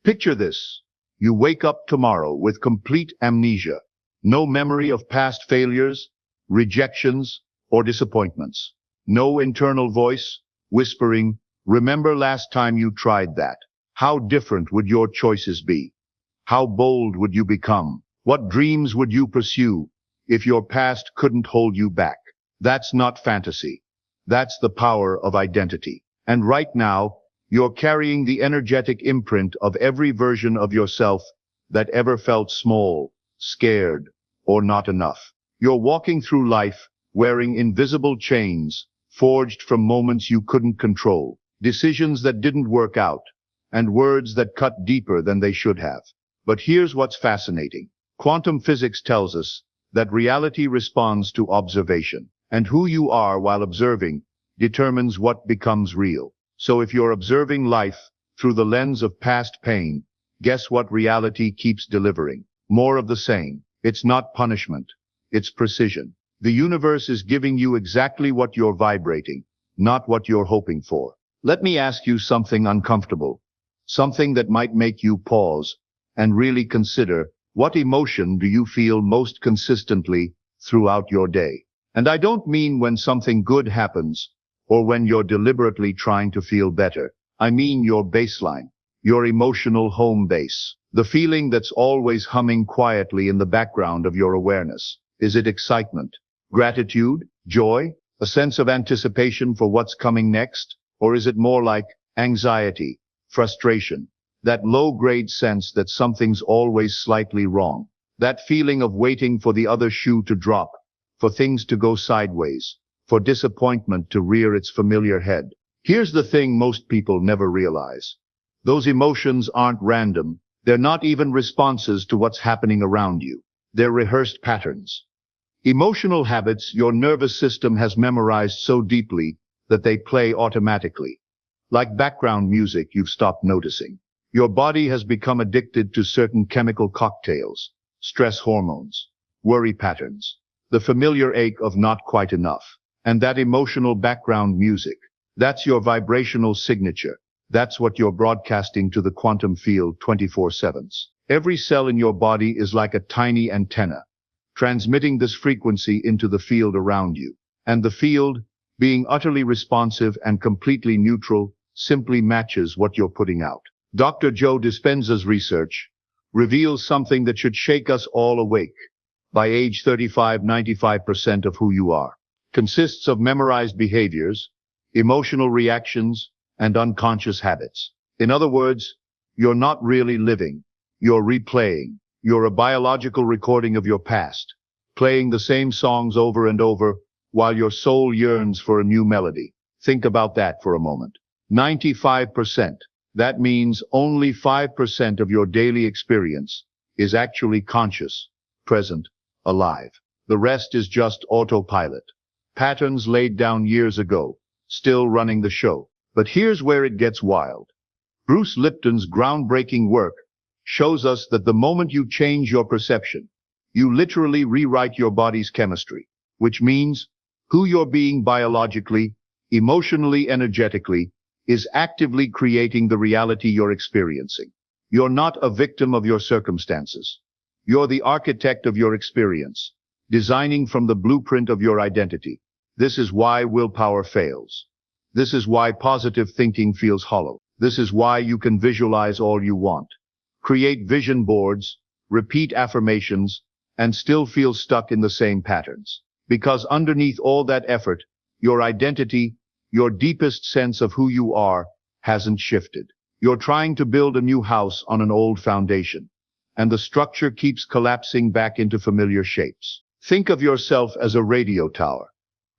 Picture this. You wake up tomorrow with complete amnesia. No memory of past failures, rejections, or disappointments. No internal voice whispering, "Remember last time you tried that." How different would your choices be? How bold would you become? What dreams would you pursue if your past couldn't hold you back? That's not fantasy. That's the power of identity. And right now, you're carrying the energetic imprint of every version of yourself that ever felt small, scared, or not enough. You're walking through life wearing invisible chains, forged from moments you couldn't control, decisions that didn't work out, and words that cut deeper than they should have. But here's what's fascinating. Quantum physics tells us that reality responds to observation, and who you are while observing determines what becomes real. So if you're observing life through the lens of past pain, guess what reality keeps delivering? More of the same. It's not punishment. It's precision. The universe is giving you exactly what you're vibrating, not what you're hoping for. Let me ask you something uncomfortable, something that might make you pause and really consider, what emotion do you feel most consistently throughout your day? And I don't mean when something good happens, or when you're deliberately trying to feel better. I mean your baseline, your emotional home base, the feeling that's always humming quietly in the background of your awareness. Is it excitement, gratitude, joy, a sense of anticipation for what's coming next? Or is it more like anxiety, frustration, that low-grade sense that something's always slightly wrong, that feeling of waiting for the other shoe to drop, for things to go sideways, for disappointment to rear its familiar head? Here's the thing most people never realize. Those emotions aren't random. They're not even responses to what's happening around you. They're rehearsed patterns. Emotional habits your nervous system has memorized so deeply that they play automatically. Like background music you've stopped noticing. Your body has become addicted to certain chemical cocktails, stress hormones, worry patterns, the familiar ache of not quite enough. And that emotional background music, that's your vibrational signature. That's what you're broadcasting to the quantum field 24/7. Every cell in your body is like a tiny antenna, transmitting this frequency into the field around you. And the field, being utterly responsive and completely neutral, simply matches what you're putting out. Dr. Joe Dispenza's research reveals something that should shake us all awake. By age 35, 95% of who you are consists of memorized behaviors, emotional reactions, and unconscious habits. In other words, you're not really living. You're replaying. You're a biological recording of your past, playing the same songs over and over while your soul yearns for a new melody. Think about that for a moment. 95%. That means only 5% of your daily experience is actually conscious, present, alive. The rest is just autopilot. Patterns laid down years ago, still running the show. But here's where it gets wild. Bruce Lipton's groundbreaking work shows us that the moment you change your perception, you literally rewrite your body's chemistry, which means who you're being biologically, emotionally, energetically, is actively creating the reality you're experiencing. You're not a victim of your circumstances. You're the architect of your experience, designing from the blueprint of your identity. This is why willpower fails. This is why positive thinking feels hollow. This is why you can visualize all you want, create vision boards, repeat affirmations, and still feel stuck in the same patterns. Because underneath all that effort, your identity, your deepest sense of who you are, hasn't shifted. You're trying to build a new house on an old foundation, and the structure keeps collapsing back into familiar shapes. Think of yourself as a radio tower,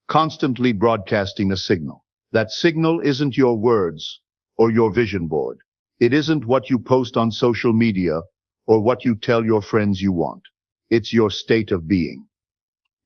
constantly broadcasting a signal. That signal isn't your words or your vision board. It isn't what you post on social media or what you tell your friends you want. It's your state of being,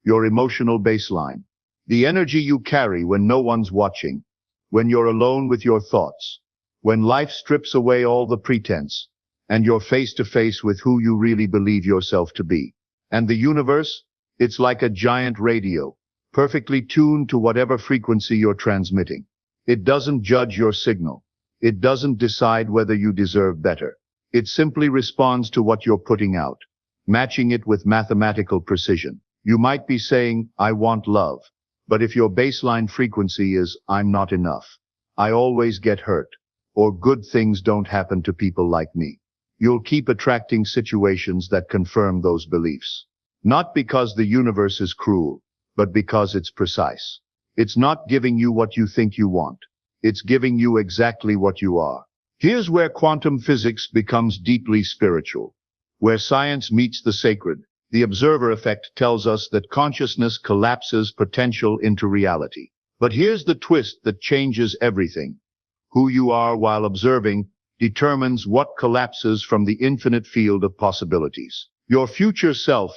your emotional baseline, the energy you carry when no one's watching, when you're alone with your thoughts, when life strips away all the pretense, and you're face to face with who you really believe yourself to be. And the universe, it's like a giant radio, perfectly tuned to whatever frequency you're transmitting. It doesn't judge your signal. It doesn't decide whether you deserve better. It simply responds to what you're putting out, matching it with mathematical precision. You might be saying, I want love. But if your baseline frequency is, I'm not enough, I always get hurt, or good things don't happen to people like me, you'll keep attracting situations that confirm those beliefs. Not because the universe is cruel, but because it's precise. It's not giving you what you think you want. It's giving you exactly what you are. Here's where quantum physics becomes deeply spiritual. Where science meets the sacred, the observer effect tells us that consciousness collapses potential into reality. But here's the twist that changes everything. Who you are while observing determines what collapses from the infinite field of possibilities. Your future self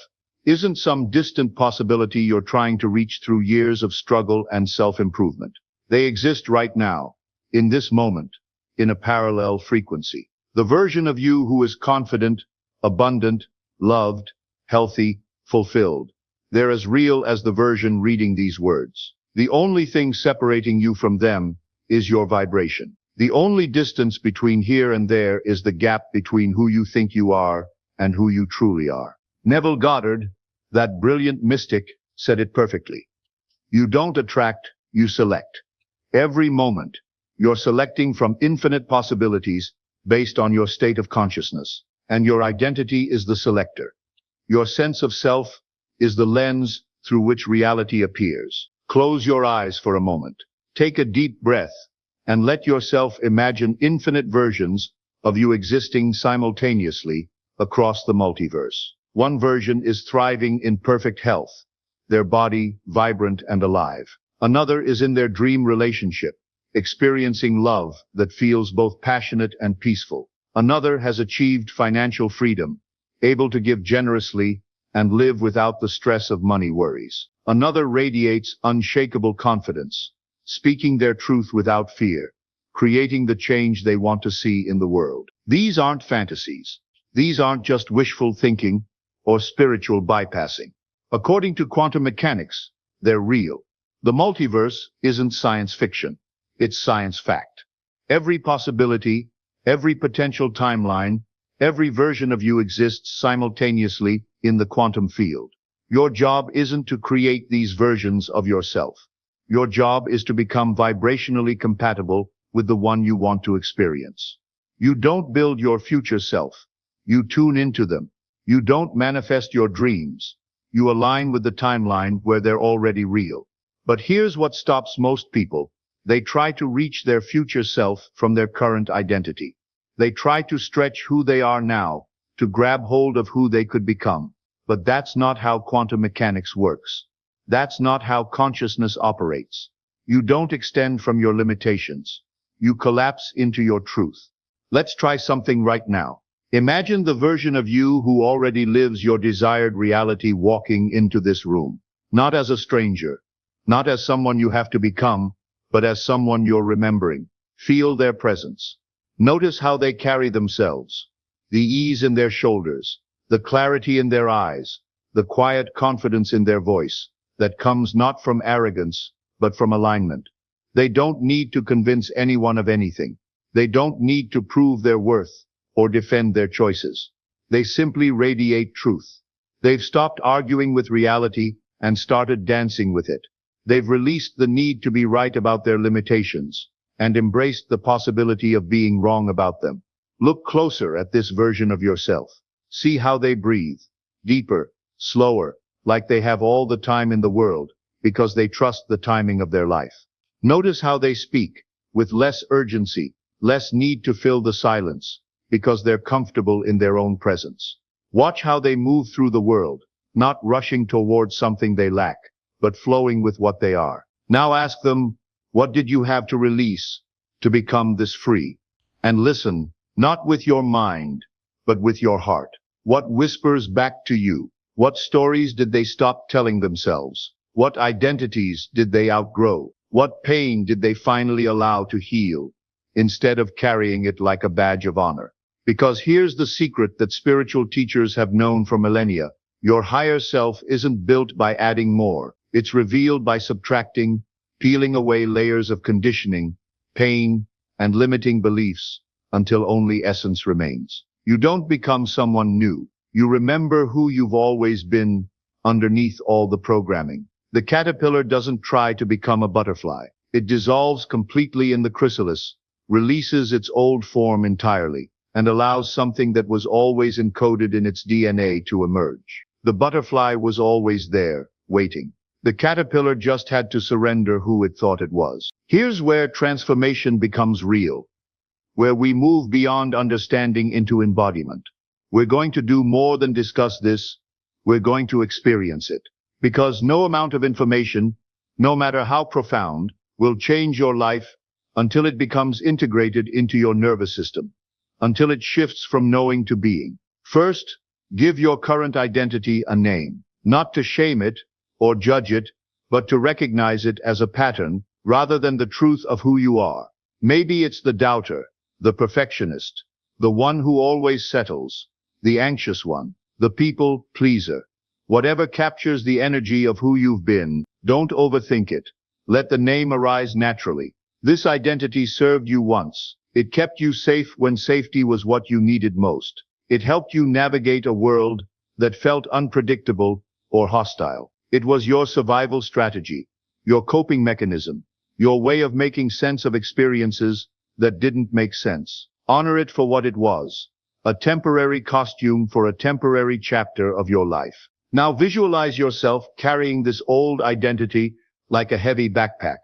isn't some distant possibility you're trying to reach through years of struggle and self-improvement. They exist right now, in this moment, in a parallel frequency. The version of you who is confident, abundant, loved, healthy, fulfilled. They're as real as the version reading these words. The only thing separating you from them is your vibration. The only distance between here and there is the gap between who you think you are and who you truly are. Neville Goddard, that brilliant mystic, said it perfectly. You don't attract, you select. Every moment, you're selecting from infinite possibilities based on your state of consciousness, and your identity is the selector. Your sense of self is the lens through which reality appears. Close your eyes for a moment. Take a deep breath and let yourself imagine infinite versions of you existing simultaneously across the multiverse. One version is thriving in perfect health, their body vibrant and alive. Another is in their dream relationship, experiencing love that feels both passionate and peaceful. Another has achieved financial freedom, able to give generously and live without the stress of money worries. Another radiates unshakable confidence, speaking their truth without fear, creating the change they want to see in the world. These aren't fantasies. These aren't just wishful thinking or spiritual bypassing. According to quantum mechanics, they're real. The multiverse isn't science fiction. It's science fact. Every possibility, every potential timeline, every version of you exists simultaneously in the quantum field. Your job isn't to create these versions of yourself. Your job is to become vibrationally compatible with the one you want to experience. You don't build your future self. You tune into them. You don't manifest your dreams. You align with the timeline where they're already real. But here's what stops most people. They try to reach their future self from their current identity. They try to stretch who they are now, to grab hold of who they could become. But that's not how quantum mechanics works. That's not how consciousness operates. You don't extend from your limitations. You collapse into your truth. Let's try something right now. Imagine the version of you who already lives your desired reality walking into this room. Not as a stranger, not as someone you have to become, but as someone you're remembering. Feel their presence. Notice how they carry themselves. The ease in their shoulders, the clarity in their eyes, the quiet confidence in their voice that comes not from arrogance, but from alignment. They don't need to convince anyone of anything. They don't need to prove their worth or defend their choices. They simply radiate truth. They've stopped arguing with reality and started dancing with it. They've released the need to be right about their limitations and embraced the possibility of being wrong about them. Look closer at this version of yourself. See how they breathe. Deeper, slower, like they have all the time in the world, because they trust the timing of their life. Notice how they speak, with less urgency, less need to fill the silence, because they're comfortable in their own presence. Watch how they move through the world, not rushing towards something they lack, but flowing with what they are. Now ask them, what did you have to release to become this free? And listen, not with your mind, but with your heart. What whispers back to you? What stories did they stop telling themselves? What identities did they outgrow? What pain did they finally allow to heal, instead of carrying it like a badge of honor? Because here's the secret that spiritual teachers have known for millennia. Your higher self isn't built by adding more. It's revealed by subtracting, peeling away layers of conditioning, pain, and limiting beliefs until only essence remains. You don't become someone new. You remember who you've always been underneath all the programming. The caterpillar doesn't try to become a butterfly. It dissolves completely in the chrysalis, releases its old form entirely, and allows something that was always encoded in its DNA to emerge. The butterfly was always there, waiting. The caterpillar just had to surrender who it thought it was. Here's where transformation becomes real, where we move beyond understanding into embodiment. We're going to do more than discuss this. We're going to experience it. Because no amount of information, no matter how profound, will change your life until it becomes integrated into your nervous system, until it shifts from knowing to being. First, give your current identity a name, not to shame it or judge it, but to recognize it as a pattern rather than the truth of who you are. Maybe it's the doubter, the perfectionist, the one who always settles, the anxious one, the people pleaser. Whatever captures the energy of who you've been, don't overthink it. Let the name arise naturally. This identity served you once. It kept you safe when safety was what you needed most. It helped you navigate a world that felt unpredictable or hostile. It was your survival strategy, your coping mechanism, your way of making sense of experiences that didn't make sense. Honor it for what it was, a temporary costume for a temporary chapter of your life. Now visualize yourself carrying this old identity like a heavy backpack,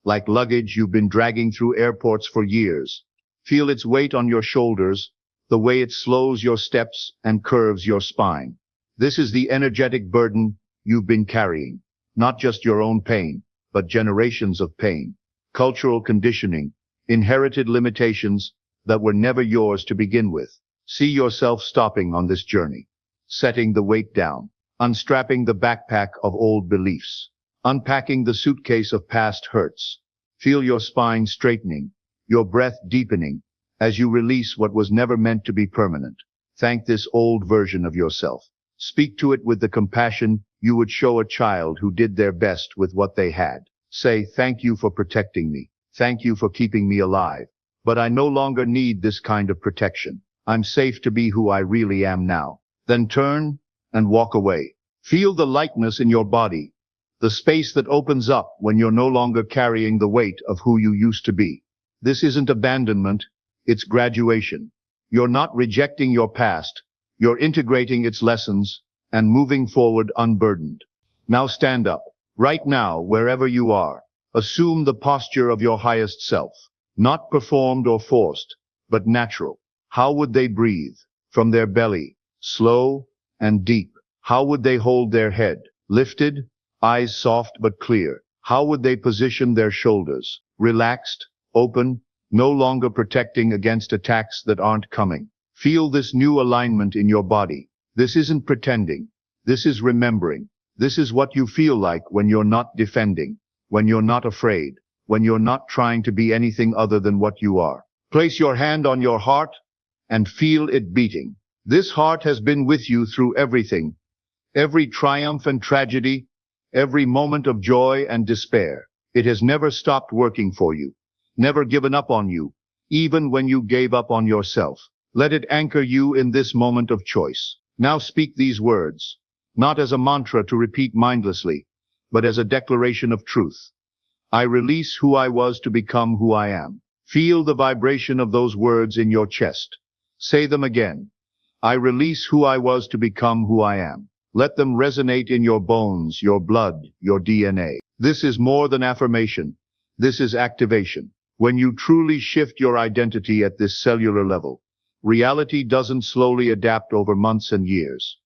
like luggage you've been dragging through airports for years. Feel its weight on your shoulders, the way it slows your steps and curves your spine. This is the energetic burden you've been carrying, not just your own pain, but generations of pain, cultural conditioning, inherited limitations that were never yours to begin with. See yourself stopping on this journey, setting the weight down, unstrapping the backpack of old beliefs, unpacking the suitcase of past hurts. Feel your spine straightening, your breath deepening, as you release what was never meant to be permanent. Thank this old version of yourself. Speak to it with the compassion you would show a child who did their best with what they had. Say, thank you for protecting me. Thank you for keeping me alive. But I no longer need this kind of protection. I'm safe to be who I really am now. Then turn and walk away. Feel the lightness in your body, the space that opens up when you're no longer carrying the weight of who you used to be. This isn't abandonment, it's graduation. You're not rejecting your past, you're integrating its lessons and moving forward unburdened. Now stand up. Right now, wherever you are, assume the posture of your highest self, not performed or forced, but natural. How would they breathe? From their belly, slow and deep. How would they hold their head? Lifted, eyes soft but clear. How would they position their shoulders? Relaxed, open, no longer protecting against attacks that aren't coming. Feel this new alignment in your body. This isn't pretending. This is remembering. This is what you feel like when you're not defending, when you're not afraid, when you're not trying to be anything other than what you are. Place your hand on your heart and feel it beating. This heart has been with you through everything, every triumph and tragedy, every moment of joy and despair. It has never stopped working for you, never given up on you, even when you gave up on yourself. Let it anchor you in this moment of choice. Now speak these words, not as a mantra to repeat mindlessly, but as a declaration of truth. I release who I was to become who I am. Feel the vibration of those words in your chest. Say them again. I release who I was to become who I am. Let them resonate in your bones, your blood, your DNA. This is more than affirmation. This is activation. When you truly shift your identity at this cellular level, reality doesn't slowly adapt over months and years.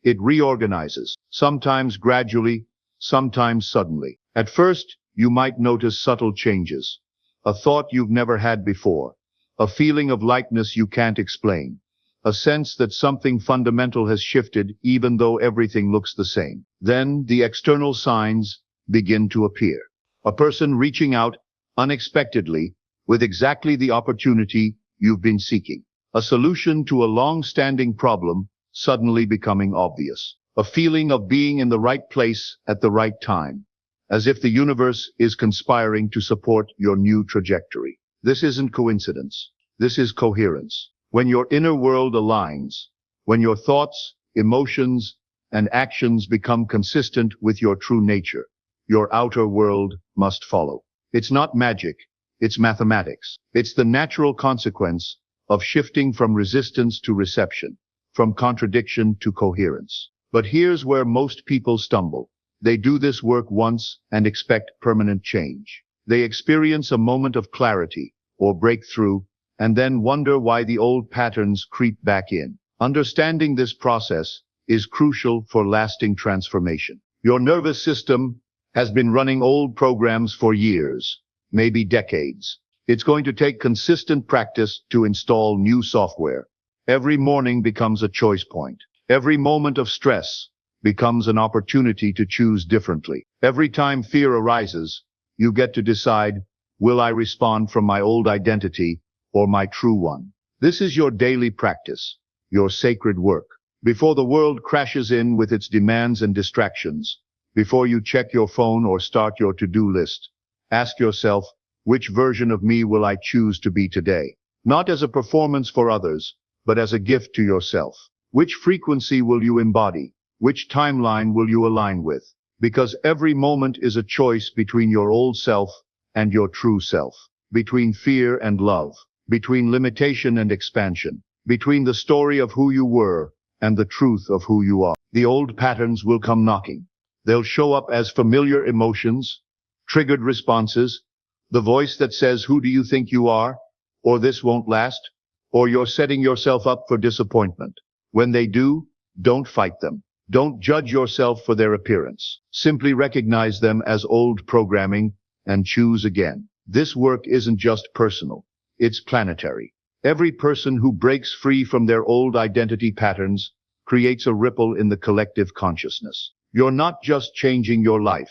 It reorganizes, sometimes gradually, sometimes suddenly. At first, you might notice subtle changes. A thought you've never had before. A feeling of lightness you can't explain. A sense that something fundamental has shifted even though everything looks the same. Then the external signs begin to appear. A person reaching out unexpectedly with exactly the opportunity you've been seeking. A solution to a long-standing problem suddenly becoming obvious. A feeling of being in the right place at the right time, as if the universe is conspiring to support your new trajectory. This isn't coincidence. This is coherence. When your inner world aligns, when your thoughts, emotions, and actions become consistent with your true nature, your outer world must follow. It's not magic, it's mathematics. It's the natural consequence of shifting from resistance to reception, from contradiction to coherence. But here's where most people stumble. They do this work once and expect permanent change. They experience a moment of clarity or breakthrough and then wonder why the old patterns creep back in. Understanding this process is crucial for lasting transformation. Your nervous system has been running old programs for years, maybe decades. It's going to take consistent practice to install new software. Every morning becomes a choice point. Every moment of stress becomes an opportunity to choose differently. Every time fear arises, you get to decide, will I respond from my old identity or my true one? This is your daily practice, your sacred work. Before the world crashes in with its demands and distractions, before you check your phone or start your to-do list, ask yourself, which version of me will I choose to be today? Not as a performance for others, but as a gift to yourself. Which frequency will you embody? Which timeline will you align with? Because every moment is a choice between your old self and your true self, between fear and love, between limitation and expansion, between the story of who you were and the truth of who you are. The old patterns will come knocking. They'll show up as familiar emotions, triggered responses, the voice that says, who do you think you are? Or this won't last? Or you're setting yourself up for disappointment. When they do, don't fight them. Don't judge yourself for their appearance. Simply recognize them as old programming and choose again. This work isn't just personal. It's planetary. Every person who breaks free from their old identity patterns creates a ripple in the collective consciousness. You're not just changing your life.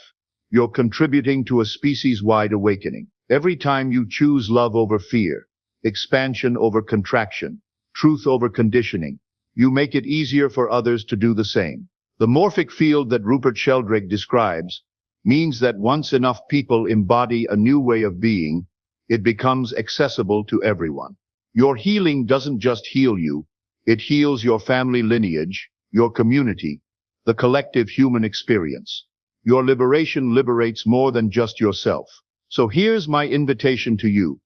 You're contributing to a species-wide awakening. Every time you choose love over fear, expansion over contraction, truth over conditioning, you make it easier for others to do the same. The morphic field that Rupert Sheldrake describes means that once enough people embody a new way of being, it becomes accessible to everyone. Your healing doesn't just heal you, it heals your family lineage, your community, the collective human experience. Your liberation liberates more than just yourself. So here's my invitation to you.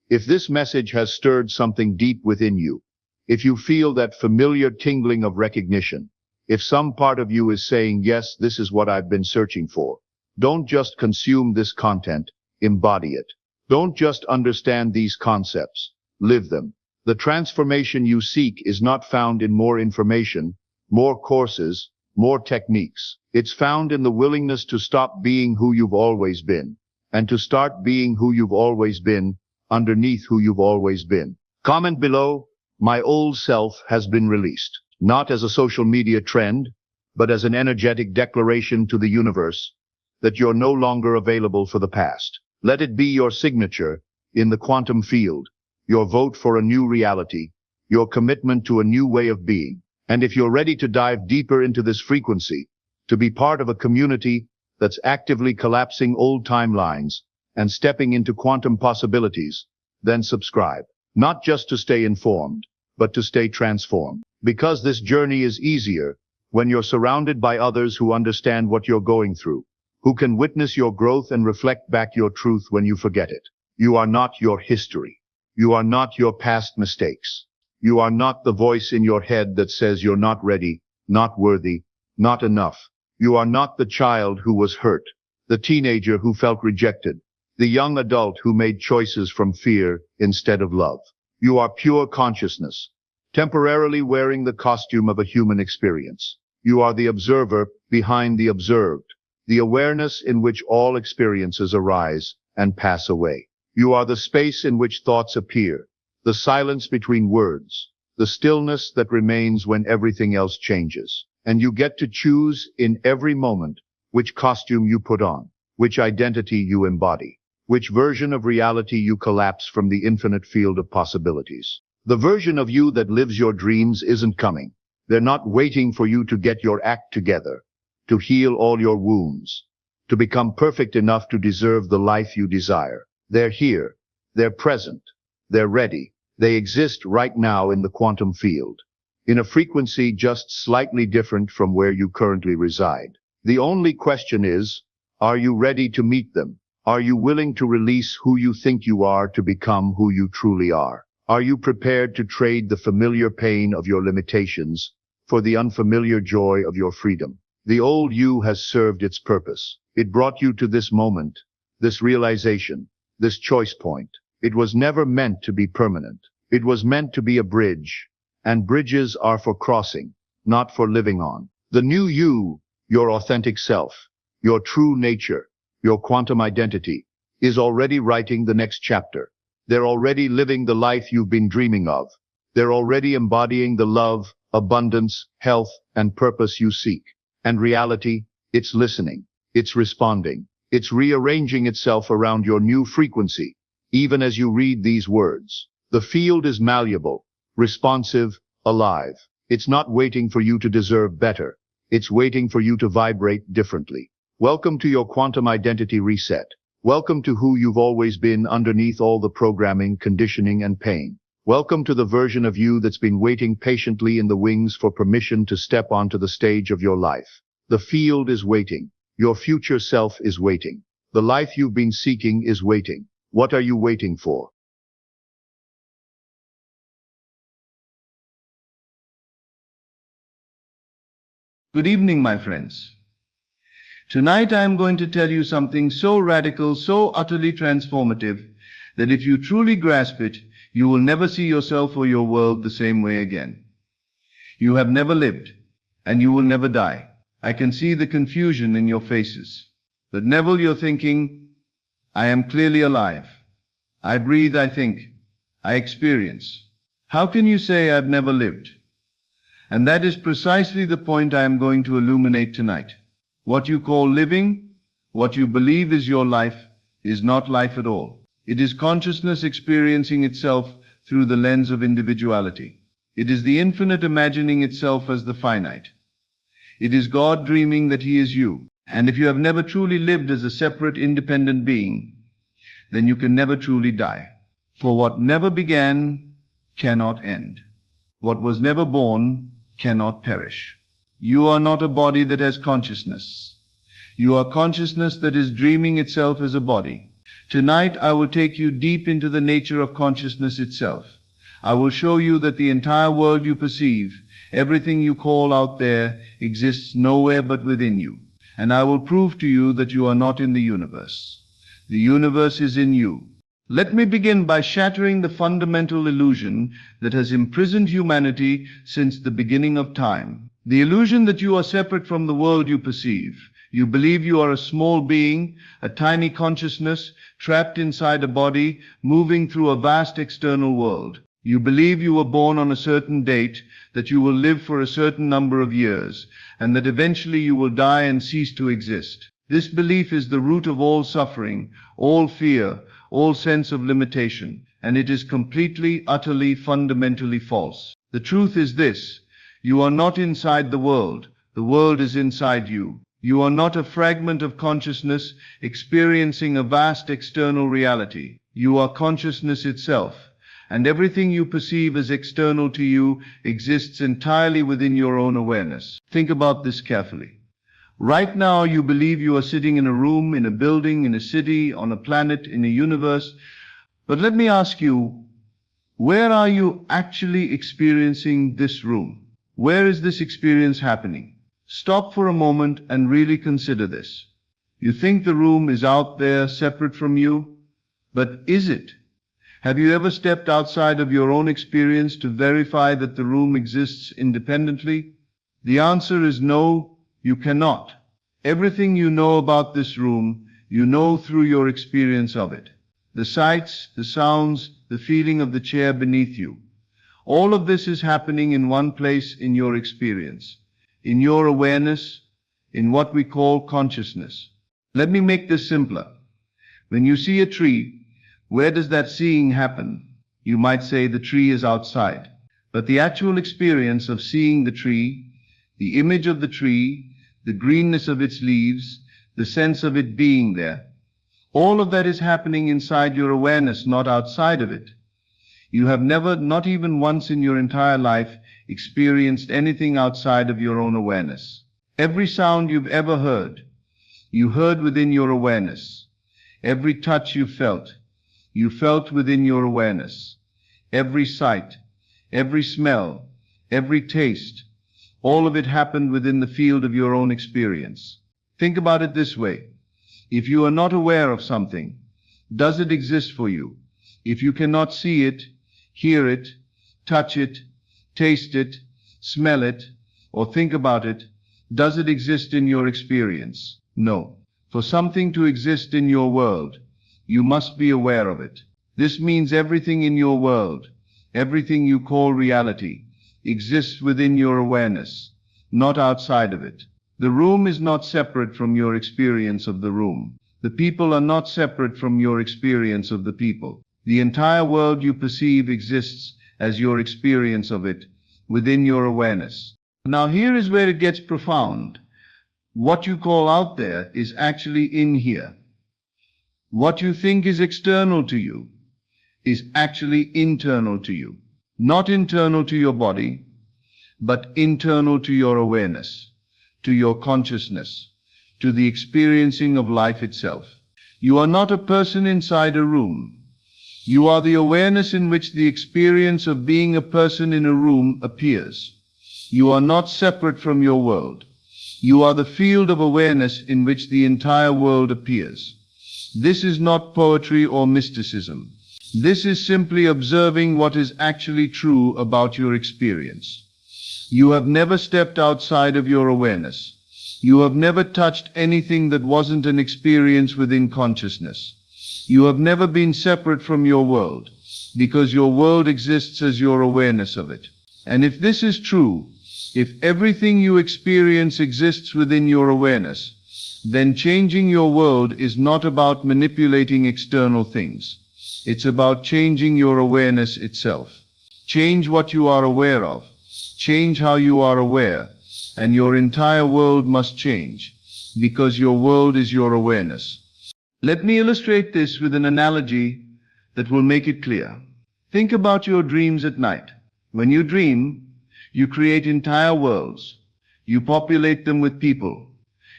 If this message has stirred something deep within you, if you feel that familiar tingling of recognition, if some part of you is saying, yes, this is what I've been searching for, don't just consume this content, embody it. Don't just understand these concepts, live them. The transformation you seek is not found in more information, more courses, more techniques. It's found in the willingness to stop being who you've always been, and to start being who you've always been, underneath who you've always been. Comment below, my old self has been released, not as a social media trend, but as an energetic declaration to the universe that you're no longer available for the past. Let it be your signature in the quantum field, your vote for a new reality, your commitment to a new way of being. And if you're ready to dive deeper into this frequency, to be part of a community that's actively collapsing old timelines and stepping into quantum possibilities, then subscribe. Not just to stay informed, but to stay transformed. Because this journey is easier when you're surrounded by others who understand what you're going through, who can witness your growth and reflect back your truth when you forget it. You are not your history. You are not your past mistakes. You are not the voice in your head that says you're not ready, not worthy, not enough. You are not the child who was hurt, the teenager who felt rejected, the young adult who made choices from fear instead of love. You are pure consciousness, temporarily wearing the costume of a human experience. You are the observer behind the observed, the awareness in which all experiences arise and pass away. You are the space in which thoughts appear, the silence between words, the stillness that remains when everything else changes. And you get to choose in every moment which costume you put on, which identity you embody, which version of reality you collapse from the infinite field of possibilities. The version of you that lives your dreams isn't coming. They're not waiting for you to get your act together, to heal all your wounds, to become perfect enough to deserve the life you desire. They're here. They're present. They're ready. They exist right now in the quantum field, in a frequency just slightly different from where you currently reside. The only question is, are you ready to meet them? Are you willing to release who you think you are to become who you truly are? Are you prepared to trade the familiar pain of your limitations for the unfamiliar joy of your freedom? The old you has served its purpose. It brought you to this moment, this realization, this choice point. It was never meant to be permanent. It was meant to be a bridge, and bridges are for crossing, not for living on. The new you, your authentic self, your true nature, your quantum identity, is already writing the next chapter. They're already living the life you've been dreaming of. They're already embodying the love, abundance, health, and purpose you seek. And reality, it's listening, it's responding, it's rearranging itself around your new frequency, even as you read these words. The field is malleable, responsive, alive. It's not waiting for you to deserve better. It's waiting for you to vibrate differently. Welcome to your quantum identity reset. Welcome to who you've always been underneath all the programming, conditioning, and pain. Welcome to the version of you that's been waiting patiently in the wings for permission to step onto the stage of your life. The field is waiting. Your future self is waiting. The life you've been seeking is waiting. What are you waiting for? Good evening, my friends. Tonight I am going to tell you something so radical, so utterly transformative, that if you truly grasp it, you will never see yourself or your world the same way again. You have never lived, and you will never die. I can see the confusion in your faces. But Neville, you're thinking, I am clearly alive. I breathe, I think. I experience. How can you say I've never lived? And that is precisely the point I am going to illuminate tonight. What you call living, what you believe is your life, is not life at all. It is consciousness experiencing itself through the lens of individuality. It is the infinite imagining itself as the finite. It is God dreaming that He is you. And if you have never truly lived as a separate, independent being, then you can never truly die. For what never began cannot end. What was never born cannot perish. You are not a body that has consciousness. You are consciousness that is dreaming itself as a body. Tonight I will take you deep into the nature of consciousness itself. I will show you that the entire world you perceive, everything you call out there, exists nowhere but within you. And I will prove to you that you are not in the universe. The universe is in you. Let me begin by shattering the fundamental illusion that has imprisoned humanity since the beginning of time. The illusion that you are separate from the world you perceive. You believe you are a small being, a tiny consciousness, trapped inside a body, moving through a vast external world. You believe you were born on a certain date, that you will live for a certain number of years, and that eventually you will die and cease to exist. This belief is the root of all suffering, all fear, all sense of limitation, and it is completely, utterly, fundamentally false. The truth is this: you are not inside the world is inside you. You are not a fragment of consciousness experiencing a vast external reality. You are consciousness itself, and everything you perceive as external to you exists entirely within your own awareness. Think about this carefully. Right now you believe you are sitting in a room, in a building, in a city, on a planet, in a universe. But let me ask you, where are you actually experiencing this room? Where is this experience happening? Stop for a moment and really consider this. You think the room is out there, separate from you? But is it? Have you ever stepped outside of your own experience to verify that the room exists independently? The answer is no, you cannot. Everything you know about this room, you know through your experience of it. The sights, the sounds, the feeling of the chair beneath you. All of this is happening in one place in your experience, in your awareness, in what we call consciousness. Let me make this simpler. When you see a tree, where does that seeing happen? You might say the tree is outside. But the actual experience of seeing the tree, the image of the tree, the greenness of its leaves, the sense of it being there, all of that is happening inside your awareness, not outside of it. You have never, not even once in your entire life, experienced anything outside of your own awareness. Every sound you've ever heard, you heard within your awareness. Every touch you felt within your awareness. Every sight, every smell, every taste, all of it happened within the field of your own experience. Think about it this way. If you are not aware of something, does it exist for you? If you cannot see it, hear it, touch it, taste it, smell it, or think about it, does it exist in your experience? No. For something to exist in your world, you must be aware of it. This means everything in your world, everything you call reality, exists within your awareness, not outside of it. The room is not separate from your experience of the room. The people are not separate from your experience of the people. The entire world you perceive exists as your experience of it, within your awareness. Now here is where it gets profound. What you call out there is actually in here. What you think is external to you is actually internal to you. Not internal to your body, but internal to your awareness, to your consciousness, to the experiencing of life itself. You are not a person inside a room. You are the awareness in which the experience of being a person in a room appears. You are not separate from your world. You are the field of awareness in which the entire world appears. This is not poetry or mysticism. This is simply observing what is actually true about your experience. You have never stepped outside of your awareness. You have never touched anything that wasn't an experience within consciousness. You have never been separate from your world, because your world exists as your awareness of it. And if this is true, if everything you experience exists within your awareness, then changing your world is not about manipulating external things. It's about changing your awareness itself. Change what you are aware of. Change how you are aware, and your entire world must change, because your world is your awareness. Let me illustrate this with an analogy that will make it clear. Think about your dreams at night. When you dream, you create entire worlds. You populate them with people.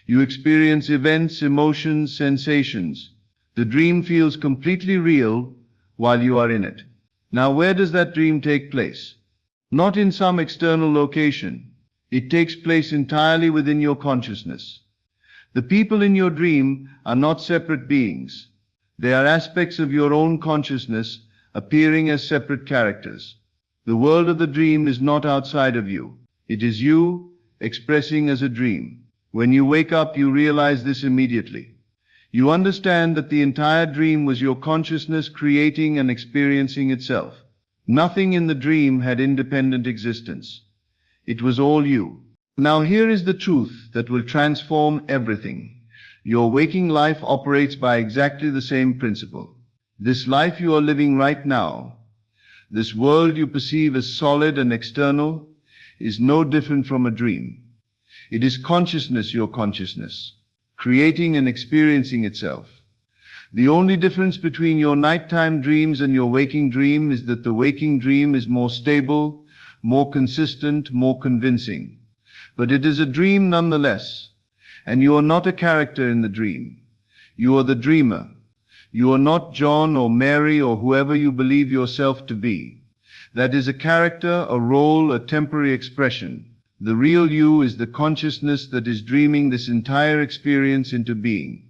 You experience events, emotions, sensations. The dream feels completely real while you are in it. Now, where does that dream take place? Not in some external location. It takes place entirely within your consciousness. The people in your dream are not separate beings. They are aspects of your own consciousness appearing as separate characters. The world of the dream is not outside of you. It is you expressing as a dream. When you wake up, you realize this immediately. You understand that the entire dream was your consciousness creating and experiencing itself. Nothing in the dream had independent existence. It was all you. Now here is the truth that will transform everything. Your waking life operates by exactly the same principle. This life you are living right now, this world you perceive as solid and external, is no different from a dream. It is consciousness, your consciousness, creating and experiencing itself. The only difference between your nighttime dreams and your waking dream is that the waking dream is more stable, more consistent, more convincing. But it is a dream nonetheless, and you are not a character in the dream. You are the dreamer. You are not John or Mary or whoever you believe yourself to be. That is a character, a role, a temporary expression. The real you is the consciousness that is dreaming this entire experience into being.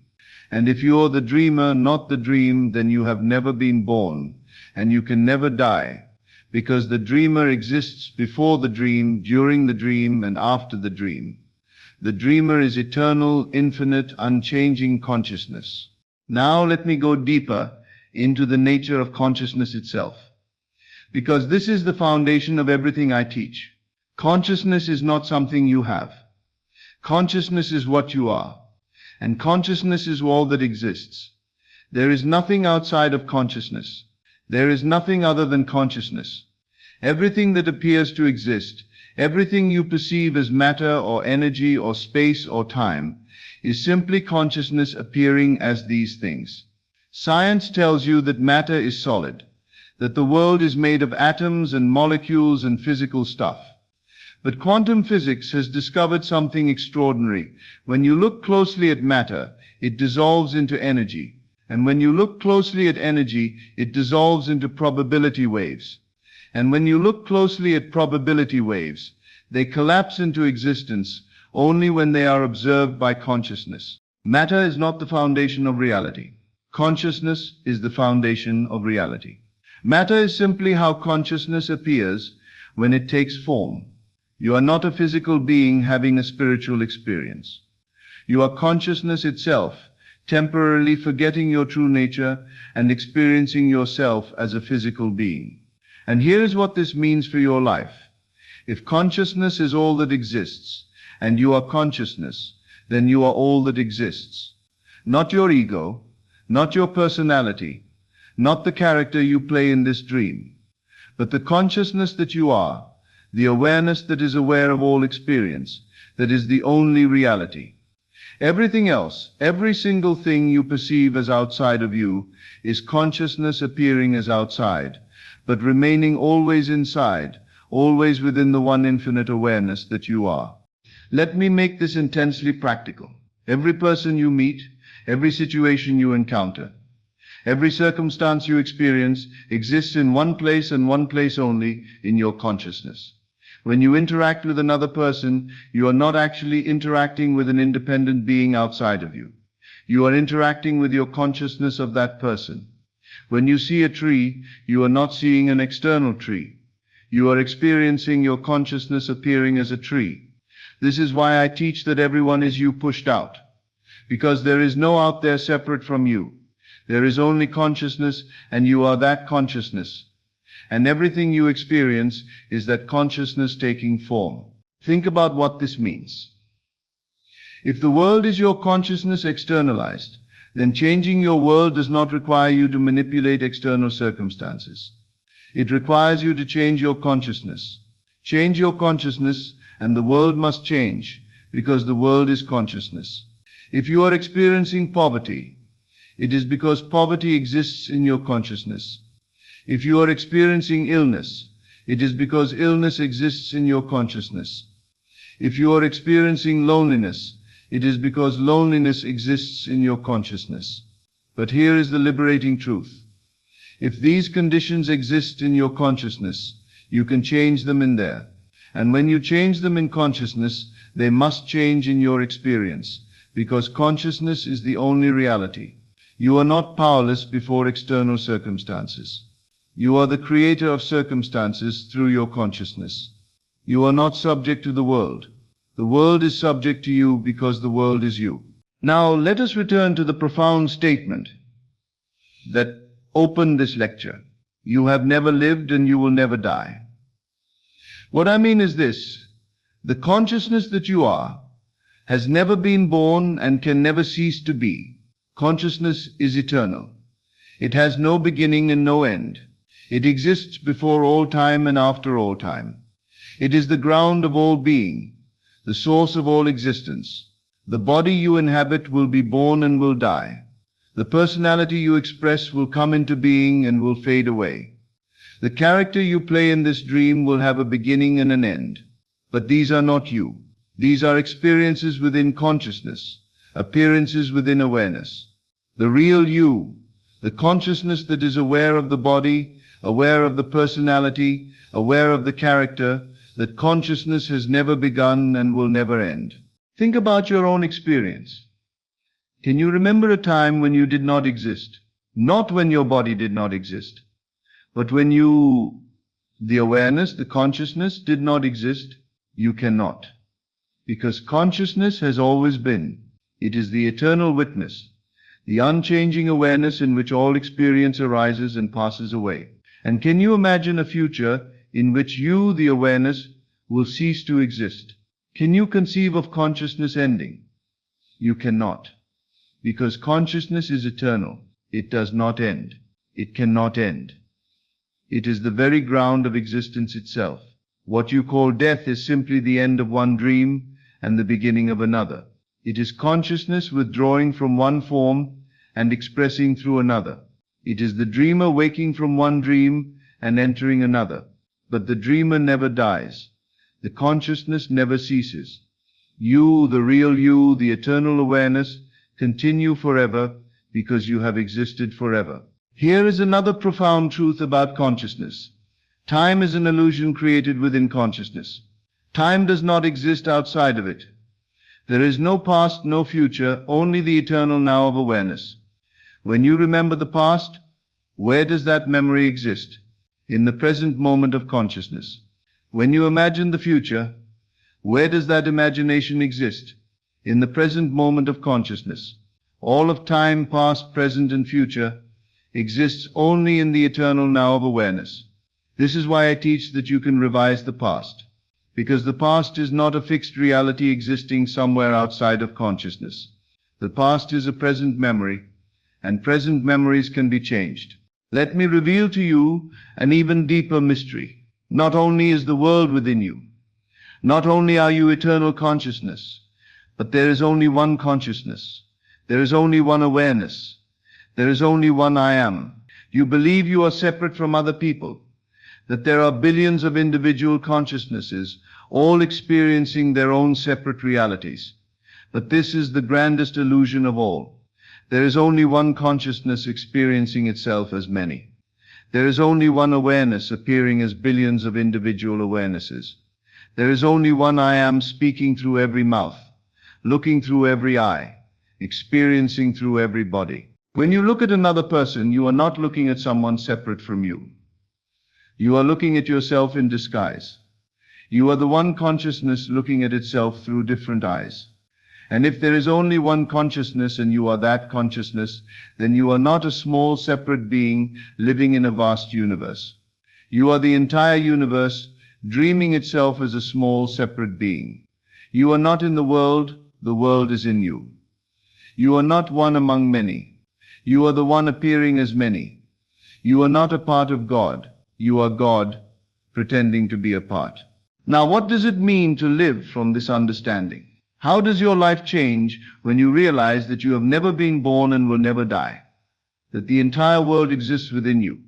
And if you are the dreamer, not the dream, then you have never been born, and you can never die, because the dreamer exists before the dream, during the dream, and after the dream. The dreamer is eternal, infinite, unchanging consciousness. Now let me go deeper into the nature of consciousness itself, because this is the foundation of everything I teach. Consciousness is not something you have. Consciousness is what you are, and consciousness is all that exists. There is nothing outside of consciousness. There is nothing other than consciousness. Everything that appears to exist, everything you perceive as matter or energy or space or time, is simply consciousness appearing as these things. Science tells you that matter is solid, that the world is made of atoms and molecules and physical stuff. But quantum physics has discovered something extraordinary. When you look closely at matter, it dissolves into energy. And when you look closely at energy, it dissolves into probability waves. And when you look closely at probability waves, they collapse into existence only when they are observed by consciousness. Matter is not the foundation of reality. Consciousness is the foundation of reality. Matter is simply how consciousness appears when it takes form. You are not a physical being having a spiritual experience. You are consciousness itself, temporarily forgetting your true nature and experiencing yourself as a physical being. And here is what this means for your life. If consciousness is all that exists, and you are consciousness, then you are all that exists. Not your ego, not your personality, not the character you play in this dream, but the consciousness that you are, the awareness that is aware of all experience, that is the only reality. Everything else, every single thing you perceive as outside of you, is consciousness appearing as outside, but remaining always inside, always within the one infinite awareness that you are. Let me make this intensely practical. Every person you meet, every situation you encounter, every circumstance you experience exists in one place and one place only, in your consciousness. When you interact with another person, you are not actually interacting with an independent being outside of you. You are interacting with your consciousness of that person. When you see a tree, you are not seeing an external tree. You are experiencing your consciousness appearing as a tree. This is why I teach that everyone is you pushed out, because there is no out there separate from you. There is only consciousness, and you are that consciousness. And everything you experience is that consciousness taking form. Think about what this means. If the world is your consciousness externalized, then changing your world does not require you to manipulate external circumstances. It requires you to change your consciousness. Change your consciousness, and the world must change, because the world is consciousness. If you are experiencing poverty, it is because poverty exists in your consciousness. If you are experiencing illness, it is because illness exists in your consciousness. If you are experiencing loneliness, it is because loneliness exists in your consciousness. But here is the liberating truth. If these conditions exist in your consciousness, you can change them in there. And when you change them in consciousness, they must change in your experience, because consciousness is the only reality. You are not powerless before external circumstances. You are the creator of circumstances through your consciousness. You are not subject to the world. The world is subject to you because the world is you. Now let us return to the profound statement that opened this lecture. You have never lived and you will never die. What I mean is this: the consciousness that you are has never been born and can never cease to be. Consciousness is eternal. It has no beginning and no end. It exists before all time and after all time. It is the ground of all being, the source of all existence. The body you inhabit will be born and will die. The personality you express will come into being and will fade away. The character you play in this dream will have a beginning and an end. But these are not you. These are experiences within consciousness, appearances within awareness. The real you, the consciousness that is aware of the body, aware of the personality, aware of the character, that consciousness has never begun and will never end. Think about your own experience. Can you remember a time when you did not exist? Not when your body did not exist, but when you, the awareness, the consciousness did not exist. You cannot. Because consciousness has always been. It is the eternal witness, the unchanging awareness in which all experience arises and passes away. And can you imagine a future in which you, the awareness, will cease to exist? Can you conceive of consciousness ending? You cannot. Because consciousness is eternal. It does not end. It cannot end. It is the very ground of existence itself. What you call death is simply the end of one dream and the beginning of another. It is consciousness withdrawing from one form and expressing through another. It is the dreamer waking from one dream and entering another. But the dreamer never dies. The consciousness never ceases. You, the real you, the eternal awareness, continue forever because you have existed forever. Here is another profound truth about consciousness. Time is an illusion created within consciousness. Time does not exist outside of it. There is no past, no future, only the eternal now of awareness. When you remember the past, where does that memory exist? In the present moment of consciousness. When you imagine the future, where does that imagination exist? In the present moment of consciousness. All of time, past, present, and future, exists only in the eternal now of awareness. This is why I teach that you can revise the past. Because the past is not a fixed reality existing somewhere outside of consciousness. The past is a present memory, and present memories can be changed. Let me reveal to you an even deeper mystery. Not only is the world within you, not only are you eternal consciousness, but there is only one consciousness. There is only one awareness. There is only one I am. You believe you are separate from other people, that there are billions of individual consciousnesses, all experiencing their own separate realities. But this is the grandest illusion of all. There is only one consciousness experiencing itself as many. There is only one awareness appearing as billions of individual awarenesses. There is only one I am speaking through every mouth, looking through every eye, experiencing through every body. When you look at another person, you are not looking at someone separate from you. You are looking at yourself in disguise. You are the one consciousness looking at itself through different eyes. And if there is only one consciousness and you are that consciousness, then you are not a small separate being living in a vast universe. You are the entire universe dreaming itself as a small separate being. You are not in the world is in you. You are not one among many. You are the one appearing as many. You are not a part of God. You are God pretending to be a part. Now, what does it mean to live from this understanding? How does your life change when you realize that you have never been born and will never die? That the entire world exists within you?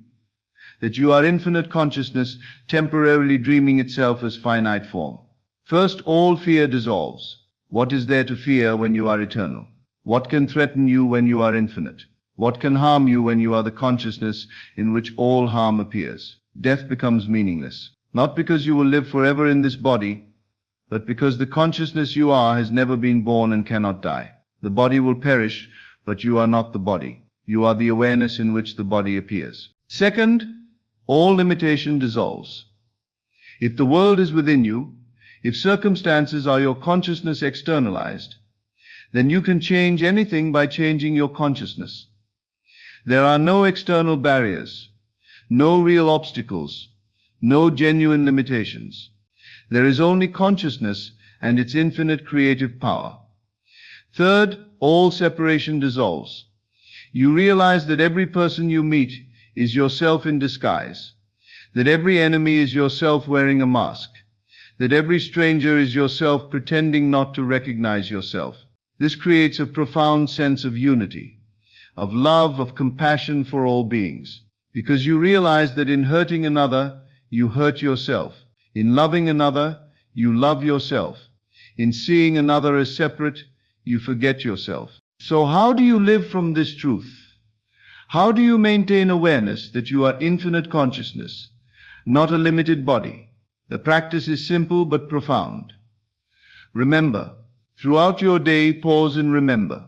That you are infinite consciousness temporarily dreaming itself as finite form? First, all fear dissolves. What is there to fear when you are eternal? What can threaten you when you are infinite? What can harm you when you are the consciousness in which all harm appears? Death becomes meaningless. Not because you will live forever in this body, but because the consciousness you are has never been born and cannot die. The body will perish, but you are not the body. You are the awareness in which the body appears. Second, all limitation dissolves. If the world is within you, if circumstances are your consciousness externalized, then you can change anything by changing your consciousness. There are no external barriers, no real obstacles, no genuine limitations. There is only consciousness and its infinite creative power. Third, all separation dissolves. You realize that every person you meet is yourself in disguise, that every enemy is yourself wearing a mask, that every stranger is yourself pretending not to recognize yourself. This creates a profound sense of unity, of love, of compassion for all beings, because you realize that in hurting another, you hurt yourself. In loving another, you love yourself. In seeing another as separate, you forget yourself. So how do you live from this truth? How do you maintain awareness that you are infinite consciousness, not a limited body? The practice is simple but profound. Remember, throughout your day, pause and remember.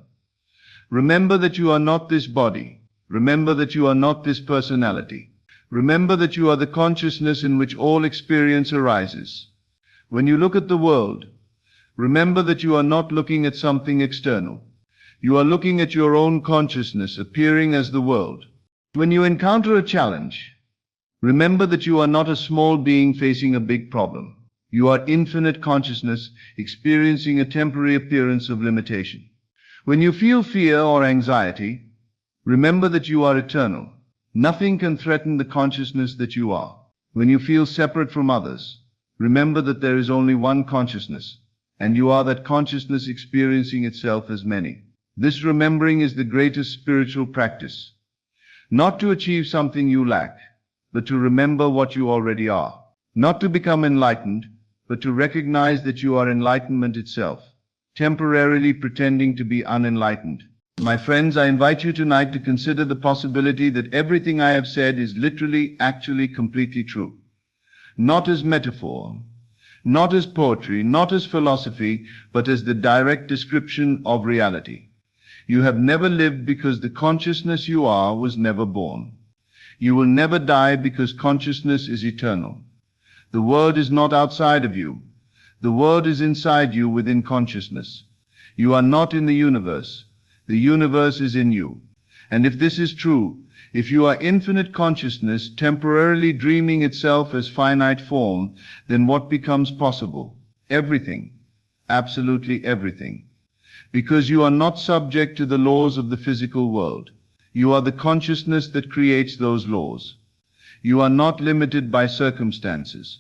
Remember that you are not this body. Remember that you are not this personality. Remember that you are the consciousness in which all experience arises. When you look at the world, remember that you are not looking at something external. You are looking at your own consciousness appearing as the world. When you encounter a challenge, remember that you are not a small being facing a big problem. You are infinite consciousness experiencing a temporary appearance of limitation. When you feel fear or anxiety, remember that you are eternal. Nothing can threaten the consciousness that you are. When you feel separate from others, remember that there is only one consciousness, and you are that consciousness experiencing itself as many. This remembering is the greatest spiritual practice. Not to achieve something you lack, but to remember what you already are. Not to become enlightened, but to recognize that you are enlightenment itself, temporarily pretending to be unenlightened. My friends, I invite you tonight to consider the possibility that everything I have said is literally, actually, completely true. Not as metaphor, not as poetry, not as philosophy, but as the direct description of reality. You have never lived because the consciousness you are was never born. You will never die because consciousness is eternal. The world is not outside of you. The world is inside you within consciousness. You are not in the universe. The universe is in you. And if this is true, if you are infinite consciousness temporarily dreaming itself as finite form, then what becomes possible? Everything. Absolutely everything. Because you are not subject to the laws of the physical world. You are the consciousness that creates those laws. You are not limited by circumstances.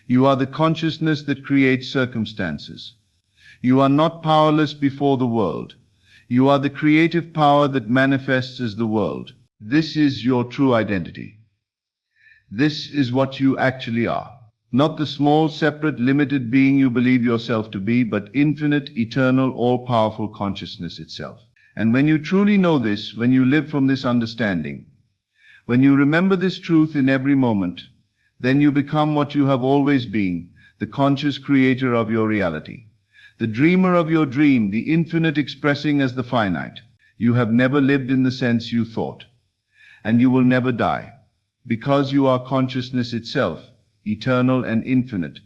You are the consciousness that creates circumstances. You are not powerless before the world. You are the creative power that manifests as the world. This is your true identity. This is what you actually are. Not the small, separate, limited being you believe yourself to be, but infinite, eternal, all-powerful consciousness itself. And when you truly know this, when you live from this understanding, when you remember this truth in every moment, then you become what you have always been, the conscious creator of your reality. The dreamer of your dream, the infinite expressing as the finite. You have never lived in the sense you thought. And you will never die, because you are consciousness itself, eternal and infinite,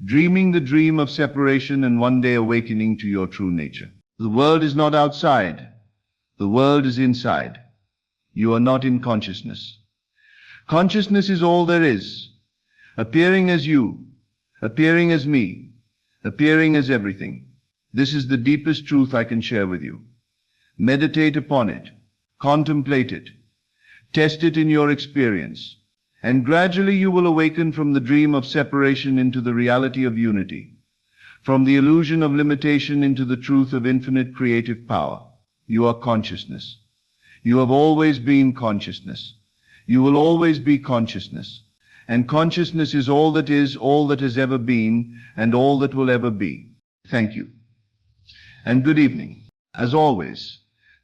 dreaming the dream of separation and one day awakening to your true nature. The world is not outside. The world is inside. You are not in consciousness. Consciousness is all there is, appearing as you, appearing as me, appearing as everything. This is the deepest truth I can share with you. Meditate upon it, contemplate it, test it in your experience, and gradually you will awaken from the dream of separation into the reality of unity, from the illusion of limitation into the truth of infinite creative power. You are consciousness. You have always been consciousness. You will always be consciousness. And consciousness is all that is, all that has ever been, and all that will ever be. Thank you. And good evening. As always,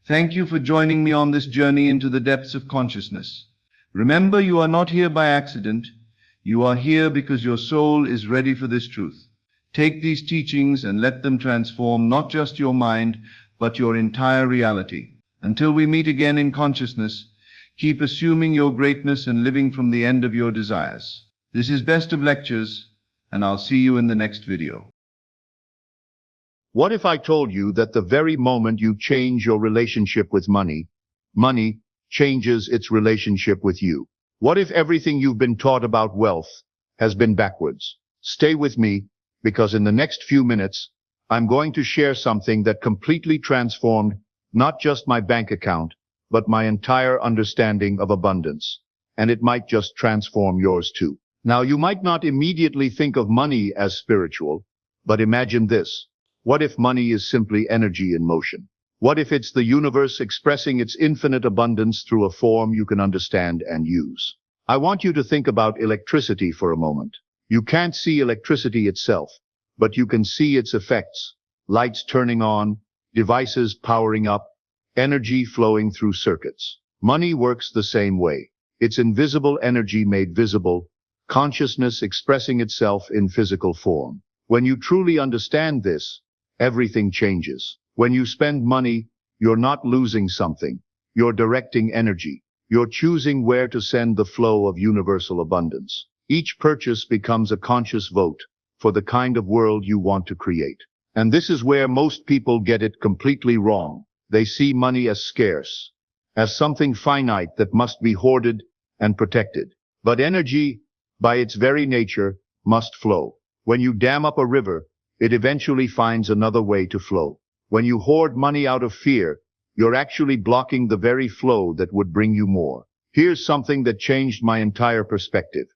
thank you for joining me on this journey into the depths of consciousness. Remember, you are not here by accident. You are here because your soul is ready for this truth. Take these teachings and let them transform not just your mind, but your entire reality. Until we meet again in consciousness, keep assuming your greatness and living from the end of your desires. This is Best of Lectures, and I'll see you in the next video. What if I told you that the very moment you change your relationship with money, money changes its relationship with you? What if everything you've been taught about wealth has been backwards? Stay with me, because in the next few minutes, I'm going to share something that completely transformed not just my bank account, but my entire understanding of abundance. And it might just transform yours too. Now, you might not immediately think of money as spiritual, but imagine this. What if money is simply energy in motion? What if it's the universe expressing its infinite abundance through a form you can understand and use? I want you to think about electricity for a moment. You can't see electricity itself, but you can see its effects. Lights turning on, devices powering up, energy flowing through circuits. Money works the same way. It's invisible energy made visible, consciousness expressing itself in physical form. When you truly understand this, everything changes. When you spend money, you're not losing something. You're directing energy. You're choosing where to send the flow of universal abundance. Each purchase becomes a conscious vote for the kind of world you want to create. And this is where most people get it completely wrong. They see money as scarce, as something finite that must be hoarded and protected. But energy, by its very nature, must flow. When you dam up a river, it eventually finds another way to flow. When you hoard money out of fear, you're actually blocking the very flow that would bring you more. Here's something that changed my entire perspective.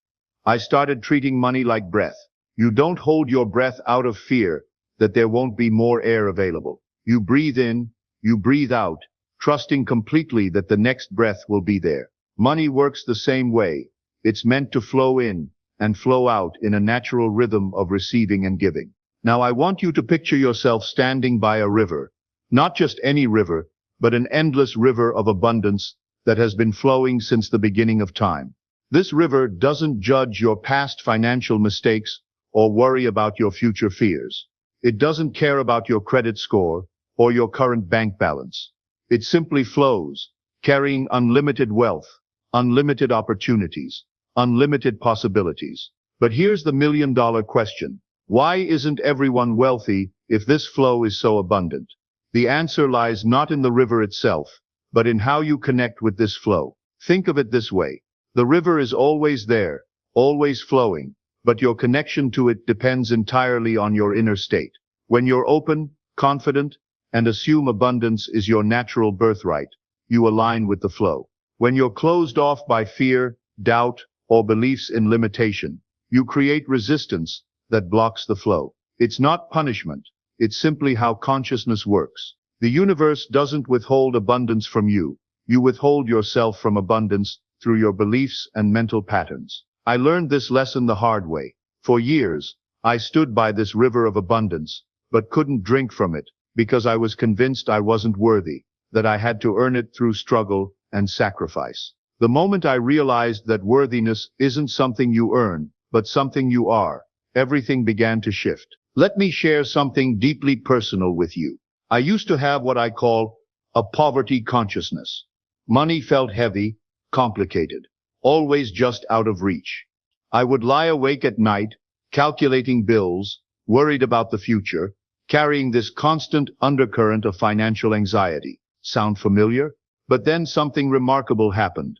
I started treating money like breath. You don't hold your breath out of fear that there won't be more air available. You breathe in, you breathe out, trusting completely that the next breath will be there. Money works the same way. It's meant to flow in and flow out in a natural rhythm of receiving and giving. Now I want you to picture yourself standing by a river, not just any river, but an endless river of abundance that has been flowing since the beginning of time. This river doesn't judge your past financial mistakes or worry about your future fears. It doesn't care about your credit score or your current bank balance. It simply flows, carrying unlimited wealth, unlimited opportunities, unlimited possibilities. But here's the million-dollar question. Why isn't everyone wealthy if this flow is so abundant? The answer lies not in the river itself, but in how you connect with this flow. Think of it this way. The river is always there, always flowing, but your connection to it depends entirely on your inner state. When you're open, confident, and assume abundance is your natural birthright, you align with the flow. When you're closed off by fear, doubt, or beliefs in limitation, you create resistance that blocks the flow. It's not punishment. It's simply how consciousness works. The universe doesn't withhold abundance from you. You withhold yourself from abundance through your beliefs and mental patterns. I learned this lesson the hard way. For years, I stood by this river of abundance, but couldn't drink from it because I was convinced I wasn't worthy, that I had to earn it through struggle and sacrifice. The moment I realized that worthiness isn't something you earn, but something you are, everything began to shift. Let me share something deeply personal with you. I used to have what I call a poverty consciousness. Money felt heavy, complicated, always just out of reach. I would lie awake at night, calculating bills, worried about the future, carrying this constant undercurrent of financial anxiety. Sound familiar? But then something remarkable happened.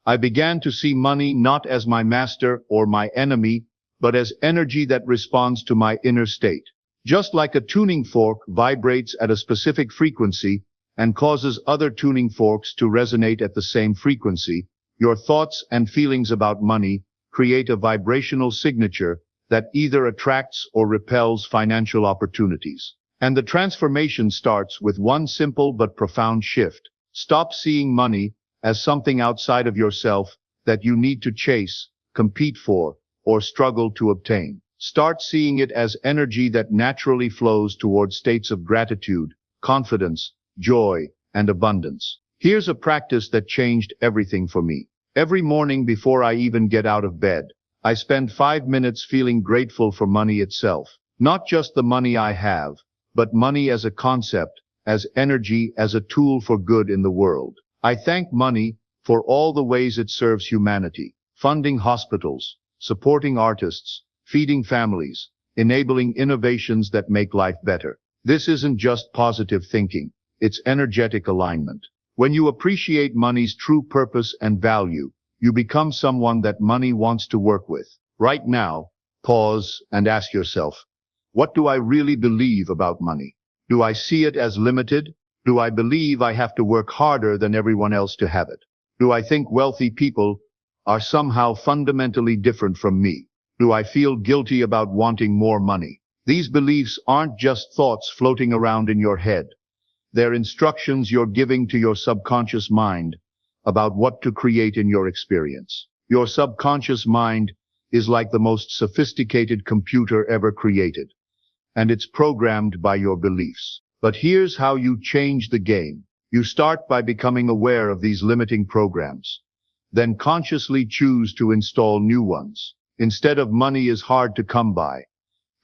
I began to see money not as my master or my enemy, but as energy that responds to my inner state. Just like a tuning fork vibrates at a specific frequency and causes other tuning forks to resonate at the same frequency, your thoughts and feelings about money create a vibrational signature that either attracts or repels financial opportunities. And the transformation starts with one simple but profound shift. Stop seeing money as something outside of yourself that you need to chase, compete for, or struggle to obtain. Start seeing it as energy that naturally flows towards states of gratitude, confidence, joy, and abundance. Here's a practice that changed everything for me. Every morning before I even get out of bed, I spend 5 minutes feeling grateful for money itself. Not just the money I have, but money as a concept, as energy, as a tool for good in the world. I thank money for all the ways it serves humanity, funding hospitals, supporting artists, feeding families, enabling innovations that make life better. This isn't just positive thinking, it's energetic alignment. When you appreciate money's true purpose and value, you become someone that money wants to work with. Right now, pause and ask yourself, what do I really believe about money? Do I see it as limited? Do I believe I have to work harder than everyone else to have it? Do I think wealthy people are somehow fundamentally different from me? Do I feel guilty about wanting more money? These beliefs aren't just thoughts floating around in your head. They're instructions you're giving to your subconscious mind about what to create in your experience. Your subconscious mind is like the most sophisticated computer ever created, and it's programmed by your beliefs. But here's how you change the game. You start by becoming aware of these limiting programs, then consciously choose to install new ones. Instead of money is hard to come by,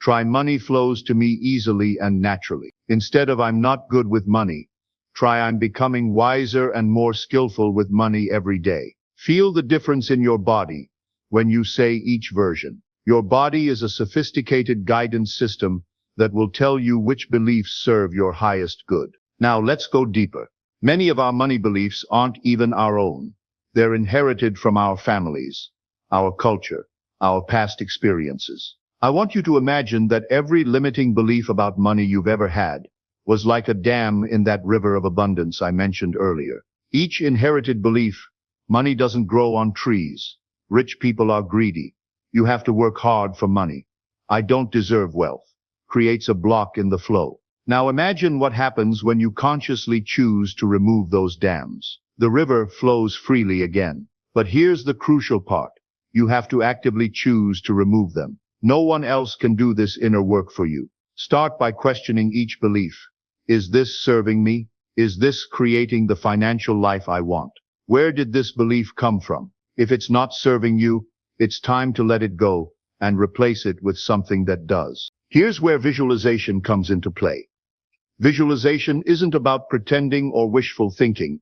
try money flows to me easily and naturally. Instead of I'm not good with money, try I'm becoming wiser and more skillful with money every day. Feel the difference in your body when you say each version. Your body is a sophisticated guidance system that will tell you which beliefs serve your highest good. Now let's go deeper. Many of our money beliefs aren't even our own. They're inherited from our families, our culture, our past experiences. I want you to imagine that every limiting belief about money you've ever had was like a dam in that river of abundance I mentioned earlier. Each inherited belief, money doesn't grow on trees, rich people are greedy, you have to work hard for money, I don't deserve wealth, creates a block in the flow. Now imagine what happens when you consciously choose to remove those dams. The river flows freely again. But here's the crucial part. You have to actively choose to remove them. No one else can do this inner work for you. Start by questioning each belief. Is this serving me? Is this creating the financial life I want? Where did this belief come from? If it's not serving you, it's time to let it go and replace it with something that does. Here's where visualization comes into play. Visualization isn't about pretending or wishful thinking.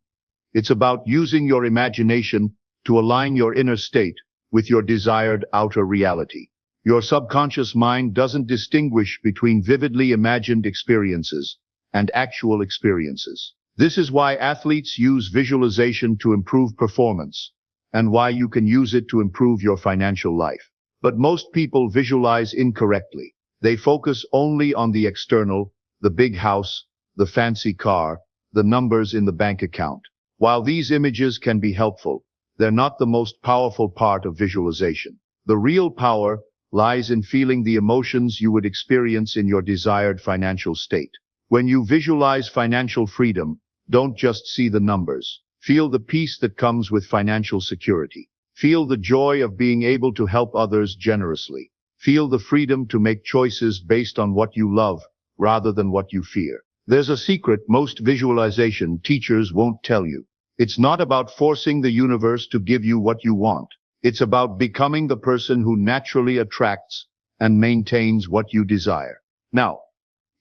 It's about using your imagination to align your inner state with your desired outer reality. Your subconscious mind doesn't distinguish between vividly imagined experiences and actual experiences. This is why athletes use visualization to improve performance, and why you can use it to improve your financial life. But most people visualize incorrectly. They focus only on the external, the big house, the fancy car, the numbers in the bank account. While these images can be helpful, they're not the most powerful part of visualization. The real power lies in feeling the emotions you would experience in your desired financial state. When you visualize financial freedom, don't just see the numbers. Feel the peace that comes with financial security. Feel the joy of being able to help others generously. Feel the freedom to make choices based on what you love rather than what you fear. There's a secret most visualization teachers won't tell you. It's not about forcing the universe to give you what you want. It's about becoming the person who naturally attracts and maintains what you desire. Now,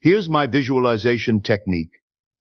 here's my visualization technique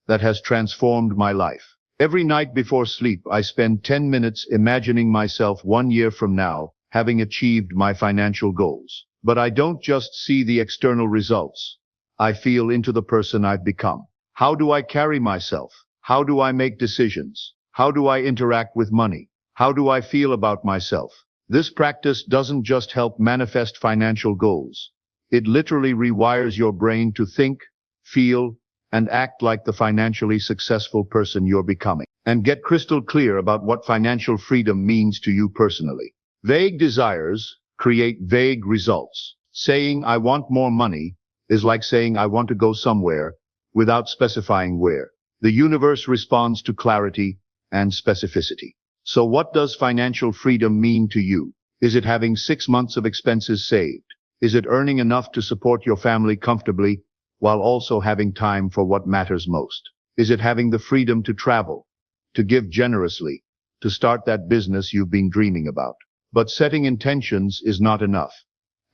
that has transformed my life. Every night before sleep, I spend 10 minutes imagining myself 1 year from now having achieved my financial goals. But I don't just see the external results. I feel into the person I've become. How do I carry myself? How do I make decisions? How do I interact with money? How do I feel about myself? This practice doesn't just help manifest financial goals. It literally rewires your brain to think, feel, and act like the financially successful person you're becoming. And get crystal clear about what financial freedom means to you personally. Vague desires create vague results. Saying I want more money is like saying I want to go somewhere without specifying where. The universe responds to clarity and specificity. So what does financial freedom mean to you? Is it having 6 months of expenses saved? Is it earning enough to support your family comfortably while also having time for what matters most? Is it having the freedom to travel, to give generously, to start that business you've been dreaming about? But setting intentions is not enough.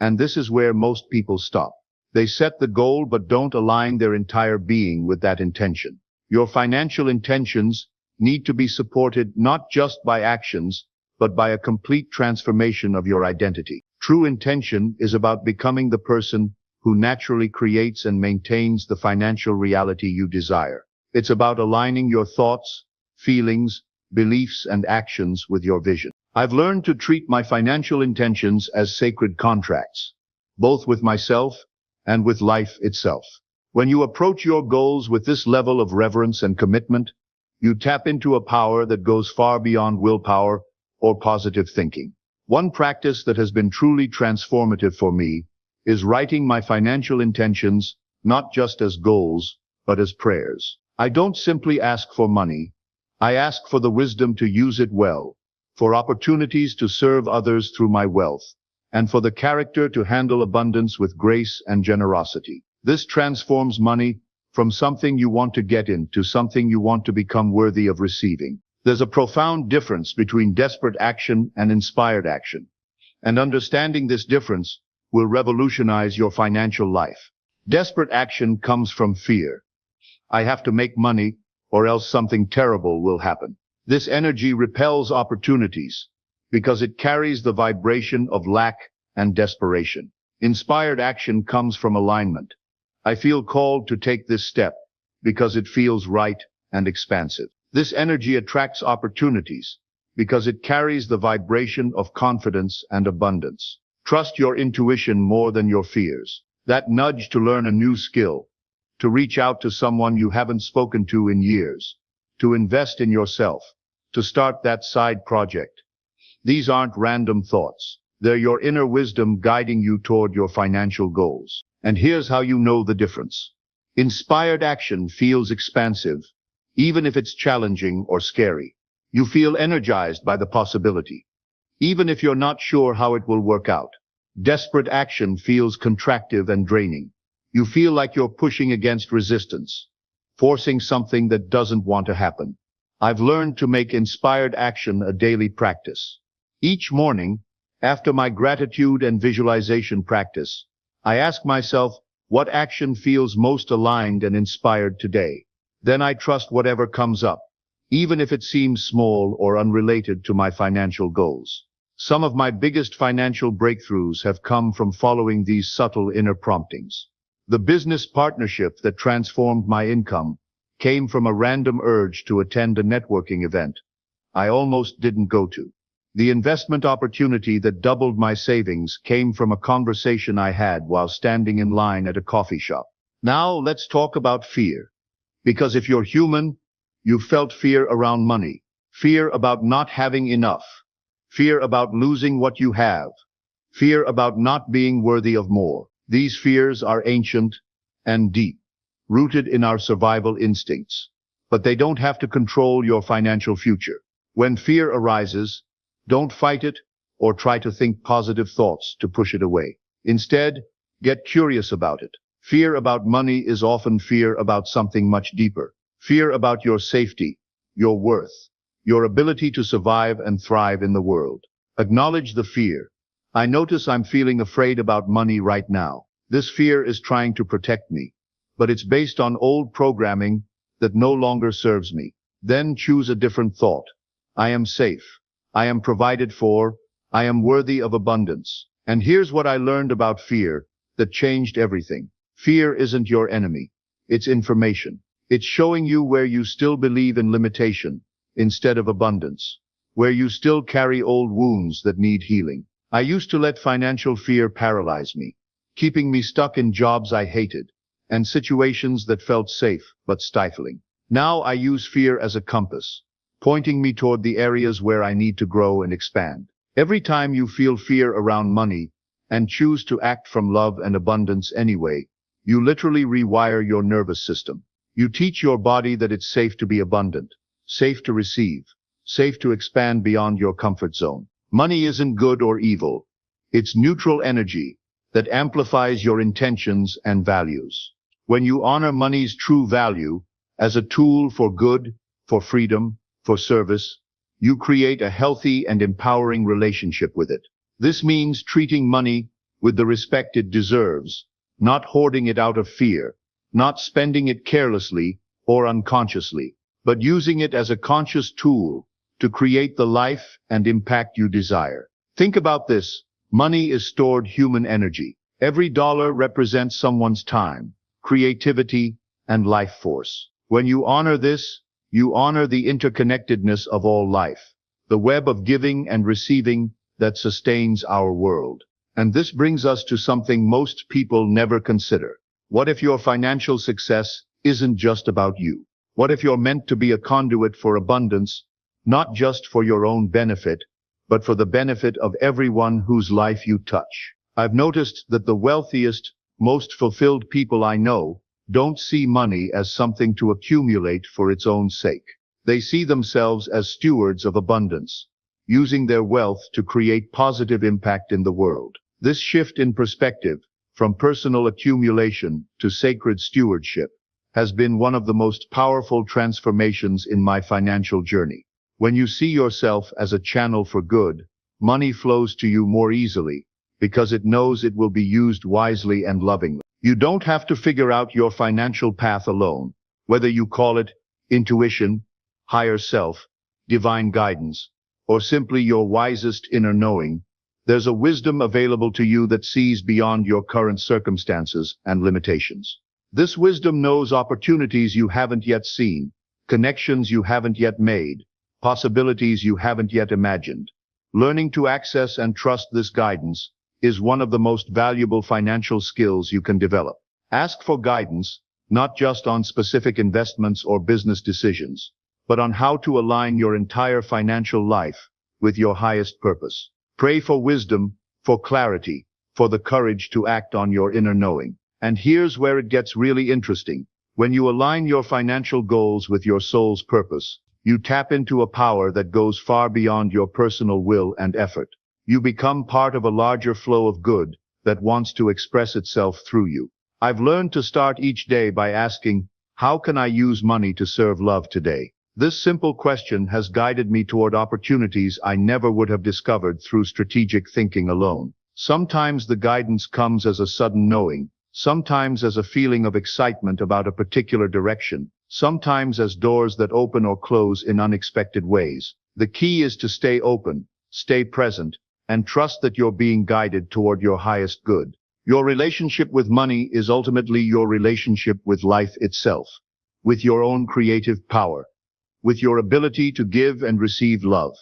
And this is where most people stop. They set the goal but don't align their entire being with that intention. Your financial intentions need to be supported not just by actions, but by a complete transformation of your identity. True intention is about becoming the person who naturally creates and maintains the financial reality you desire. It's about aligning your thoughts, feelings, beliefs, and actions with your vision. I've learned to treat my financial intentions as sacred contracts, both with myself and with life itself. When you approach your goals with this level of reverence and commitment, you tap into a power that goes far beyond willpower or positive thinking. One practice that has been truly transformative for me is writing my financial intentions not just as goals, but as prayers. I don't simply ask for money. I ask for the wisdom to use it well, for opportunities to serve others through my wealth, and for the character to handle abundance with grace and generosity. This transforms money from something you want to get in to something you want to become worthy of receiving. There's a profound difference between desperate action and inspired action. And understanding this difference will revolutionize your financial life. Desperate action comes from fear. I have to make money or else something terrible will happen. This energy repels opportunities because it carries the vibration of lack and desperation. Inspired action comes from alignment. I feel called to take this step because it feels right and expansive. This energy attracts opportunities because it carries the vibration of confidence and abundance. Trust your intuition more than your fears. That nudge to learn a new skill, to reach out to someone you haven't spoken to in years, to invest in yourself, to start that side project. These aren't random thoughts. They're your inner wisdom guiding you toward your financial goals. And here's how you know the difference. Inspired action feels expansive, even if it's challenging or scary. You feel energized by the possibility, even if you're not sure how it will work out. Desperate action feels contractive and draining. You feel like you're pushing against resistance, forcing something that doesn't want to happen. I've learned to make inspired action a daily practice. Each morning, after my gratitude and visualization practice, I ask myself what action feels most aligned and inspired today. Then I trust whatever comes up, even if it seems small or unrelated to my financial goals. Some of my biggest financial breakthroughs have come from following these subtle inner promptings. The business partnership that transformed my income came from a random urge to attend a networking event I almost didn't go to. The investment opportunity that doubled my savings came from a conversation I had while standing in line at a coffee shop. Now let's talk about fear. Because if you're human, you felt fear around money, fear about not having enough, fear about losing what you have, fear about not being worthy of more. These fears are ancient and deep, rooted in our survival instincts. But they don't have to control your financial future. When fear arises, don't fight it or try to think positive thoughts to push it away. Instead, get curious about it. Fear about money is often fear about something much deeper. Fear about your safety, your worth, your ability to survive and thrive in the world. Acknowledge the fear. I notice I'm feeling afraid about money right now. This fear is trying to protect me, but it's based on old programming that no longer serves me. Then choose a different thought. I am safe. I am provided for. I am worthy of abundance. And here's what I learned about fear that changed everything. Fear isn't your enemy. It's information. It's showing you where you still believe in limitation instead of abundance, where you still carry old wounds that need healing. I used to let financial fear paralyze me, keeping me stuck in jobs I hated and situations that felt safe but stifling. Now I use fear as a compass, pointing me toward the areas where I need to grow and expand. Every time you feel fear around money and choose to act from love and abundance anyway, you literally rewire your nervous system. You teach your body that it's safe to be abundant, safe to receive, safe to expand beyond your comfort zone. Money isn't good or evil. It's neutral energy that amplifies your intentions and values. When you honor money's true value as a tool for good, for freedom, for service, you create a healthy and empowering relationship with it. This means treating money with the respect it deserves, not hoarding it out of fear, not spending it carelessly or unconsciously, but using it as a conscious tool to create the life and impact you desire. Think about this. Money is stored human energy. Every dollar represents someone's time, creativity, and life force. When you honor this, you honor the interconnectedness of all life, the web of giving and receiving that sustains our world. And this brings us to something most people never consider. What if your financial success isn't just about you? What if you're meant to be a conduit for abundance, not just for your own benefit, but for the benefit of everyone whose life you touch? I've noticed that the wealthiest, most fulfilled people I know don't see money as something to accumulate for its own sake. They see themselves as stewards of abundance, using their wealth to create positive impact in the world. This shift in perspective, from personal accumulation to sacred stewardship, has been one of the most powerful transformations in my financial journey. When you see yourself as a channel for good, money flows to you more easily because it knows it will be used wisely and lovingly. You don't have to figure out your financial path alone, whether you call it intuition, higher self, divine guidance, or simply your wisest inner knowing. There's a wisdom available to you that sees beyond your current circumstances and limitations. This wisdom knows opportunities you haven't yet seen, connections you haven't yet made, possibilities you haven't yet imagined. Learning to access and trust this guidance is one of the most valuable financial skills you can develop. Ask for guidance, not just on specific investments or business decisions, but on how to align your entire financial life with your highest purpose. Pray for wisdom, for clarity, for the courage to act on your inner knowing. And here's where it gets really interesting. When you align your financial goals with your soul's purpose, You tap into a power that goes far beyond your personal will and effort. You become part of a larger flow of good that wants to express itself through you. I've learned to start each day by asking, how can I use money to serve love today? This simple question has guided me toward opportunities I never would have discovered through strategic thinking alone. Sometimes the guidance comes as a sudden knowing, sometimes as a feeling of excitement about a particular direction, sometimes as doors that open or close in unexpected ways. The key is to stay open, stay present, and trust that you're being guided toward your highest good. Your relationship with money is ultimately your relationship with life itself, with your own creative power, with your ability to give and receive love.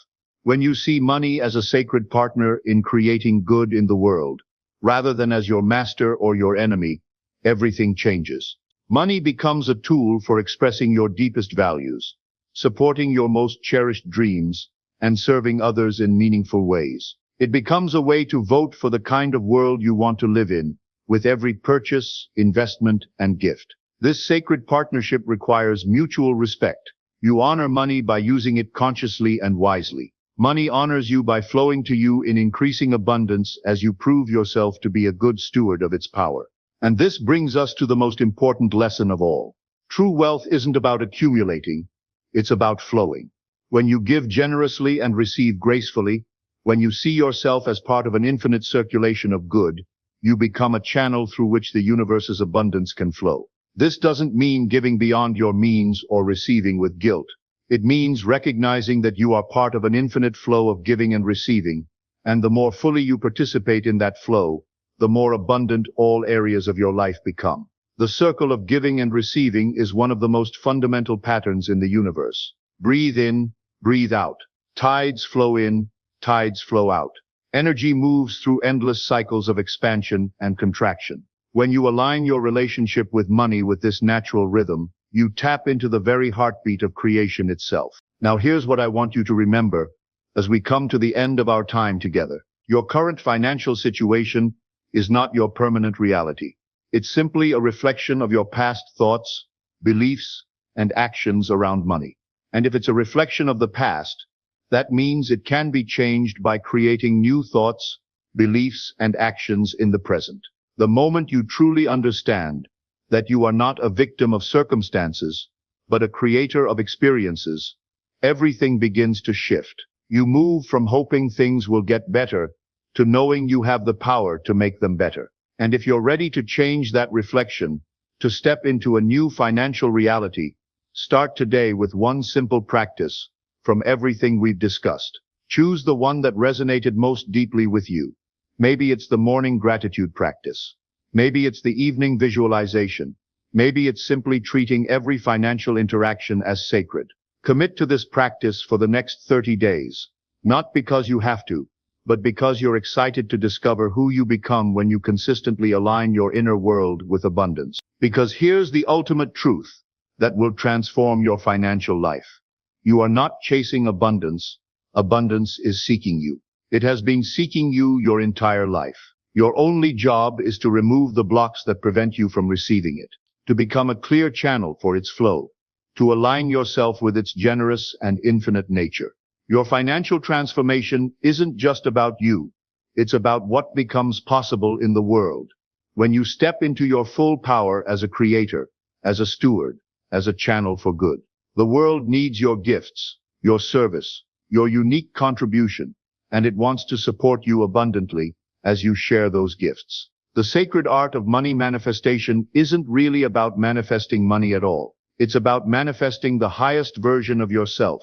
When you see money as a sacred partner in creating good in the world, rather than as your master or your enemy, everything changes. Money becomes a tool for expressing your deepest values, supporting your most cherished dreams, and serving others in meaningful ways. It becomes a way to vote for the kind of world you want to live in, with every purchase, investment, and gift. This sacred partnership requires mutual respect. You honor money by using it consciously and wisely. Money honors you by flowing to you in increasing abundance as you prove yourself to be a good steward of its power. And this brings us to the most important lesson of all. True wealth isn't about accumulating, it's about flowing. When you give generously and receive gracefully, when you see yourself as part of an infinite circulation of good, you become a channel through which the universe's abundance can flow. This doesn't mean giving beyond your means or receiving with guilt. It means recognizing that you are part of an infinite flow of giving and receiving, and the more fully you participate in that flow, the more abundant all areas of your life become. The circle of giving and receiving is one of the most fundamental patterns in the universe. Breathe in, breathe out. Tides flow in, tides flow out. Energy moves through endless cycles of expansion and contraction. When you align your relationship with money with this natural rhythm, you tap into the very heartbeat of creation itself. Now here's what I want you to remember as we come to the end of our time together. Your current financial situation is not your permanent reality. It's simply a reflection of your past thoughts, beliefs, and actions around money. And if it's a reflection of the past, that means it can be changed by creating new thoughts, beliefs, and actions in the present. The moment you truly understand that you are not a victim of circumstances, but a creator of experiences, everything begins to shift. You move from hoping things will get better to knowing you have the power to make them better. And if you're ready to change that reflection, to step into a new financial reality, start today with one simple practice from everything we've discussed. Choose the one that resonated most deeply with you. Maybe it's the morning gratitude practice. Maybe it's the evening visualization. Maybe it's simply treating every financial interaction as sacred. Commit to this practice for the next 30 days, not because you have to, but because you're excited to discover who you become when you consistently align your inner world with abundance. Because here's the ultimate truth that will transform your financial life. You are not chasing abundance. Abundance is seeking you. It has been seeking you your entire life. Your only job is to remove the blocks that prevent you from receiving it, to become a clear channel for its flow, to align yourself with its generous and infinite nature. Your financial transformation isn't just about you. It's about what becomes possible in the world when you step into your full power as a creator, as a steward, as a channel for good. The world needs your gifts, your service, your unique contribution, and it wants to support you abundantly as you share those gifts. The sacred art of money manifestation isn't really about manifesting money at all. It's about manifesting the highest version of yourself,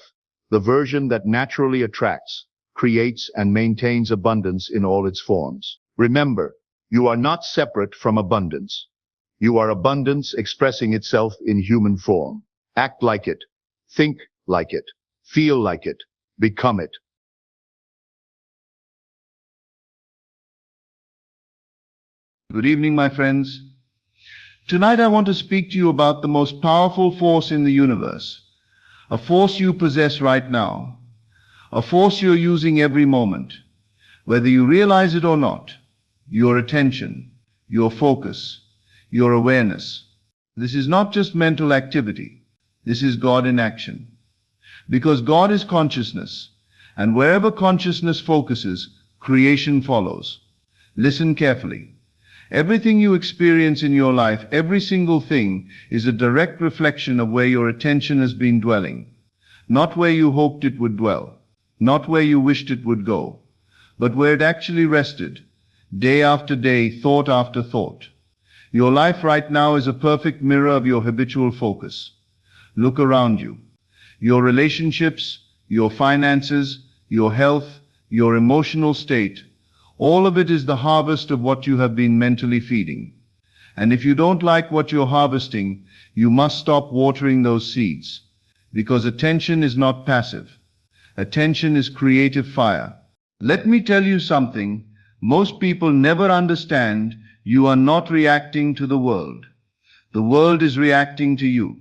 the version that naturally attracts, creates, and maintains abundance in all its forms. Remember, you are not separate from abundance. You are abundance expressing itself in human form. Act like it. Think like it. Feel like it. Become it. Good evening, my friends. Tonight I want to speak to you about the most powerful force in the universe, a force you possess right now, a force you're using every moment, whether you realize it or not. Your attention, your focus, your awareness. This is not just mental activity. This is God in action. Because God is consciousness, and wherever consciousness focuses, creation follows. Listen carefully. Everything you experience in your life, every single thing, is a direct reflection of where your attention has been dwelling. Not where you hoped it would dwell, not where you wished it would go, but where it actually rested, day after day, thought after thought. Your life right now is a perfect mirror of your habitual focus. Look around you. Your relationships, your finances, your health, your emotional state, all of it is the harvest of what you have been mentally feeding. And if you don't like what you're harvesting, you must stop watering those seeds. Because attention is not passive. Attention is creative fire. Let me tell you something. Most people never understand you are not reacting to the world. The world is reacting to you.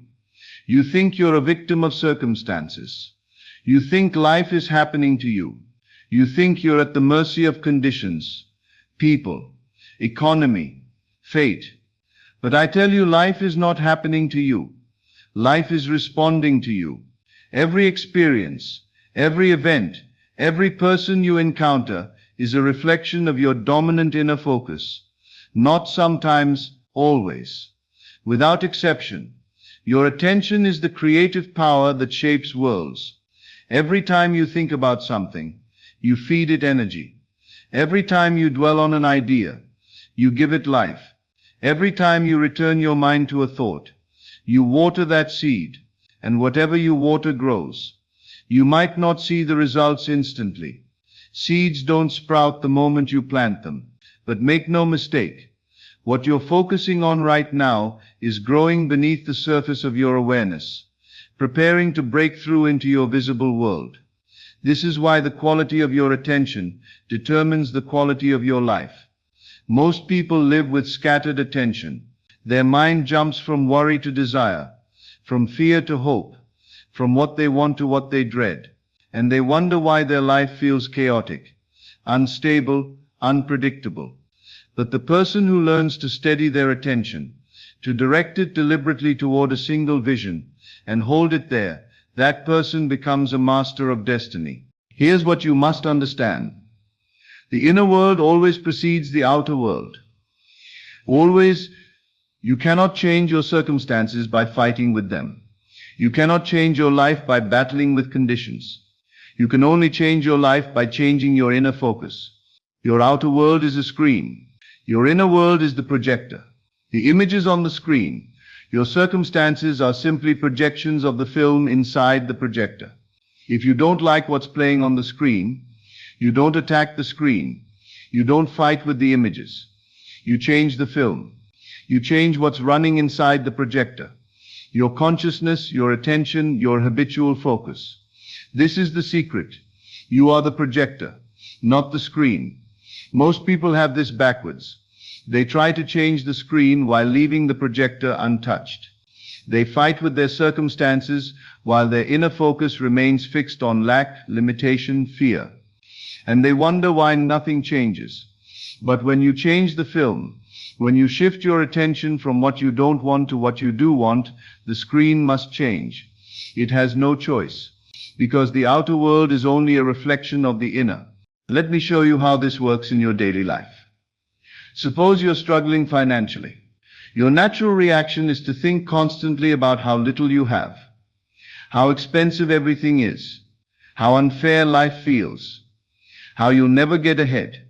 You think you're a victim of circumstances. You think life is happening to you. You think you're at the mercy of conditions, people, economy, fate. But I tell you, life is not happening to you. Life is responding to you. Every experience, every event, every person you encounter is a reflection of your dominant inner focus. Not sometimes, always. Without exception, your attention is the creative power that shapes worlds. Every time you think about something, you feed it energy. Every time you dwell on an idea, you give it life. Every time you return your mind to a thought, you water that seed, and whatever you water grows. You might not see the results instantly. Seeds don't sprout the moment you plant them. But make no mistake, what you're focusing on right now is growing beneath the surface of your awareness, preparing to break through into your visible world. This is why the quality of your attention determines the quality of your life. Most people live with scattered attention. Their mind jumps from worry to desire, from fear to hope, from what they want to what they dread, and they wonder why their life feels chaotic, unstable, unpredictable. But the person who learns to steady their attention, to direct it deliberately toward a single vision, and hold it there, that person becomes a master of destiny. Here's what you must understand. The inner world always precedes the outer world. Always. You cannot change your circumstances by fighting with them. You cannot change your life by battling with conditions. You can only change your life by changing your inner focus. Your outer world is a screen. Your inner world is the projector. The images on the screen, your circumstances, are simply projections of the film inside the projector. If you don't like what's playing on the screen, you don't attack the screen. You don't fight with the images. You change the film. You change what's running inside the projector. Your consciousness, your attention, your habitual focus. This is the secret. You are the projector, not the screen. Most people have this backwards. They try to change the screen while leaving the projector untouched. They fight with their circumstances while their inner focus remains fixed on lack, limitation, fear. And they wonder why nothing changes. But when you change the film, when you shift your attention from what you don't want to what you do want, the screen must change. It has no choice, because the outer world is only a reflection of the inner. Let me show you how this works in your daily life. Suppose you're struggling financially. Your natural reaction is to think constantly about how little you have, how expensive everything is, how unfair life feels, how you'll never get ahead.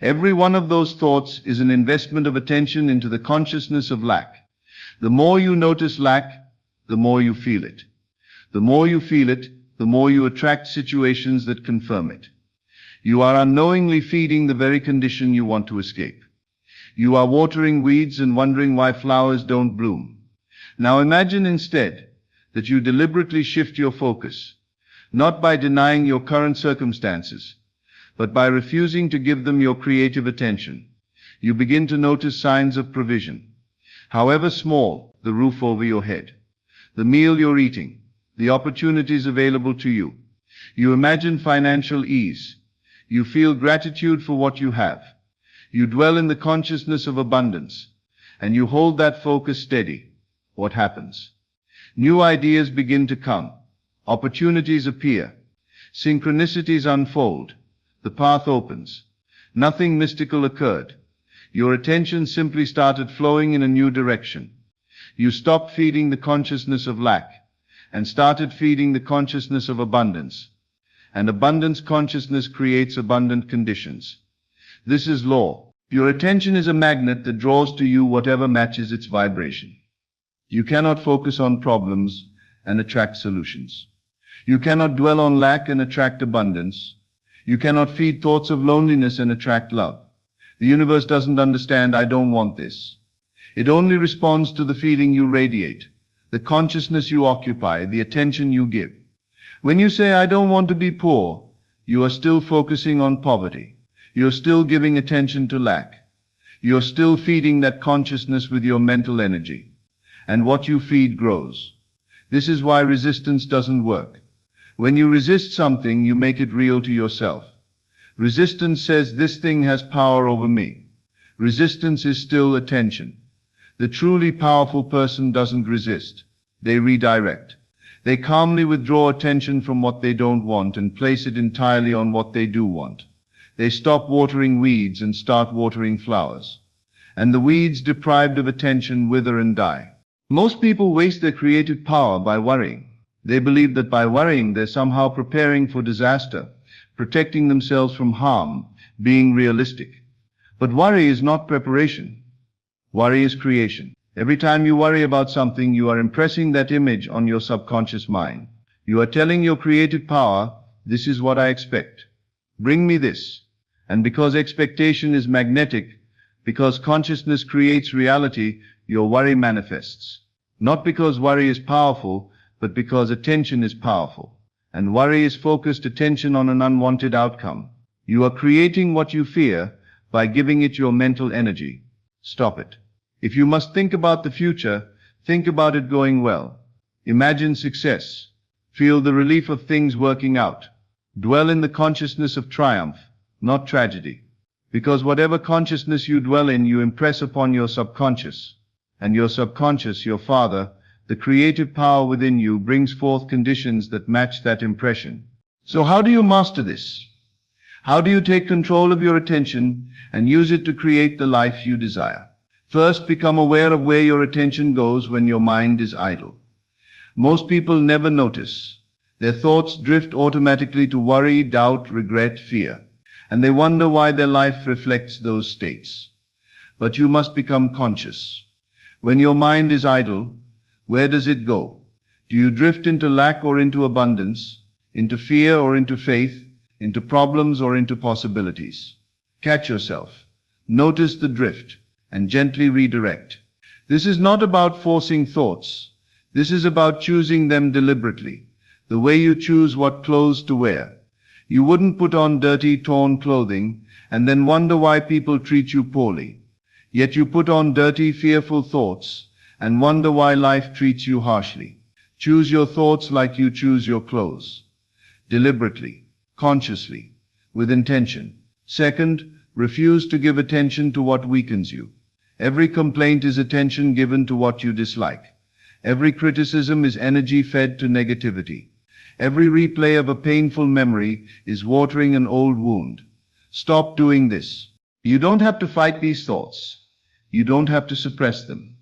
Every one of those thoughts is an investment of attention into the consciousness of lack. The more you notice lack, the more you feel it. The more you feel it, the more you attract situations that confirm it. You are unknowingly feeding the very condition you want to escape. You are watering weeds and wondering why flowers don't bloom. Now imagine instead that you deliberately shift your focus, not by denying your current circumstances, but by refusing to give them your creative attention. You begin to notice signs of provision. However small, the roof over your head, the meal you're eating, the opportunities available to you. You imagine financial ease. You feel gratitude for what you have. You dwell in the consciousness of abundance, and you hold that focus steady. What happens? New ideas begin to come. Opportunities appear. Synchronicities unfold. The path opens. Nothing mystical occurred. Your attention simply started flowing in a new direction. You stopped feeding the consciousness of lack and started feeding the consciousness of abundance. And abundance consciousness creates abundant conditions. This is law. Your attention is a magnet that draws to you whatever matches its vibration. You cannot focus on problems and attract solutions. You cannot dwell on lack and attract abundance. You cannot feed thoughts of loneliness and attract love. The universe doesn't understand, I don't want this. It only responds to the feeling you radiate, the consciousness you occupy, the attention you give. When you say, I don't want to be poor, you are still focusing on poverty. You're still giving attention to lack. You're still feeding that consciousness with your mental energy. And what you feed grows. This is why resistance doesn't work. When you resist something, you make it real to yourself. Resistance says this thing has power over me. Resistance is still attention. The truly powerful person doesn't resist. They redirect. They calmly withdraw attention from what they don't want and place it entirely on what they do want. They stop watering weeds and start watering flowers. And the weeds, deprived of attention, wither and die. Most people waste their creative power by worrying. They believe that by worrying they're somehow preparing for disaster, protecting themselves from harm, being realistic. But worry is not preparation. Worry is creation. Every time you worry about something, you are impressing that image on your subconscious mind. You are telling your creative power, this is what I expect. Bring me this. And because expectation is magnetic, because consciousness creates reality, your worry manifests. Not because worry is powerful, but because attention is powerful. And worry is focused attention on an unwanted outcome. You are creating what you fear by giving it your mental energy. Stop it. If you must think about the future, think about it going well. Imagine success. Feel the relief of things working out. Dwell in the consciousness of triumph, not tragedy. Because whatever consciousness you dwell in, you impress upon your subconscious. And your subconscious, your father, the creative power within you, brings forth conditions that match that impression. So how do you master this? How do you take control of your attention and use it to create the life you desire? First, become aware of where your attention goes when your mind is idle. Most people never notice. Their thoughts drift automatically to worry, doubt, regret, fear. And they wonder why their life reflects those states. But you must become conscious. When your mind is idle, where does it go? Do you drift into lack or into abundance, into fear or into faith, into problems or into possibilities? Catch yourself. Notice the drift and gently redirect. This is not about forcing thoughts. This is about choosing them deliberately, the way you choose what clothes to wear. You wouldn't put on dirty, torn clothing and then wonder why people treat you poorly. Yet you put on dirty, fearful thoughts and wonder why life treats you harshly. Choose your thoughts like you choose your clothes. Deliberately, consciously, with intention. Second, refuse to give attention to what weakens you. Every complaint is attention given to what you dislike. Every criticism is energy fed to negativity. Every replay of a painful memory is watering an old wound. Stop doing this. You don't have to fight these thoughts. You don't have to suppress them.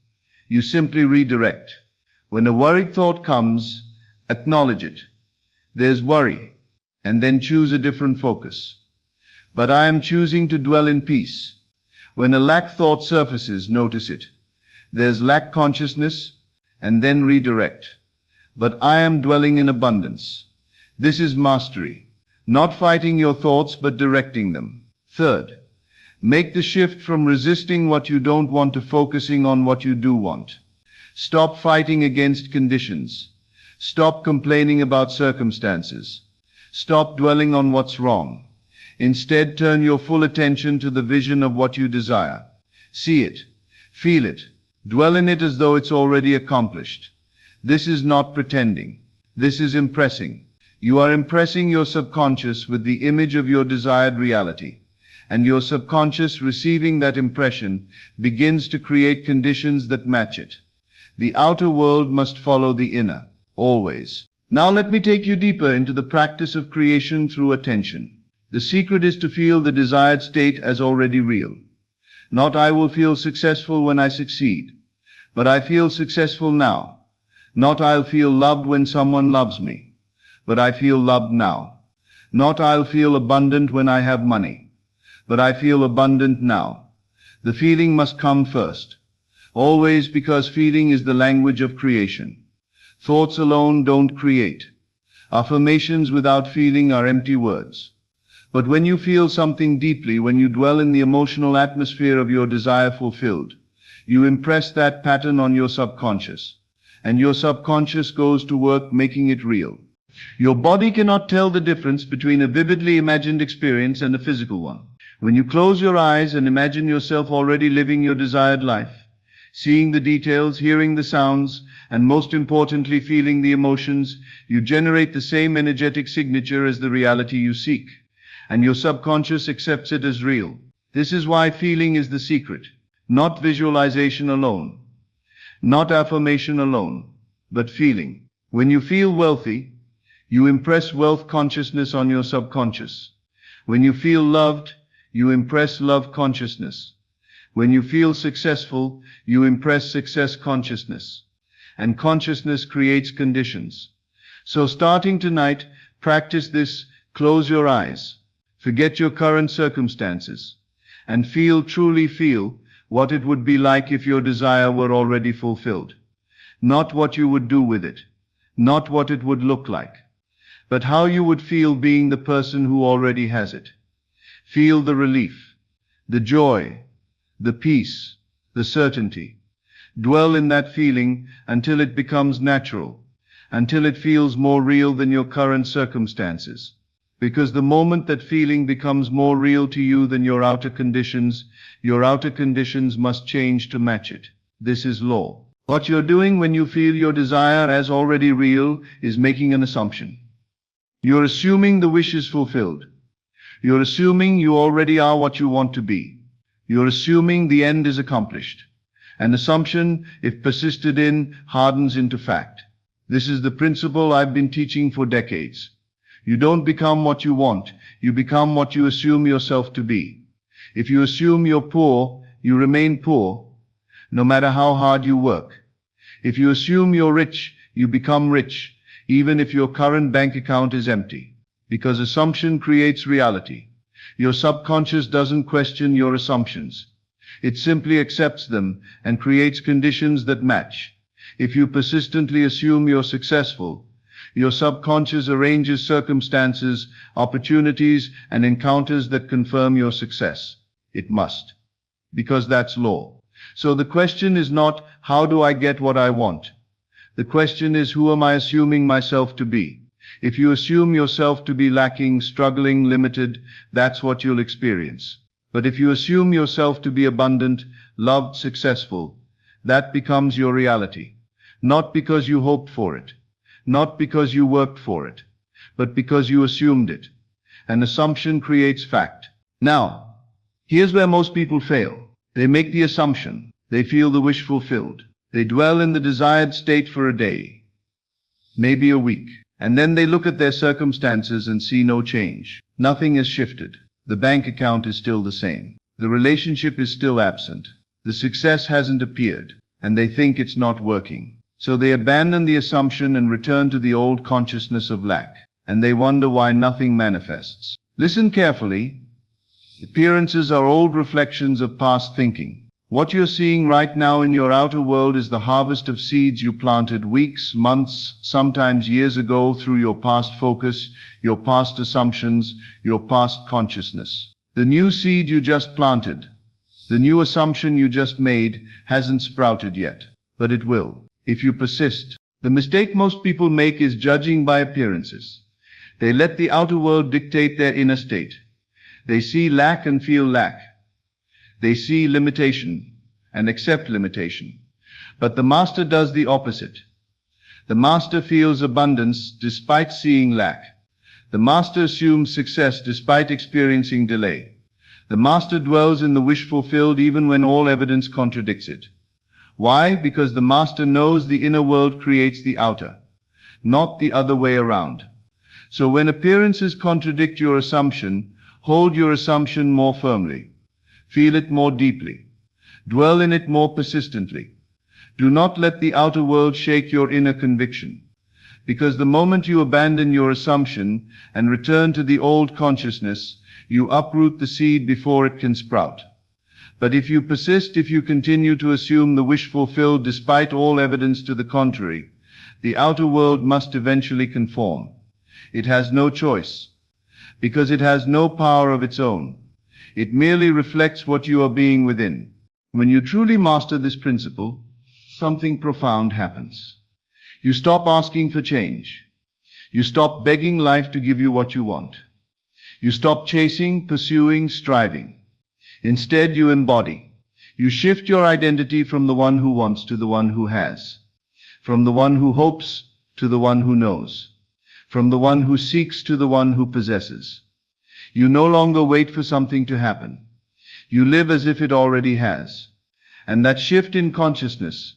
You simply redirect. When a worried thought comes, acknowledge it. There's worry, and then choose a different focus. But I am choosing to dwell in peace. When a lack thought surfaces, notice it. There's lack consciousness, and then redirect. But I am dwelling in abundance. This is mastery. Not fighting your thoughts, but directing them. Third, make the shift from resisting what you don't want to focusing on what you do want. Stop fighting against conditions. Stop complaining about circumstances. Stop dwelling on what's wrong. Instead, turn your full attention to the vision of what you desire. See it. Feel it. Dwell in it as though it's already accomplished. This is not pretending. This is impressing. You are impressing your subconscious with the image of your desired reality. And your subconscious, receiving that impression, begins to create conditions that match it. The outer world must follow the inner, always. Now let me take you deeper into the practice of creation through attention. The secret is to feel the desired state as already real. Not I will feel successful when I succeed, but I feel successful now. Not I'll feel loved when someone loves me, but I feel loved now. Not I'll feel abundant when I have money, but I feel abundant now. The feeling must come first, always, because feeling is the language of creation. Thoughts alone don't create. Affirmations without feeling are empty words. But when you feel something deeply, when you dwell in the emotional atmosphere of your desire fulfilled, you impress that pattern on your subconscious, and your subconscious goes to work making it real. Your body cannot tell the difference between a vividly imagined experience and a physical one. When you close your eyes and imagine yourself already living your desired life, seeing the details, hearing the sounds, and most importantly, feeling the emotions, you generate the same energetic signature as the reality you seek, and your subconscious accepts it as real. This is why feeling is the secret, not visualization alone, not affirmation alone, but feeling. When you feel wealthy, you impress wealth consciousness on your subconscious. When you feel loved, you impress love consciousness. When you feel successful, you impress success consciousness. And consciousness creates conditions. So starting tonight, practice this. Close your eyes, forget your current circumstances, and truly feel what it would be like if your desire were already fulfilled. Not what you would do with it, not what it would look like, but how you would feel being the person who already has it. Feel the relief, the joy, the peace, the certainty. Dwell in that feeling until it becomes natural, until it feels more real than your current circumstances. Because the moment that feeling becomes more real to you than your outer conditions must change to match it. This is law. What you're doing when you feel your desire as already real is making an assumption. You're assuming the wish is fulfilled. You're assuming you already are what you want to be. You're assuming the end is accomplished. An assumption, if persisted in, hardens into fact. This is the principle I've been teaching for decades. You don't become what you want, you become what you assume yourself to be. If you assume you're poor, you remain poor, no matter how hard you work. If you assume you're rich, you become rich, even if your current bank account is empty. Because assumption creates reality. Your subconscious doesn't question your assumptions. It simply accepts them and creates conditions that match. If you persistently assume you're successful, your subconscious arranges circumstances, opportunities, and encounters that confirm your success. It must, because that's law. So the question is not, how do I get what I want? The question is, who am I assuming myself to be? If you assume yourself to be lacking, struggling, limited, that's what you'll experience. But if you assume yourself to be abundant, loved, successful, that becomes your reality. Not because you hoped for it, not because you worked for it, but because you assumed it. An assumption creates fact. Now, here's where most people fail. They make the assumption. They feel the wish fulfilled. They dwell in the desired state for a day, maybe a week, and then they look at their circumstances and see no change. Nothing has shifted. The bank account is still the same. The relationship is still absent. The success hasn't appeared, and they think it's not working. So they abandon the assumption and return to the old consciousness of lack, and they wonder why nothing manifests. Listen carefully. Appearances are old reflections of past thinking. What you're seeing right now in your outer world is the harvest of seeds you planted weeks, months, sometimes years ago through your past focus, your past assumptions, your past consciousness. The new seed you just planted, the new assumption you just made, hasn't sprouted yet, but it will, if you persist. The mistake most people make is judging by appearances. They let the outer world dictate their inner state. They see lack and feel lack. They see limitation and accept limitation. But the master does the opposite. The master feels abundance despite seeing lack. The master assumes success despite experiencing delay. The master dwells in the wish fulfilled even when all evidence contradicts it. Why? Because the master knows the inner world creates the outer. not the other way around. So when appearances contradict your assumption, hold your assumption more firmly. Feel it more deeply. Dwell in it more persistently. Do not let the outer world shake your inner conviction. Because the moment you abandon your assumption and return to the old consciousness, you uproot the seed before it can sprout. But if you persist, if you continue to assume the wish fulfilled despite all evidence to the contrary, the outer world must eventually conform. It has no choice, because it has no power of its own. It merely reflects what you are being within. When you truly master this principle, something profound happens. You stop asking for change. You stop begging life to give you what you want. You stop chasing, pursuing, striving. Instead, you embody. You shift your identity from the one who wants to the one who has, from the one who hopes to the one who knows, from the one who seeks to the one who possesses. You no longer wait for something to happen. You live as if it already has. And that shift in consciousness,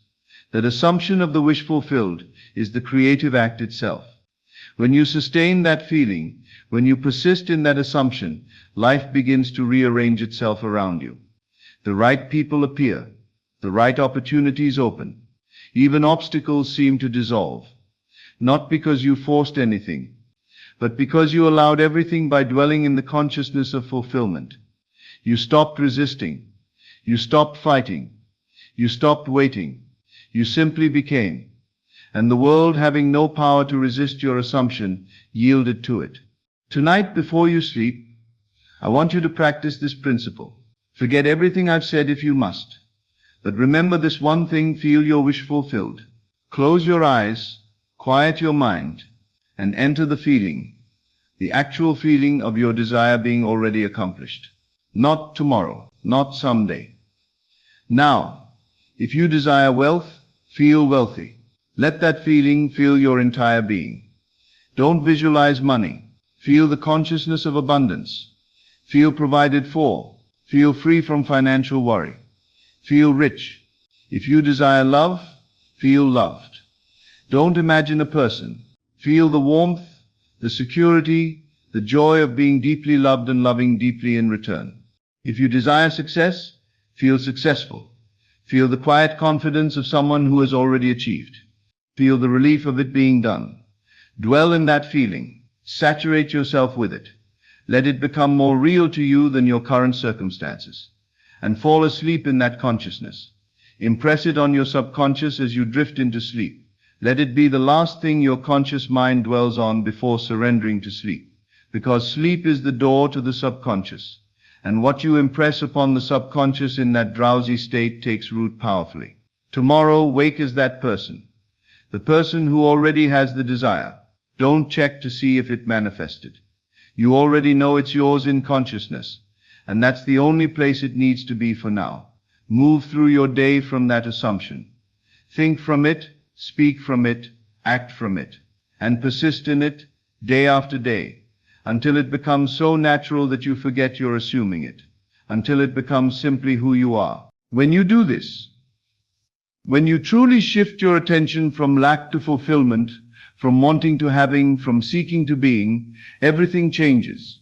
that assumption of the wish fulfilled, is the creative act itself. When you sustain that feeling, when you persist in that assumption, life begins to rearrange itself around you. The right people appear. The right opportunities open. Even obstacles seem to dissolve. Not because you forced anything, but because you allowed everything by dwelling in the consciousness of fulfillment. You stopped resisting. You stopped fighting. You stopped waiting. You simply became. And the world, having no power to resist your assumption, yielded to it. Tonight, before you sleep, I want you to practice this principle. Forget everything I've said if you must. But remember this one thing: feel your wish fulfilled. Close your eyes, quiet your mind, and enter the feeling, the actual feeling of your desire being already accomplished. Not tomorrow, not someday. Now, if you desire wealth, feel wealthy. Let that feeling fill your entire being. Don't visualize money. Feel the consciousness of abundance. Feel provided for. Feel free from financial worry. Feel rich. If you desire love, feel loved. Don't imagine a person. Feel the warmth, the security, the joy of being deeply loved and loving deeply in return. If you desire success, feel successful. Feel the quiet confidence of someone who has already achieved. Feel the relief of it being done. Dwell in that feeling. Saturate yourself with it. Let it become more real to you than your current circumstances. And fall asleep in that consciousness. Impress it on your subconscious as you drift into sleep. Let it be the last thing your conscious mind dwells on before surrendering to sleep. Because sleep is the door to the subconscious. And what you impress upon the subconscious in that drowsy state takes root powerfully. Tomorrow, wake as that person. The person who already has the desire. Don't check to see if it manifested. You already know it's yours in consciousness, and that's the only place it needs to be for now. Move through your day from that assumption. Think from it, speak from it, act from it, and persist in it day after day, until it becomes so natural that you forget you're assuming it, until it becomes simply who you are. When you do this, when you truly shift your attention from lack to fulfillment, from wanting to having, from seeking to being, everything changes.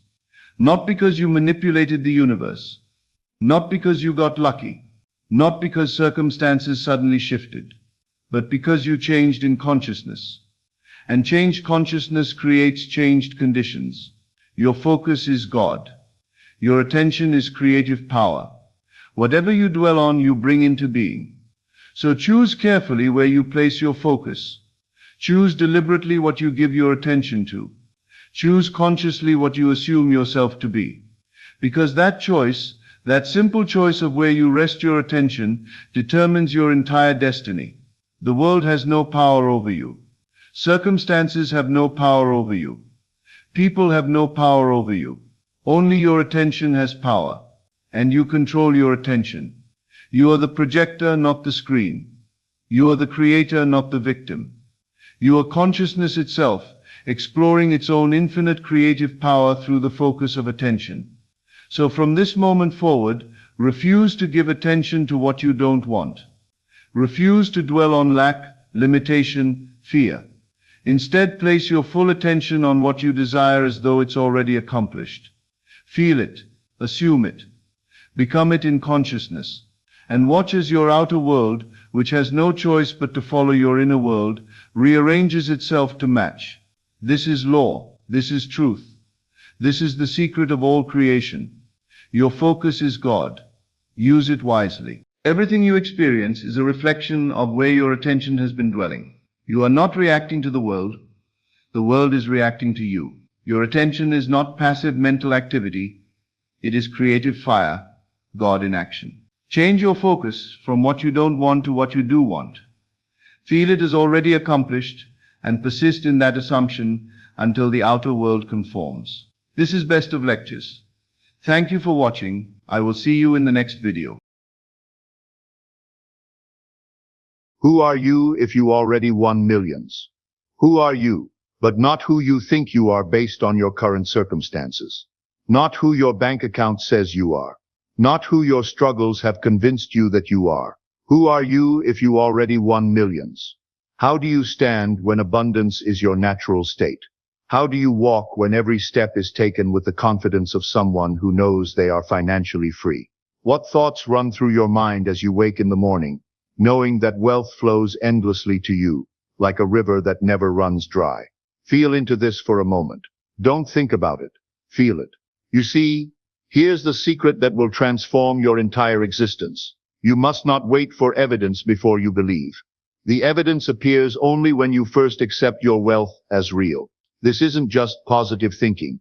Not because you manipulated the universe, not because you got lucky, not because circumstances suddenly shifted, but because you changed in consciousness. And changed consciousness creates changed conditions. Your focus is God. Your attention is creative power. Whatever you dwell on, you bring into being. So choose carefully where you place your focus. Choose deliberately what you give your attention to. Choose consciously what you assume yourself to be. Because that choice, that simple choice of where you rest your attention, determines your entire destiny. The world has no power over you. Circumstances have no power over you. People have no power over you. Only your attention has power, and you control your attention. You are the projector, not the screen. You are the creator, not the victim. You are consciousness itself, exploring its own infinite creative power through the focus of attention. So from this moment forward, refuse to give attention to what you don't want. Refuse to dwell on lack, limitation, fear. Instead, place your full attention on what you desire as though it's already accomplished. Feel it, assume it, become it in consciousness, and watch as your outer world, which has no choice but to follow your inner world, rearranges itself to match. This is law. This is truth. This is the secret of all creation. Your focus is God. Use it wisely. Everything you experience is a reflection of where your attention has been dwelling. You are not reacting to the world is reacting to you. Your attention is not passive mental activity, it is creative fire, God in action. Change your focus from what you don't want to what you do want. Feel it is already accomplished and persist in that assumption until the outer world conforms. This is Best of Lectures. Thank you for watching. I will see you in the next video. Who are you if you already won millions? Who are you, but not who you think you are based on your current circumstances? Not who your bank account says you are. Not who your struggles have convinced you that you are. Who are you if you already won millions? How do you stand when abundance is your natural state? How do you walk when every step is taken with the confidence of someone who knows they are financially free? What thoughts run through your mind as you wake in the morning, knowing that wealth flows endlessly to you, like a river that never runs dry? Feel into this for a moment. Don't think about it. Feel it. You see, here's the secret that will transform your entire existence. You must not wait for evidence before you believe. The evidence appears only when you first accept your wealth as real. This isn't just positive thinking.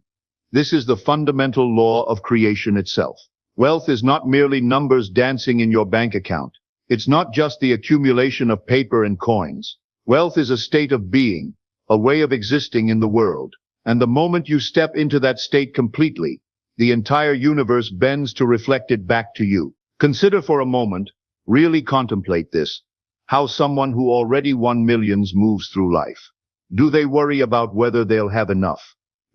This is the fundamental law of creation itself. Wealth is not merely numbers dancing in your bank account. It's not just the accumulation of paper and coins. Wealth is a state of being, a way of existing in the world. And the moment you step into that state completely, the entire universe bends to reflect it back to you. Consider for a moment, really contemplate this, how someone who already won millions moves through life. Do they worry about whether they'll have enough?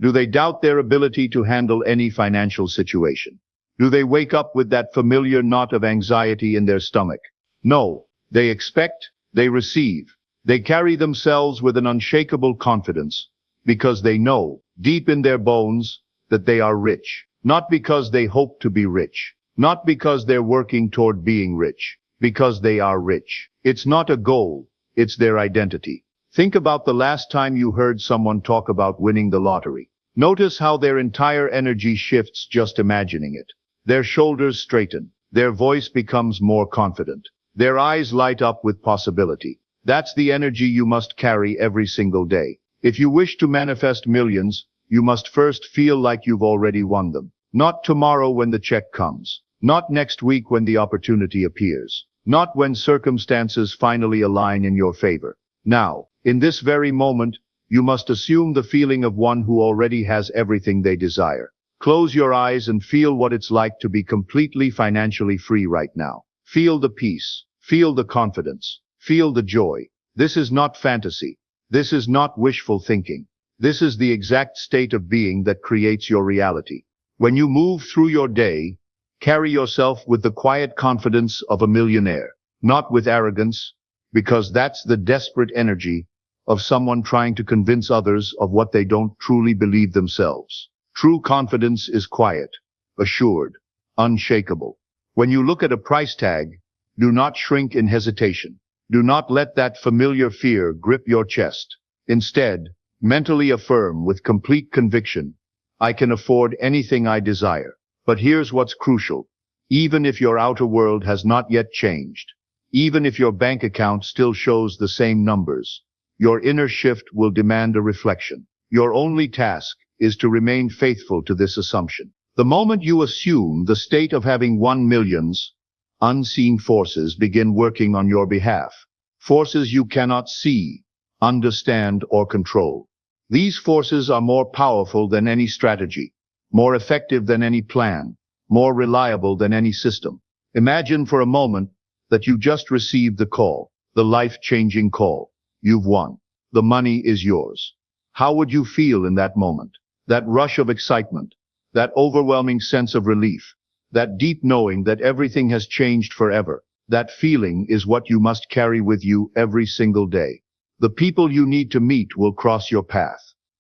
Do they doubt their ability to handle any financial situation? Do they wake up with that familiar knot of anxiety in their stomach? No, they expect, they receive. They carry themselves with an unshakable confidence, because they know, deep in their bones, that they are rich. Not because they hope to be rich. Not because they're working toward being rich. Because they are rich. It's not a goal, it's their identity. Think about the last time you heard someone talk about winning the lottery. Notice how their entire energy shifts just imagining it. Their shoulders straighten. Their voice becomes more confident. Their eyes light up with possibility. That's the energy you must carry every single day. If you wish to manifest millions, you must first feel like you've already won them. Not tomorrow when the check comes. Not next week when the opportunity appears. Not when circumstances finally align in your favor. Now, in this very moment, you must assume the feeling of one who already has everything they desire. Close your eyes and feel what it's like to be completely financially free right now. Feel the peace. Feel the confidence. Feel the joy. This is not fantasy. This is not wishful thinking. This is the exact state of being that creates your reality. When you move through your day, carry yourself with the quiet confidence of a millionaire, not with arrogance, because that's the desperate energy of someone trying to convince others of what they don't truly believe themselves. True confidence is quiet, assured, unshakable. When you look at a price tag, do not shrink in hesitation. Do not let that familiar fear grip your chest. Instead, mentally affirm with complete conviction, I can afford anything I desire. But here's what's crucial. Even if your outer world has not yet changed, even if your bank account still shows the same numbers, your inner shift will demand a reflection. Your only task is to remain faithful to this assumption. The moment you assume the state of having won millions, unseen forces begin working on your behalf. Forces you cannot see, understand, or control. These forces are more powerful than any strategy, more effective than any plan, more reliable than any system. Imagine for a moment that you just received the call, the life-changing call. You've won. The money is yours. How would you feel in that moment? That rush of excitement, that overwhelming sense of relief, that deep knowing that everything has changed forever. That feeling is what you must carry with you every single day. The people you need to meet will cross your path.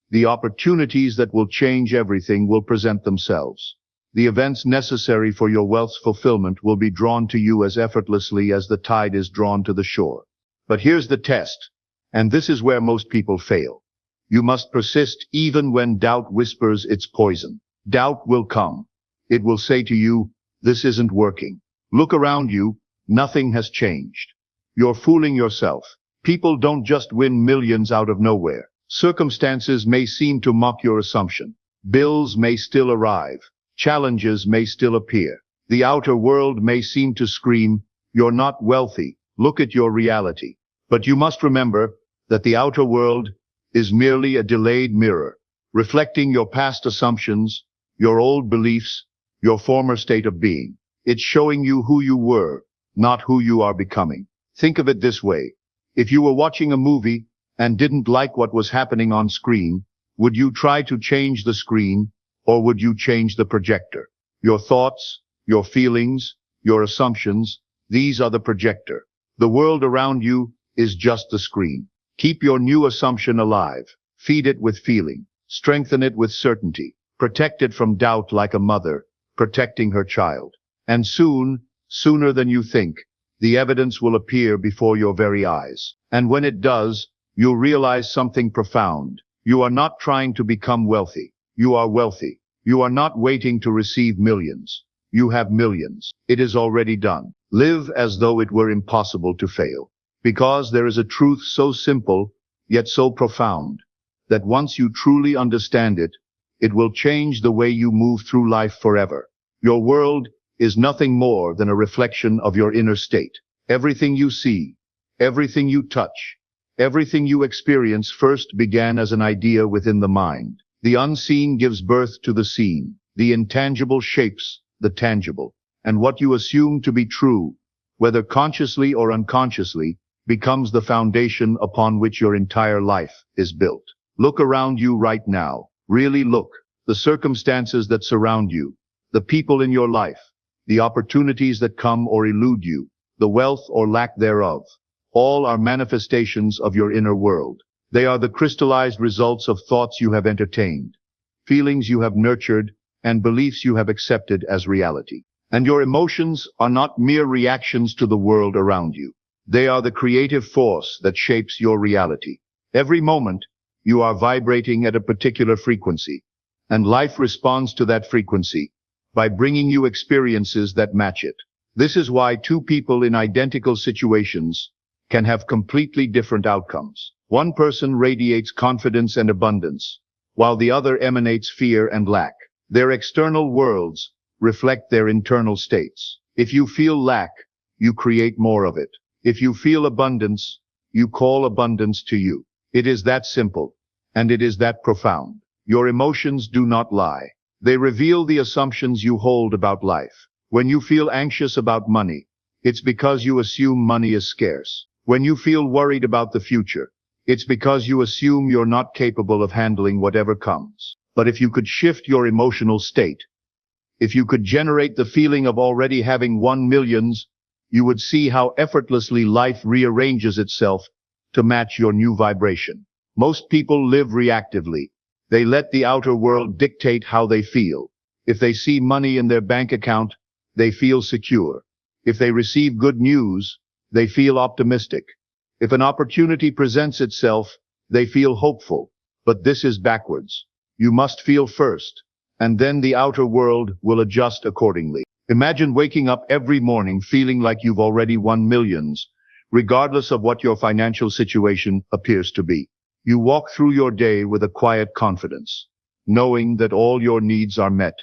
The opportunities that will change everything will present themselves. The events necessary for your wealth's fulfillment will be drawn to you as effortlessly as the tide is drawn to the shore. But here's the test, and this is where most people fail. You must persist even when doubt whispers its poison. Doubt will come. It will say to you, "This isn't working." Look around you, nothing has changed. You're fooling yourself. People don't just win millions out of nowhere. Circumstances may seem to mock your assumption. Bills may still arrive. Challenges may still appear. The outer world may seem to scream, "You're not wealthy. Look at your reality." But you must remember that the outer world is merely a delayed mirror, reflecting your past assumptions, your old beliefs, your former state of being. It's showing you who you were, not who you are becoming. Think of it this way. If you were watching a movie and didn't like what was happening on screen, would you try to change the screen, or would you change the projector? Your thoughts, your feelings, your assumptions, these are the projector. The world around you is just the screen. Keep your new assumption alive. Feed it with feeling. Strengthen it with certainty. Protect it from doubt like a mother protecting her child. And soon, sooner than you think, the evidence will appear before your very eyes. And when it does, you'll realize something profound. You are not trying to become wealthy. You are wealthy. You are not waiting to receive millions. You have millions. It is already done. Live as though it were impossible to fail. Because there is a truth so simple, yet so profound, that once you truly understand it, it will change the way you move through life forever. Your world is nothing more than a reflection of your inner state. Everything you see, everything you touch, everything you experience first began as an idea within the mind. The unseen gives birth to the seen. The intangible shapes the tangible. And what you assume to be true, whether consciously or unconsciously, becomes the foundation upon which your entire life is built. Look around you right now. Really look. The circumstances that surround you, the people in your life, the opportunities that come or elude you, the wealth or lack thereof, all are manifestations of your inner world. They are the crystallized results of thoughts you have entertained, feelings you have nurtured, and beliefs you have accepted as reality. And your emotions are not mere reactions to the world around you. They are the creative force that shapes your reality. Every moment, you are vibrating at a particular frequency, and life responds to that frequency by bringing you experiences that match it. This is why two people in identical situations can have completely different outcomes. One person radiates confidence and abundance, while the other emanates fear and lack. Their external worlds reflect their internal states. If you feel lack, you create more of it. If you feel abundance, you call abundance to you. It is that simple, and it is that profound. Your emotions do not lie. They reveal the assumptions you hold about life. When you feel anxious about money, it's because you assume money is scarce. When you feel worried about the future, it's because you assume you're not capable of handling whatever comes. But if you could shift your emotional state, if you could generate the feeling of already having won millions, you would see how effortlessly life rearranges itself to match your new vibration. Most people live reactively. They let the outer world dictate how they feel. If they see money in their bank account, they feel secure. If they receive good news, they feel optimistic. If an opportunity presents itself, they feel hopeful. But this is backwards. You must feel first, and then the outer world will adjust accordingly. Imagine waking up every morning feeling like you've already won millions, regardless of what your financial situation appears to be. You walk through your day with a quiet confidence, knowing that all your needs are met.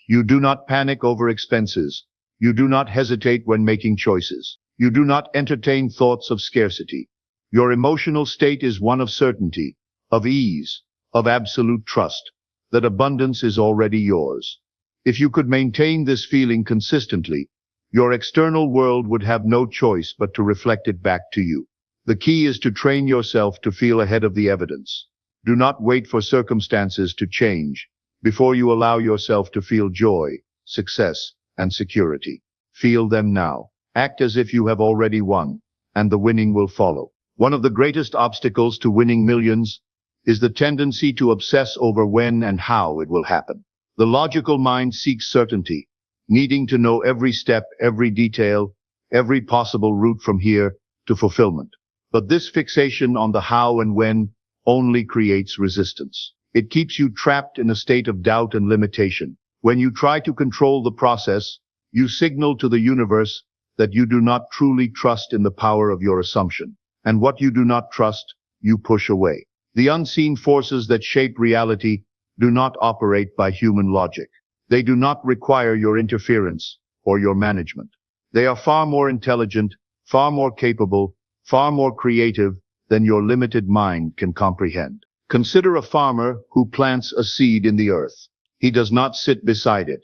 You do not panic over expenses. You do not hesitate when making choices. You do not entertain thoughts of scarcity. Your emotional state is one of certainty, of ease, of absolute trust, that abundance is already yours. If you could maintain this feeling consistently, your external world would have no choice but to reflect it back to you. The key is to train yourself to feel ahead of the evidence. Do not wait for circumstances to change before you allow yourself to feel joy, success, and security. Feel them now. Act as if you have already won, and the winning will follow. One of the greatest obstacles to winning millions is the tendency to obsess over when and how it will happen. The logical mind seeks certainty, needing to know every step, every detail, every possible route from here to fulfillment. But this fixation on the how and when only creates resistance. It keeps you trapped in a state of doubt and limitation. When you try to control the process, you signal to the universe that you do not truly trust in the power of your assumption. And what you do not trust, you push away. The unseen forces that shape reality do not operate by human logic. They do not require your interference or your management. They are far more intelligent, far more capable, far more creative than your limited mind can comprehend. Consider a farmer who plants a seed in the earth. He does not sit beside it,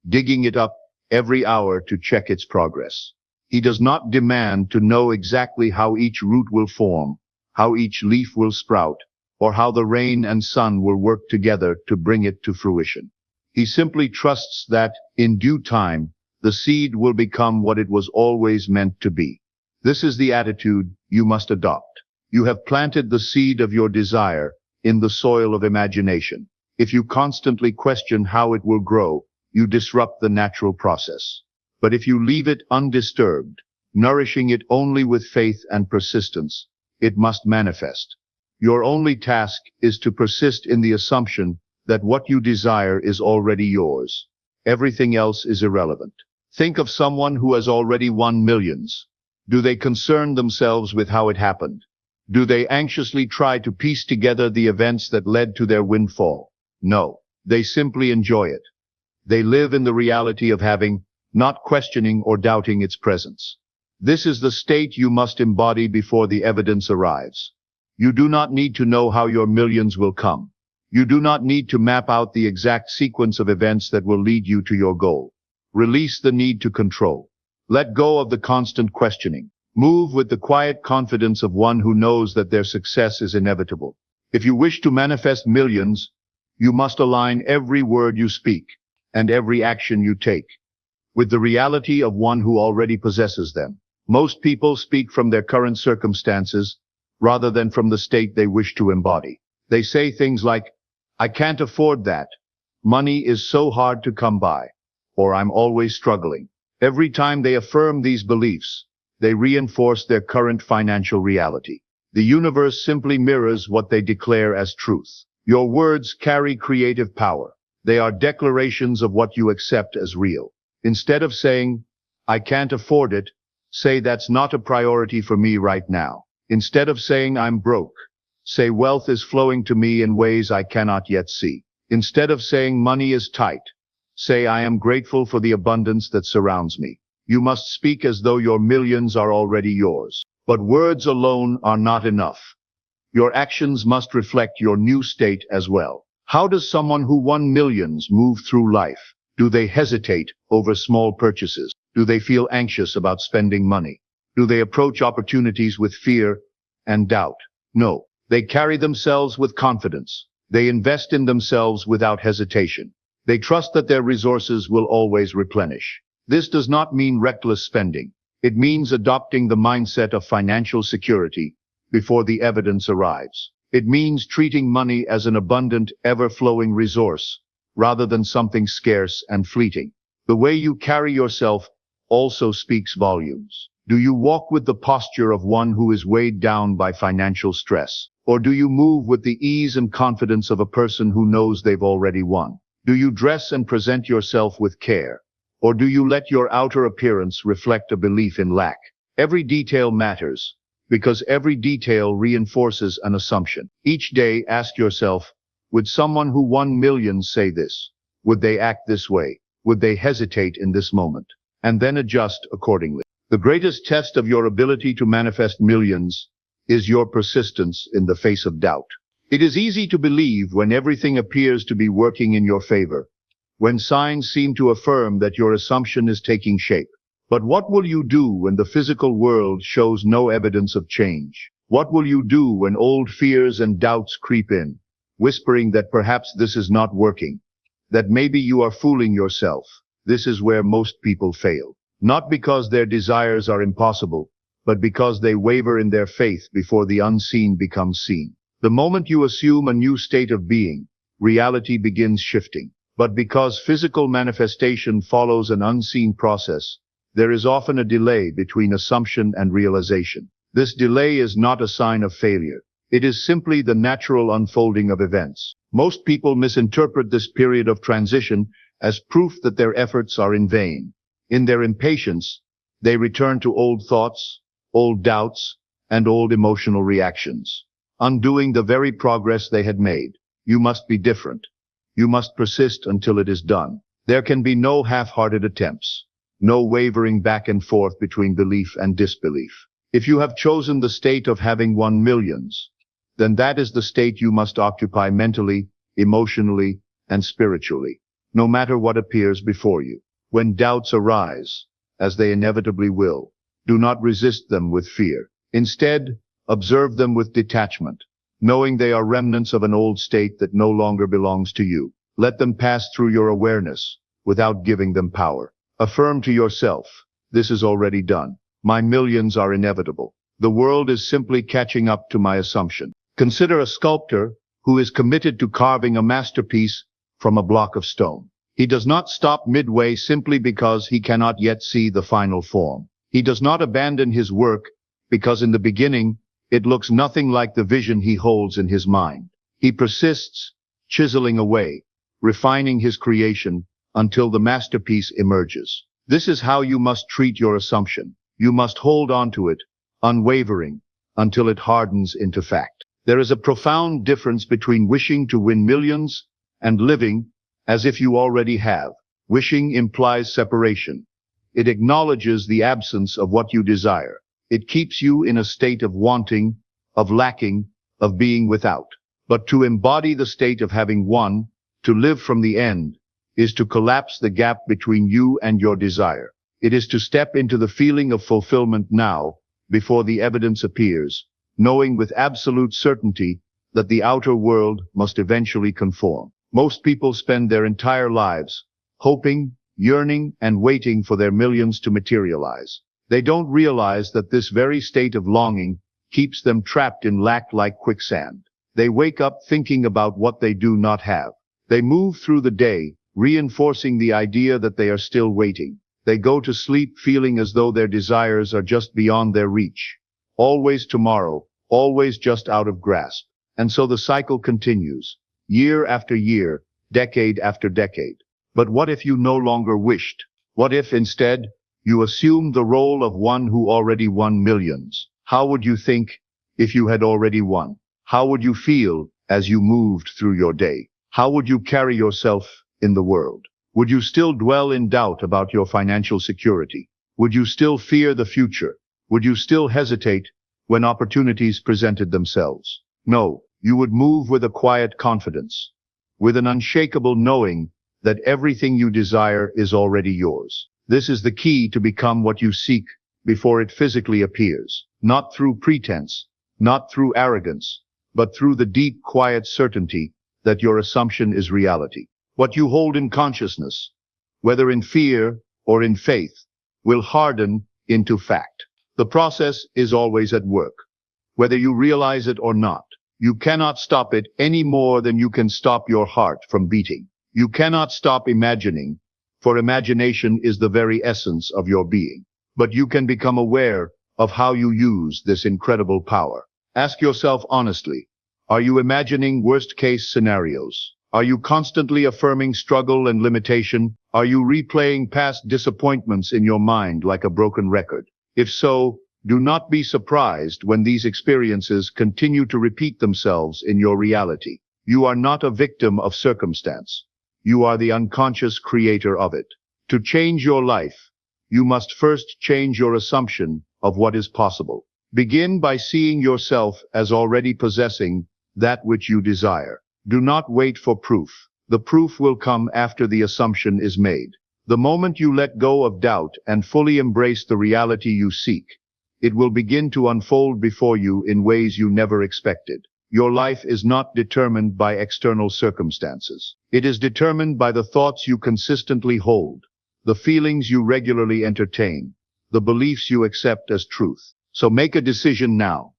digging it up every hour to check its progress. He does not demand to know exactly how each root will form, how each leaf will sprout, or how the rain and sun will work together to bring it to fruition. He simply trusts that, in due time, the seed will become what it was always meant to be. This is the attitude you must adopt. You have planted the seed of your desire in the soil of imagination. If you constantly question how it will grow, you disrupt the natural process. But if you leave it undisturbed, nourishing it only with faith and persistence, it must manifest. Your only task is to persist in the assumption that what you desire is already yours. Everything else is irrelevant. Think of someone who has already won millions. Do they concern themselves with how it happened? Do they anxiously try to piece together the events that led to their windfall? No, they simply enjoy it. They live in the reality of having, not questioning or doubting its presence. This is the state you must embody before the evidence arrives. You do not need to know how your millions will come. You do not need to map out the exact sequence of events that will lead you to your goal. Release the need to control. Let go of the constant questioning. Move with the quiet confidence of one who knows that their success is inevitable. If you wish to manifest millions, you must align every word you speak and every action you take with the reality of one who already possesses them. Most people speak from their current circumstances rather than from the state they wish to embody. They say things like, "I can't afford that. Money is so hard to come by," or "I'm always struggling." Every time they affirm these beliefs, they reinforce their current financial reality. The universe simply mirrors what they declare as truth. Your words carry creative power. They are declarations of what you accept as real. Instead of saying, "I can't afford it," say, "That's not a priority for me right now." Instead of saying, "I'm broke," say, "Wealth is flowing to me in ways I cannot yet see." Instead of saying, "Money is tight," say, "I am grateful for the abundance that surrounds me." You must speak as though your millions are already yours. But words alone are not enough. Your actions must reflect your new state as well. How does someone who won millions move through life? Do they hesitate over small purchases? Do they feel anxious about spending money? Do they approach opportunities with fear and doubt? No. They carry themselves with confidence. They invest in themselves without hesitation. They trust that their resources will always replenish. This does not mean reckless spending. It means adopting the mindset of financial security before the evidence arrives. It means treating money as an abundant, ever-flowing resource, rather than something scarce and fleeting. The way you carry yourself also speaks volumes. Do you walk with the posture of one who is weighed down by financial stress? Or do you move with the ease and confidence of a person who knows they've already won? Do you dress and present yourself with care? Or do you let your outer appearance reflect a belief in lack? Every detail matters, because every detail reinforces an assumption. Each day, ask yourself, would someone who won millions say this? Would they act this way? Would they hesitate in this moment? And then adjust accordingly. The greatest test of your ability to manifest millions is your persistence in the face of doubt. It is easy to believe when everything appears to be working in your favor, when signs seem to affirm that your assumption is taking shape. But what will you do when the physical world shows no evidence of change? What will you do when old fears and doubts creep in, whispering that perhaps this is not working, that maybe you are fooling yourself? This is where most people fail. Not because their desires are impossible, but because they waver in their faith before the unseen becomes seen. The moment you assume a new state of being, reality begins shifting. But because physical manifestation follows an unseen process, there is often a delay between assumption and realization. This delay is not a sign of failure. It is simply the natural unfolding of events. Most people misinterpret this period of transition as proof that their efforts are in vain. In their impatience, they return to old thoughts, old doubts, and old emotional reactions, undoing the very progress they had made. You must be different. You must persist until it is done. There can be no half-hearted attempts, no wavering back and forth between belief and disbelief. If you have chosen the state of having won millions, then that is the state you must occupy mentally, emotionally, and spiritually, no matter what appears before you. When doubts arise, as they inevitably will, do not resist them with fear. Instead, observe them with detachment, knowing they are remnants of an old state that no longer belongs to you. Let them pass through your awareness without giving them power. Affirm to yourself, this is already done. My millions are inevitable. The world is simply catching up to my assumption. Consider a sculptor who is committed to carving a masterpiece from a block of stone. He does not stop midway simply because he cannot yet see the final form. He does not abandon his work because in the beginning it looks nothing like the vision he holds in his mind. He persists, chiseling away, refining his creation until the masterpiece emerges. This is how you must treat your assumption. You must hold on to it, unwavering, until it hardens into fact. There is a profound difference between wishing to win millions and living as if you already have. Wishing implies separation. It acknowledges the absence of what you desire. It keeps you in a state of wanting, of lacking, of being without. But to embody the state of having won, to live from the end, is to collapse the gap between you and your desire. It is to step into the feeling of fulfillment now, before the evidence appears, knowing with absolute certainty that the outer world must eventually conform. Most people spend their entire lives hoping, yearning, and waiting for their millions to materialize. They don't realize that this very state of longing keeps them trapped in lack like quicksand. They wake up thinking about what they do not have. They move through the day, reinforcing the idea that they are still waiting. They go to sleep feeling as though their desires are just beyond their reach. Always tomorrow, always just out of grasp. And so the cycle continues, year after year, decade after decade. But what if you no longer wished? What if instead you assumed the role of one who already won millions? How would you think if you had already won? How would you feel as you moved through your day? How would you carry yourself in the world? Would you still dwell in doubt about your financial security? Would you still fear the future? Would you still hesitate when opportunities presented themselves? No, you would move with a quiet confidence, with an unshakable knowing that everything you desire is already yours. This is the key to become what you seek before it physically appears, not through pretense, not through arrogance, but through the deep, quiet certainty that your assumption is reality. What you hold in consciousness, whether in fear or in faith, will harden into fact. The process is always at work, whether you realize it or not. You cannot stop it any more than you can stop your heart from beating. You cannot stop imagining, for imagination is the very essence of your being. But you can become aware of how you use this incredible power. Ask yourself honestly, are you imagining worst-case scenarios? Are you constantly affirming struggle and limitation? Are you replaying past disappointments in your mind like a broken record? If so, do not be surprised when these experiences continue to repeat themselves in your reality. You are not a victim of circumstance. You are the unconscious creator of it. To change your life, you must first change your assumption of what is possible. Begin by seeing yourself as already possessing that which you desire. Do not wait for proof. The proof will come after the assumption is made. The moment you let go of doubt and fully embrace the reality you seek, it will begin to unfold before you in ways you never expected. Your life is not determined by external circumstances. It is determined by the thoughts you consistently hold, the feelings you regularly entertain, the beliefs you accept as truth. So make a decision now.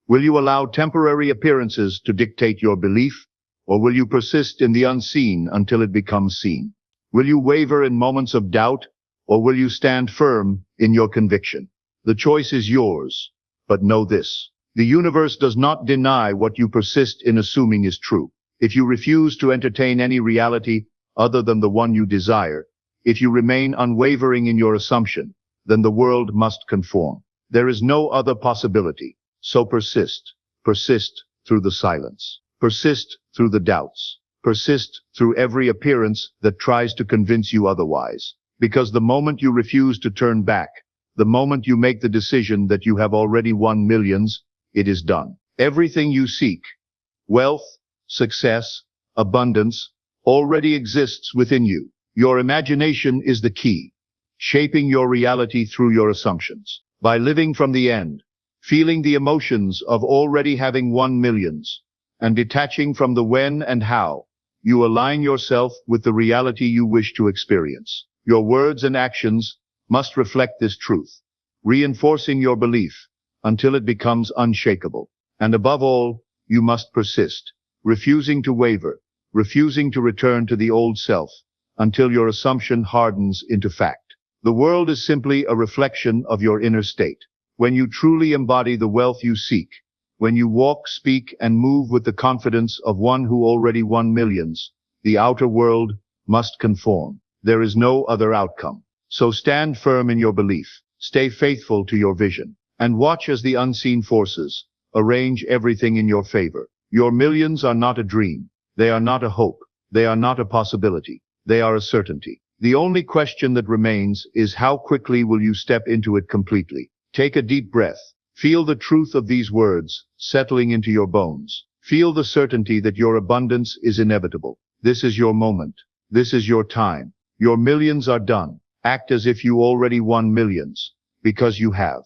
Will you allow temporary appearances to dictate your belief, or will you persist in the unseen until it becomes seen? Will you waver in moments of doubt, or will you stand firm in your conviction? The choice is yours, but know this. The universe does not deny what you persist in assuming is true. If you refuse to entertain any reality other than the one you desire, if you remain unwavering in your assumption, then the world must conform. There is no other possibility. So persist. Persist through the silence. Persist through the doubts. Persist through every appearance that tries to convince you otherwise. Because the moment you refuse to turn back, the moment you make the decision that you have already won millions, it is done. Everything you seek, wealth, success, abundance, already exists within you. Your imagination is the key, shaping your reality through your assumptions. By living from the end, feeling the emotions of already having won millions, and detaching from the when and how, you align yourself with the reality you wish to experience. Your words and actions must reflect this truth, reinforcing your belief until it becomes unshakable. And above all, you must persist, refusing to waver, refusing to return to the old self, until your assumption hardens into fact. The world is simply a reflection of your inner state. When you truly embody the wealth you seek, when you walk, speak, and move with the confidence of one who already won millions, the outer world must conform. There is no other outcome. So stand firm in your belief, stay faithful to your vision, and watch as the unseen forces arrange everything in your favor. Your millions are not a dream. They are not a hope. They are not a possibility. They are a certainty. The only question that remains is how quickly will you step into it completely. Take a deep breath. Feel the truth of these words settling into your bones. Feel the certainty that your abundance is inevitable. This is your moment. This is your time. Your millions are done. Act as if you already won millions, because you have.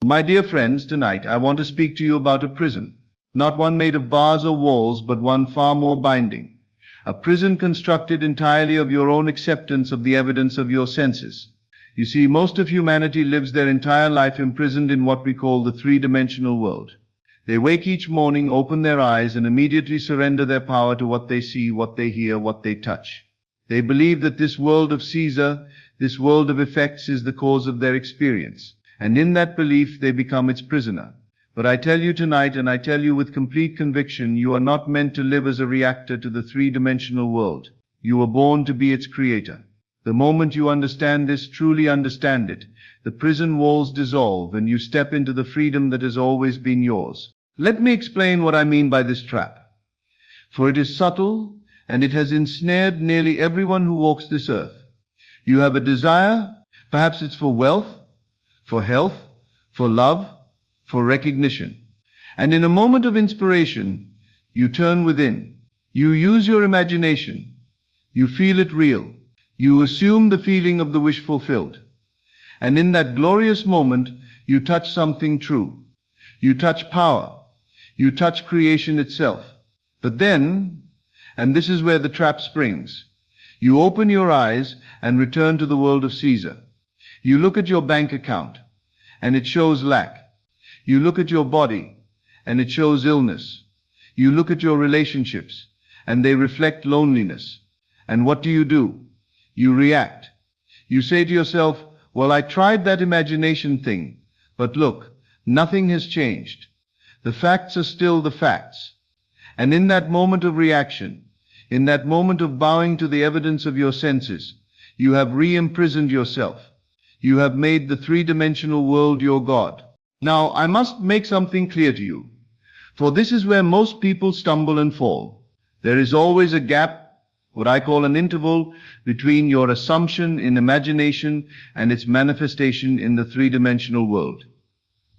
My dear friends, tonight I want to speak to you about a prison. Not one made of bars or walls, but one far more binding. A prison constructed entirely of your own acceptance of the evidence of your senses. You see, most of humanity lives their entire life imprisoned in what we call the three-dimensional world. They wake each morning, open their eyes, and immediately surrender their power to what they see, what they hear, what they touch. They believe that this world of Caesar, this world of effects, is the cause of their experience. And in that belief, they become its prisoner. But I tell you tonight, and I tell you with complete conviction, you are not meant to live as a reactor to the three-dimensional world. You were born to be its creator. The moment you understand this, truly understand it, the prison walls dissolve and you step into the freedom that has always been yours. Let me explain what I mean by this trap. For it is subtle, and it has ensnared nearly everyone who walks this earth. You have a desire, perhaps it's for wealth, for health, for love, for recognition. And in a moment of inspiration, you turn within. You use your imagination. You feel it real. You assume the feeling of the wish fulfilled. And in that glorious moment, you touch something true. You touch power. You touch creation itself. But then, and this is where the trap springs, you open your eyes and return to the world of Caesar. You look at your bank account, and it shows lack. You look at your body, and it shows illness. You look at your relationships, and they reflect loneliness. And what do? You react. You say to yourself, well, I tried that imagination thing, but look, nothing has changed. The facts are still the facts. And in that moment of reaction, in that moment of bowing to the evidence of your senses, you have re-imprisoned yourself. You have made the three-dimensional world your God. Now, I must make something clear to you, for this is where most people stumble and fall. There is always a gap, what I call an interval, between your assumption in imagination and its manifestation in the three-dimensional world.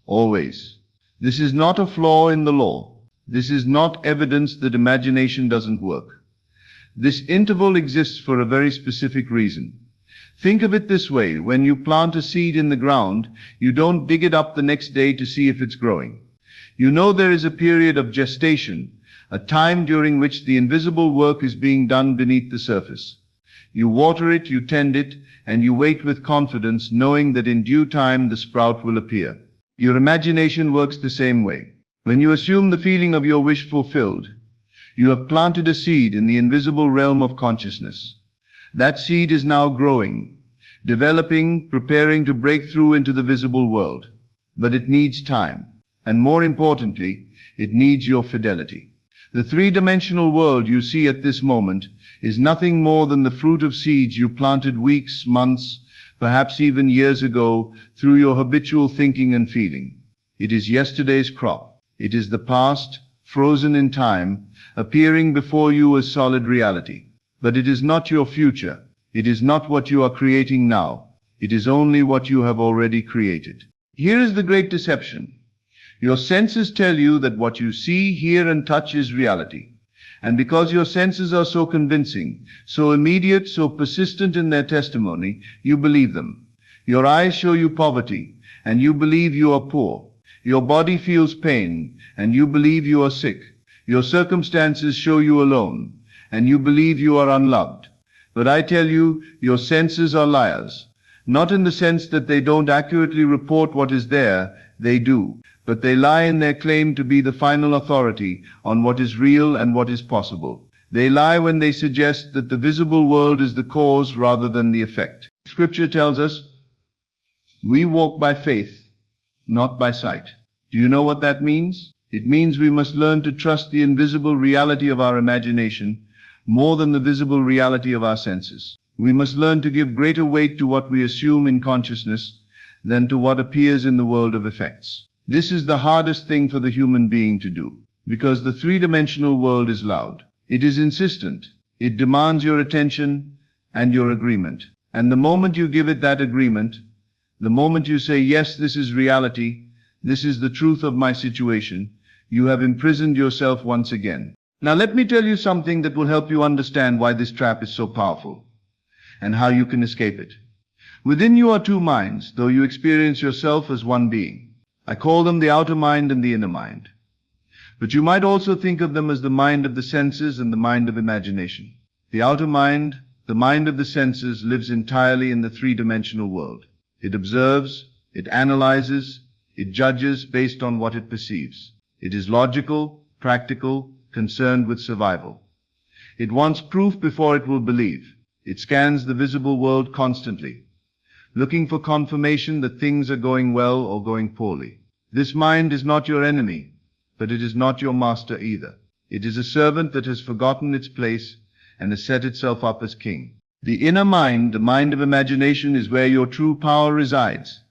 Always. This is not a flaw in the law. This is not evidence that imagination doesn't work. This interval exists for a very specific reason. Think of it this way. When you plant a seed in the ground, you don't dig it up the next day to see if it's growing. You know there is a period of gestation, a time during which the invisible work is being done beneath the surface. You water it, you tend it, and you wait with confidence, knowing that in due time the sprout will appear. Your imagination works the same way. When you assume the feeling of your wish fulfilled, you have planted a seed in the invisible realm of consciousness. That seed is now growing, developing, preparing to break through into the visible world. But it needs time. And more importantly, it needs your fidelity. The three-dimensional world you see at this moment is nothing more than the fruit of seeds you planted weeks, months, perhaps even years ago through your habitual thinking and feeling. It is yesterday's crop. It is the past, frozen in time, appearing before you as solid reality. But it is not your future. It is not what you are creating now. It is only what you have already created. Here is the great deception. Your senses tell you that what you see, hear, and touch is reality. And because your senses are so convincing, so immediate, so persistent in their testimony, you believe them. Your eyes show you poverty, and you believe you are poor. Your body feels pain, and you believe you are sick. Your circumstances show you alone, and you believe you are unloved. But I tell you, your senses are liars. Not in the sense that they don't accurately report what is there, they do. But they lie in their claim to be the final authority on what is real and what is possible. They lie when they suggest that the visible world is the cause rather than the effect. Scripture tells us, we walk by faith, not by sight. Do you know what that means? It means we must learn to trust the invisible reality of our imagination more than the visible reality of our senses. We must learn to give greater weight to what we assume in consciousness than to what appears in the world of effects. This is the hardest thing for the human being to do, because the three-dimensional world is loud. It is insistent. It demands your attention and your agreement. And the moment you give it that agreement, the moment you say, yes, this is reality, this is the truth of my situation, you have imprisoned yourself once again. Now let me tell you something that will help you understand why this trap is so powerful and how you can escape it. Within you are two minds, though you experience yourself as one being. I call them the outer mind and the inner mind. But you might also think of them as the mind of the senses and the mind of imagination. The outer mind, the mind of the senses, lives entirely in the three-dimensional world. It observes, it analyzes, it judges based on what it perceives. It is logical, practical, concerned with survival. It wants proof before it will believe. It scans the visible world constantly, looking for confirmation that things are going well or going poorly. This mind is not your enemy, but it is not your master either. It is a servant that has forgotten its place and has set itself up as king. The inner mind, the mind of imagination, is where your true power resides.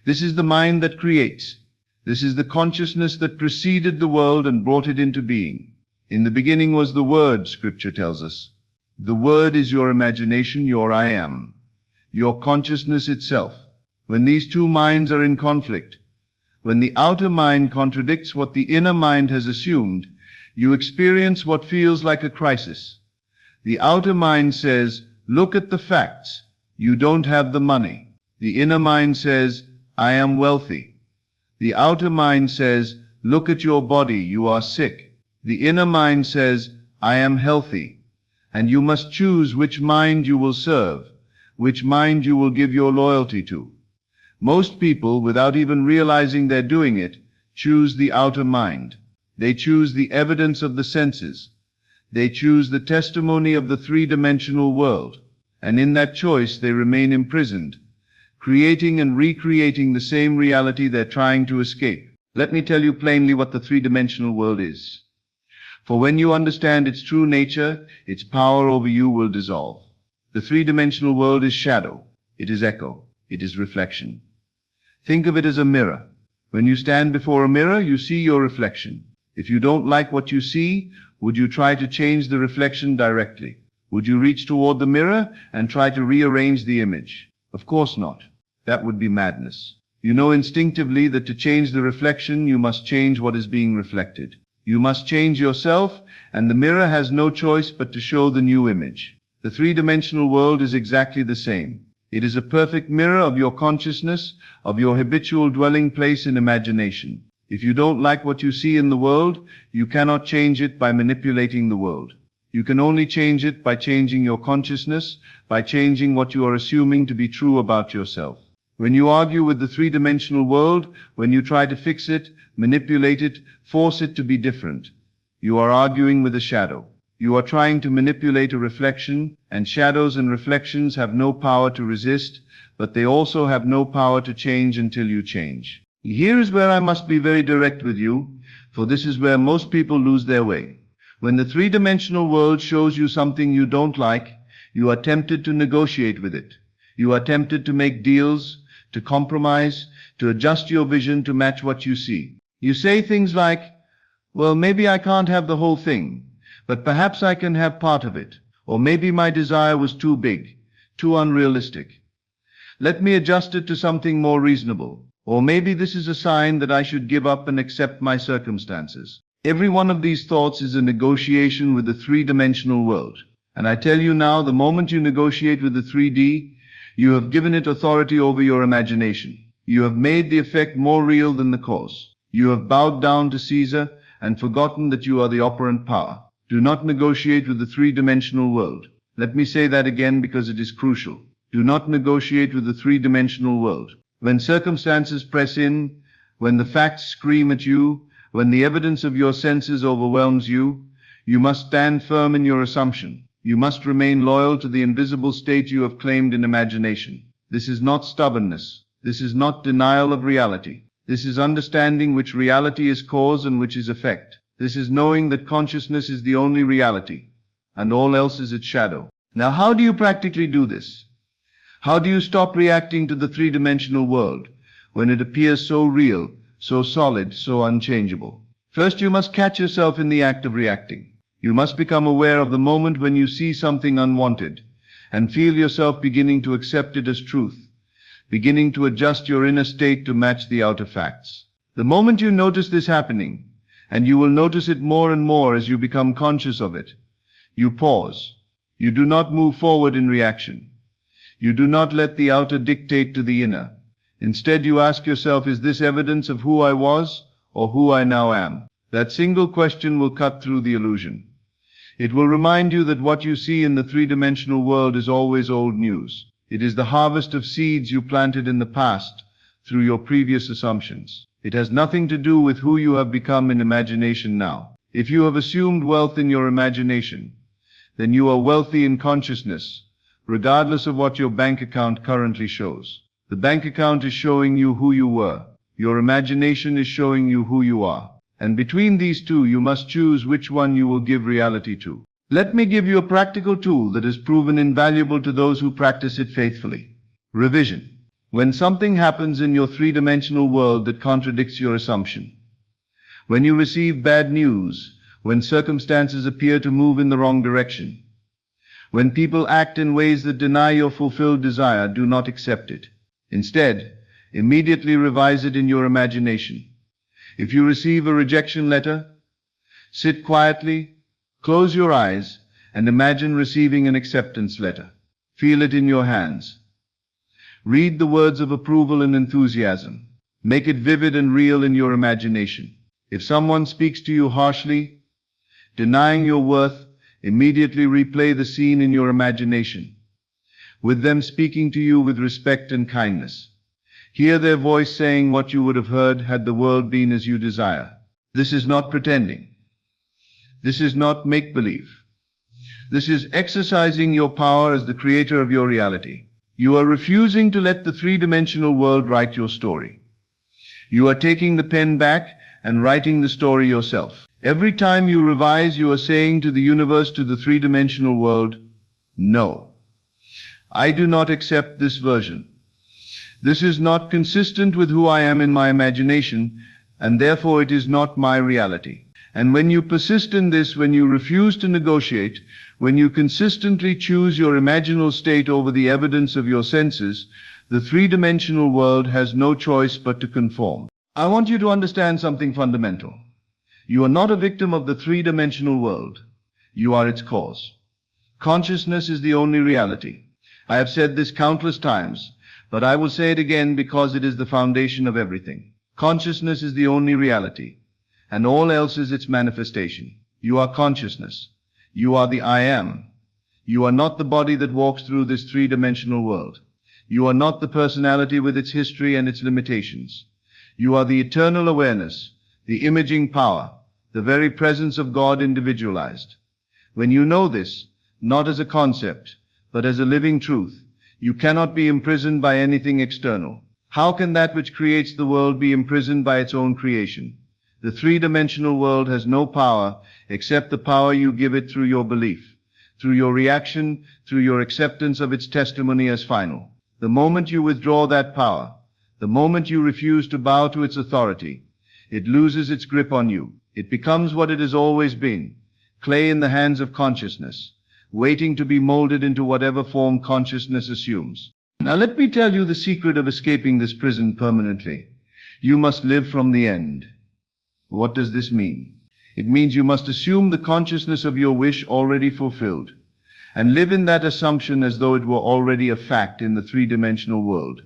This is the mind that creates. This is the consciousness that preceded the world and brought it into being. In the beginning was the Word, Scripture tells us. The Word is your imagination, your I am, your consciousness itself. When these two minds are in conflict, when the outer mind contradicts what the inner mind has assumed, you experience what feels like a crisis. The outer mind says, look at the facts. You don't have the money. The inner mind says, I am wealthy. The outer mind says, look at your body. You are sick. The inner mind says, I am healthy. And you must choose which mind you will serve, which mind you will give your loyalty to. Most people, without even realizing they're doing it, choose the outer mind. They choose the evidence of the senses. They choose the testimony of the three-dimensional world. And in that choice, they remain imprisoned, creating and recreating the same reality they're trying to escape. Let me tell you plainly what the three-dimensional world is. For when you understand its true nature, its power over you will dissolve. The three-dimensional world is shadow. It is echo. It is reflection. Think of it as a mirror. When you stand before a mirror, you see your reflection. If you don't like what you see, would you try to change the reflection directly? Would you reach toward the mirror and try to rearrange the image? Of course not. That would be madness. You know instinctively that to change the reflection, you must change what is being reflected. You must change yourself, and the mirror has no choice but to show the new image. The three-dimensional world is exactly the same. It is a perfect mirror of your consciousness, of your habitual dwelling place in imagination. If you don't like what you see in the world, you cannot change it by manipulating the world. You can only change it by changing your consciousness, by changing what you are assuming to be true about yourself. When you argue with the three-dimensional world, when you try to fix it, manipulate it, force it to be different, you are arguing with a shadow. You are trying to manipulate a reflection, and shadows and reflections have no power to resist, but they also have no power to change until you change. Here is where I must be very direct with you, for this is where most people lose their way. When the three-dimensional world shows you something you don't like, you are tempted to negotiate with it. You are tempted to make deals, to compromise, to adjust your vision to match what you see. You say things like, well, maybe I can't have the whole thing, but perhaps I can have part of it. Or maybe my desire was too big, too unrealistic. Let me adjust it to something more reasonable. Or maybe this is a sign that I should give up and accept my circumstances. Every one of these thoughts is a negotiation with the three-dimensional world. And I tell you now, the moment you negotiate with the 3D, you have given it authority over your imagination. You have made the effect more real than the cause. You have bowed down to Caesar and forgotten that you are the operant power. Do not negotiate with the three-dimensional world. Let me say that again because it is crucial. Do not negotiate with the three-dimensional world. When circumstances press in, when the facts scream at you, when the evidence of your senses overwhelms you, you must stand firm in your assumption. You must remain loyal to the invisible state you have claimed in imagination. This is not stubbornness. This is not denial of reality. This is understanding which reality is cause and which is effect. This is knowing that consciousness is the only reality, and all else is its shadow. Now, how do you practically do this? How do you stop reacting to the three-dimensional world when it appears so real, so solid, so unchangeable? First, you must catch yourself in the act of reacting. You must become aware of the moment when you see something unwanted and feel yourself beginning to accept it as truth, beginning to adjust your inner state to match the outer facts. The moment you notice this happening, and you will notice it more and more as you become conscious of it, you pause. You do not move forward in reaction. You do not let the outer dictate to the inner. Instead, you ask yourself, is this evidence of who I was or who I now am? That single question will cut through the illusion. It will remind you that what you see in the three-dimensional world is always old news. It is the harvest of seeds you planted in the past through your previous assumptions. It has nothing to do with who you have become in imagination now. If you have assumed wealth in your imagination, then you are wealthy in consciousness, regardless of what your bank account currently shows. The bank account is showing you who you were. Your imagination is showing you who you are. And between these two, you must choose which one you will give reality to. Let me give you a practical tool that has proven invaluable to those who practice it faithfully. Revision. When something happens in your three-dimensional world that contradicts your assumption, when you receive bad news, when circumstances appear to move in the wrong direction, when people act in ways that deny your fulfilled desire, do not accept it. Instead, immediately revise it in your imagination. If you receive a rejection letter, sit quietly, close your eyes, and imagine receiving an acceptance letter. Feel it in your hands. Read the words of approval and enthusiasm. Make it vivid and real in your imagination. If someone speaks to you harshly, denying your worth, immediately replay the scene in your imagination, with them speaking to you with respect and kindness. Hear their voice saying what you would have heard had the world been as you desire. This is not pretending. This is not make-believe. This is exercising your power as the creator of your reality. You are refusing to let the three-dimensional world write your story. You are taking the pen back and writing the story yourself. Every time you revise, you are saying to the universe, to the three-dimensional world, no, I do not accept this version. This is not consistent with who I am in my imagination, and therefore it is not my reality. And when you persist in this, when you refuse to negotiate, when you consistently choose your imaginal state over the evidence of your senses, the three-dimensional world has no choice but to conform. I want you to understand something fundamental. You are not a victim of the three-dimensional world. You are its cause. Consciousness is the only reality. I have said this countless times, but I will say it again because it is the foundation of everything. Consciousness is the only reality, and all else is its manifestation. You are consciousness. You are the I am. You are not the body that walks through this three-dimensional world. You are not the personality with its history and its limitations. You are the eternal awareness, the imaging power, the very presence of God individualized. When you know this, not as a concept, but as a living truth, you cannot be imprisoned by anything external. How can that which creates the world be imprisoned by its own creation? The three-dimensional world has no power except the power you give it through your belief, through your reaction, through your acceptance of its testimony as final. The moment you withdraw that power, the moment you refuse to bow to its authority, it loses its grip on you. It becomes what it has always been, clay in the hands of consciousness, waiting to be molded into whatever form consciousness assumes. Now let me tell you the secret of escaping this prison permanently. You must live from the end. What does this mean? It means you must assume the consciousness of your wish already fulfilled, and live in that assumption as though it were already a fact in the three-dimensional world,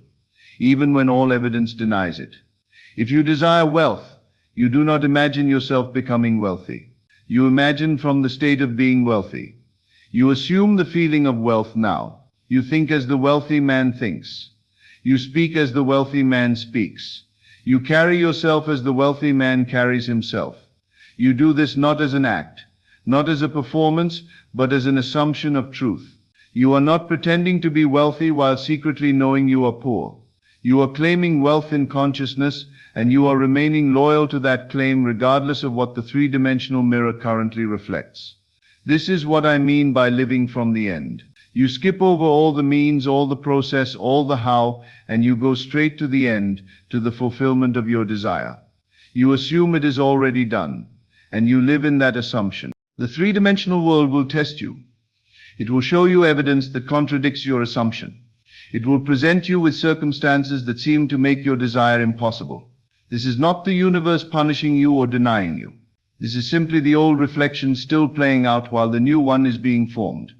even when all evidence denies it. If you desire wealth, you do not imagine yourself becoming wealthy. You imagine from the state of being wealthy. You assume the feeling of wealth now. You think as the wealthy man thinks. You speak as the wealthy man speaks. You carry yourself as the wealthy man carries himself. You do this not as an act, not as a performance, but as an assumption of truth. You are not pretending to be wealthy while secretly knowing you are poor. You are claiming wealth in consciousness, and you are remaining loyal to that claim regardless of what the three-dimensional mirror currently reflects. This is what I mean by living from the end. You skip over all the means, all the process, all the how, and you go straight to the end, to the fulfillment of your desire. You assume it is already done, and you live in that assumption. The three-dimensional world will test you. It will show you evidence that contradicts your assumption. It will present you with circumstances that seem to make your desire impossible. This is not the universe punishing you or denying you. This is simply the old reflection still playing out while the new one is being formed.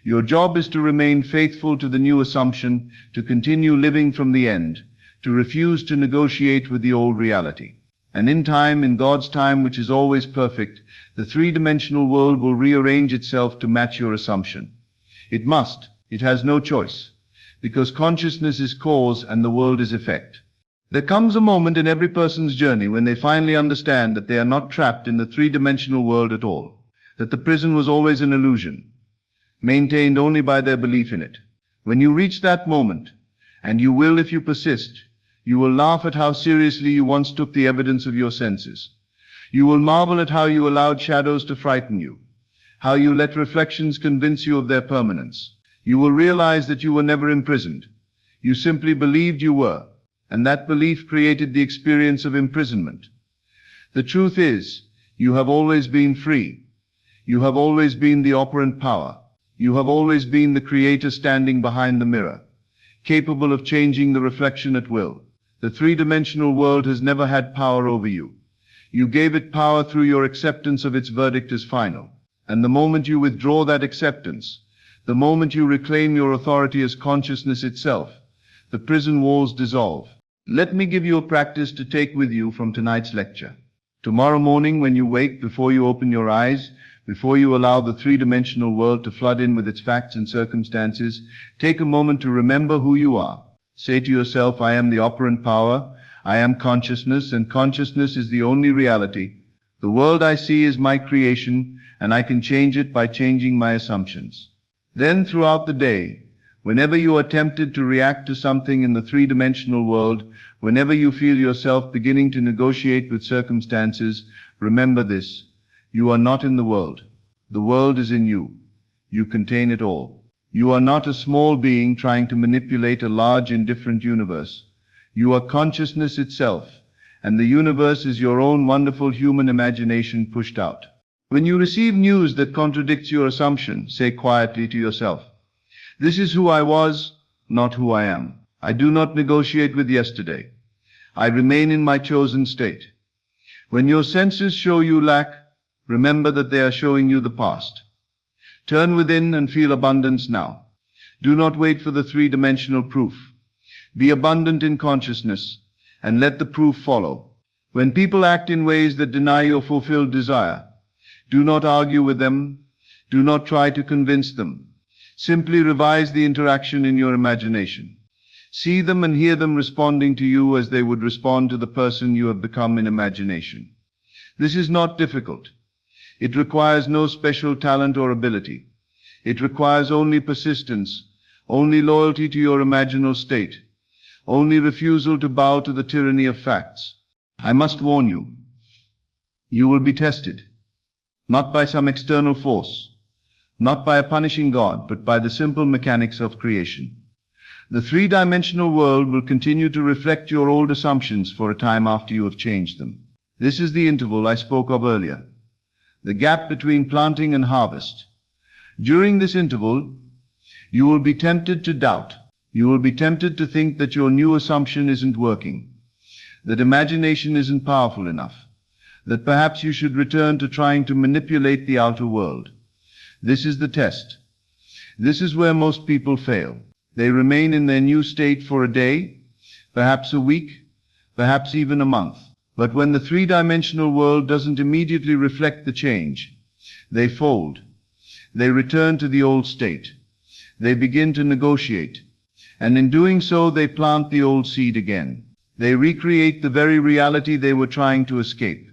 Your job is to remain faithful to the new assumption, to continue living from the end, to refuse to negotiate with the old reality. And in time, in God's time, which is always perfect, the three-dimensional world will rearrange itself to match your assumption. It must. It has no choice. Because consciousness is cause and the world is effect. There comes a moment in every person's journey when they finally understand that they are not trapped in the three-dimensional world at all, that the prison was always an illusion, maintained only by their belief in it. When you reach that moment, and you will if you persist, you will laugh at how seriously you once took the evidence of your senses. You will marvel at how you allowed shadows to frighten you, how you let reflections convince you of their permanence. You will realize that you were never imprisoned. You simply believed you were, and that belief created the experience of imprisonment. The truth is, you have always been free. You have always been the operant power. You have always been the creator standing behind the mirror, capable of changing the reflection at will. The three-dimensional world has never had power over you. You gave it power through your acceptance of its verdict as final. And the moment you withdraw that acceptance, the moment you reclaim your authority as consciousness itself, the prison walls dissolve. Let me give you a practice to take with you from tonight's lecture. Tomorrow morning when you wake, before you open your eyes, before you allow the three-dimensional world to flood in with its facts and circumstances, take a moment to remember who you are. Say to yourself, I am the operant power, I am consciousness, and consciousness is the only reality. The world I see is my creation, and I can change it by changing my assumptions. Then throughout the day, whenever you are tempted to react to something in the three-dimensional world, whenever you feel yourself beginning to negotiate with circumstances, remember this. You are not in the world. The world is in you. You contain it all. You are not a small being trying to manipulate a large indifferent universe. You are consciousness itself, and the universe is your own wonderful human imagination pushed out. When you receive news that contradicts your assumption, say quietly to yourself, this is who I was, not who I am. I do not negotiate with yesterday. I remain in my chosen state. When your senses show you lack, remember that they are showing you the past. Turn within and feel abundance now. Do not wait for the three-dimensional proof. Be abundant in consciousness, and let the proof follow. When people act in ways that deny your fulfilled desire, do not argue with them. Do not try to convince them. Simply revise the interaction in your imagination. See them and hear them responding to you as they would respond to the person you have become in imagination. This is not difficult. It requires no special talent or ability. It requires only persistence, only loyalty to your imaginal state, only refusal to bow to the tyranny of facts. I must warn you, you will be tested, not by some external force, not by a punishing God, but by the simple mechanics of creation. The three-dimensional world will continue to reflect your old assumptions for a time after you have changed them. This is the interval I spoke of earlier, the gap between planting and harvest. During this interval, you will be tempted to doubt. You will be tempted to think that your new assumption isn't working, that imagination isn't powerful enough, that perhaps you should return to trying to manipulate the outer world. This is the test. This is where most people fail. They remain in their new state for a day, perhaps a week, perhaps even a month. But when the three-dimensional world doesn't immediately reflect the change, they fold. They return to the old state. They begin to negotiate. And in doing so, they plant the old seed again. They recreate the very reality they were trying to escape.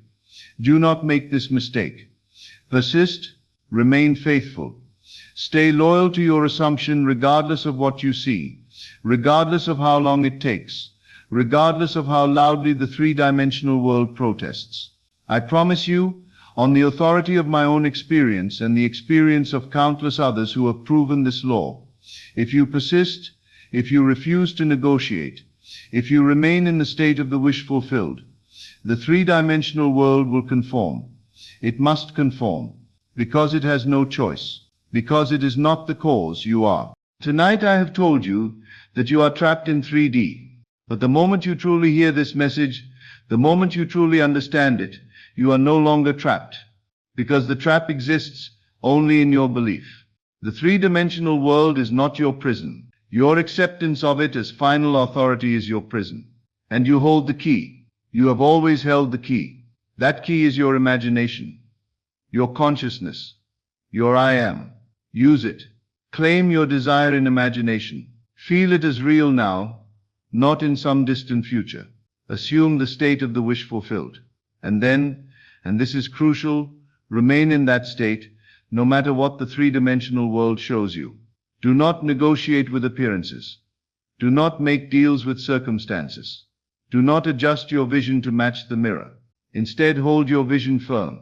Do not make this mistake. Persist, remain faithful. Stay loyal to your assumption regardless of what you see, regardless of how long it takes, regardless of how loudly the three-dimensional world protests. I promise you, on the authority of my own experience and the experience of countless others who have proven this law, if you persist, if you refuse to negotiate, if you remain in the state of the wish fulfilled, the three-dimensional world will conform. It must conform, because it has no choice, because it is not the cause you are. Tonight I have told you that you are trapped in 3D, but the moment you truly hear this message, the moment you truly understand it, you are no longer trapped, because the trap exists only in your belief. The three-dimensional world is not your prison. Your acceptance of it as final authority is your prison. And you hold the key. You have always held the key. That key is your imagination, your consciousness, your I am. Use it. Claim your desire in imagination. Feel it as real now, not in some distant future. Assume the state of the wish fulfilled. And then, and this is crucial, remain in that state, no matter what the three-dimensional world shows you. Do not negotiate with appearances. Do not make deals with circumstances. Do not adjust your vision to match the mirror. Instead, hold your vision firm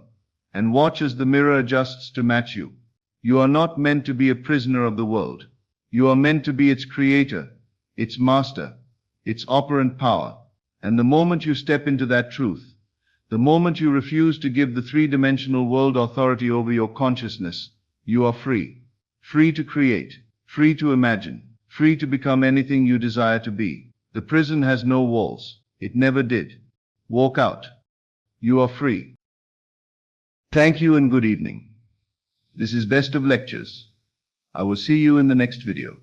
and watch as the mirror adjusts to match you. You are not meant to be a prisoner of the world. You are meant to be its creator, its master, its operant power. And the moment you step into that truth, the moment you refuse to give the three-dimensional world authority over your consciousness, you are free. Free to create, free to imagine, free to become anything you desire to be. The prison has no walls. It never did. Walk out. You are free. Thank you and good evening. This is Best of Lectures. I will see you in the next video.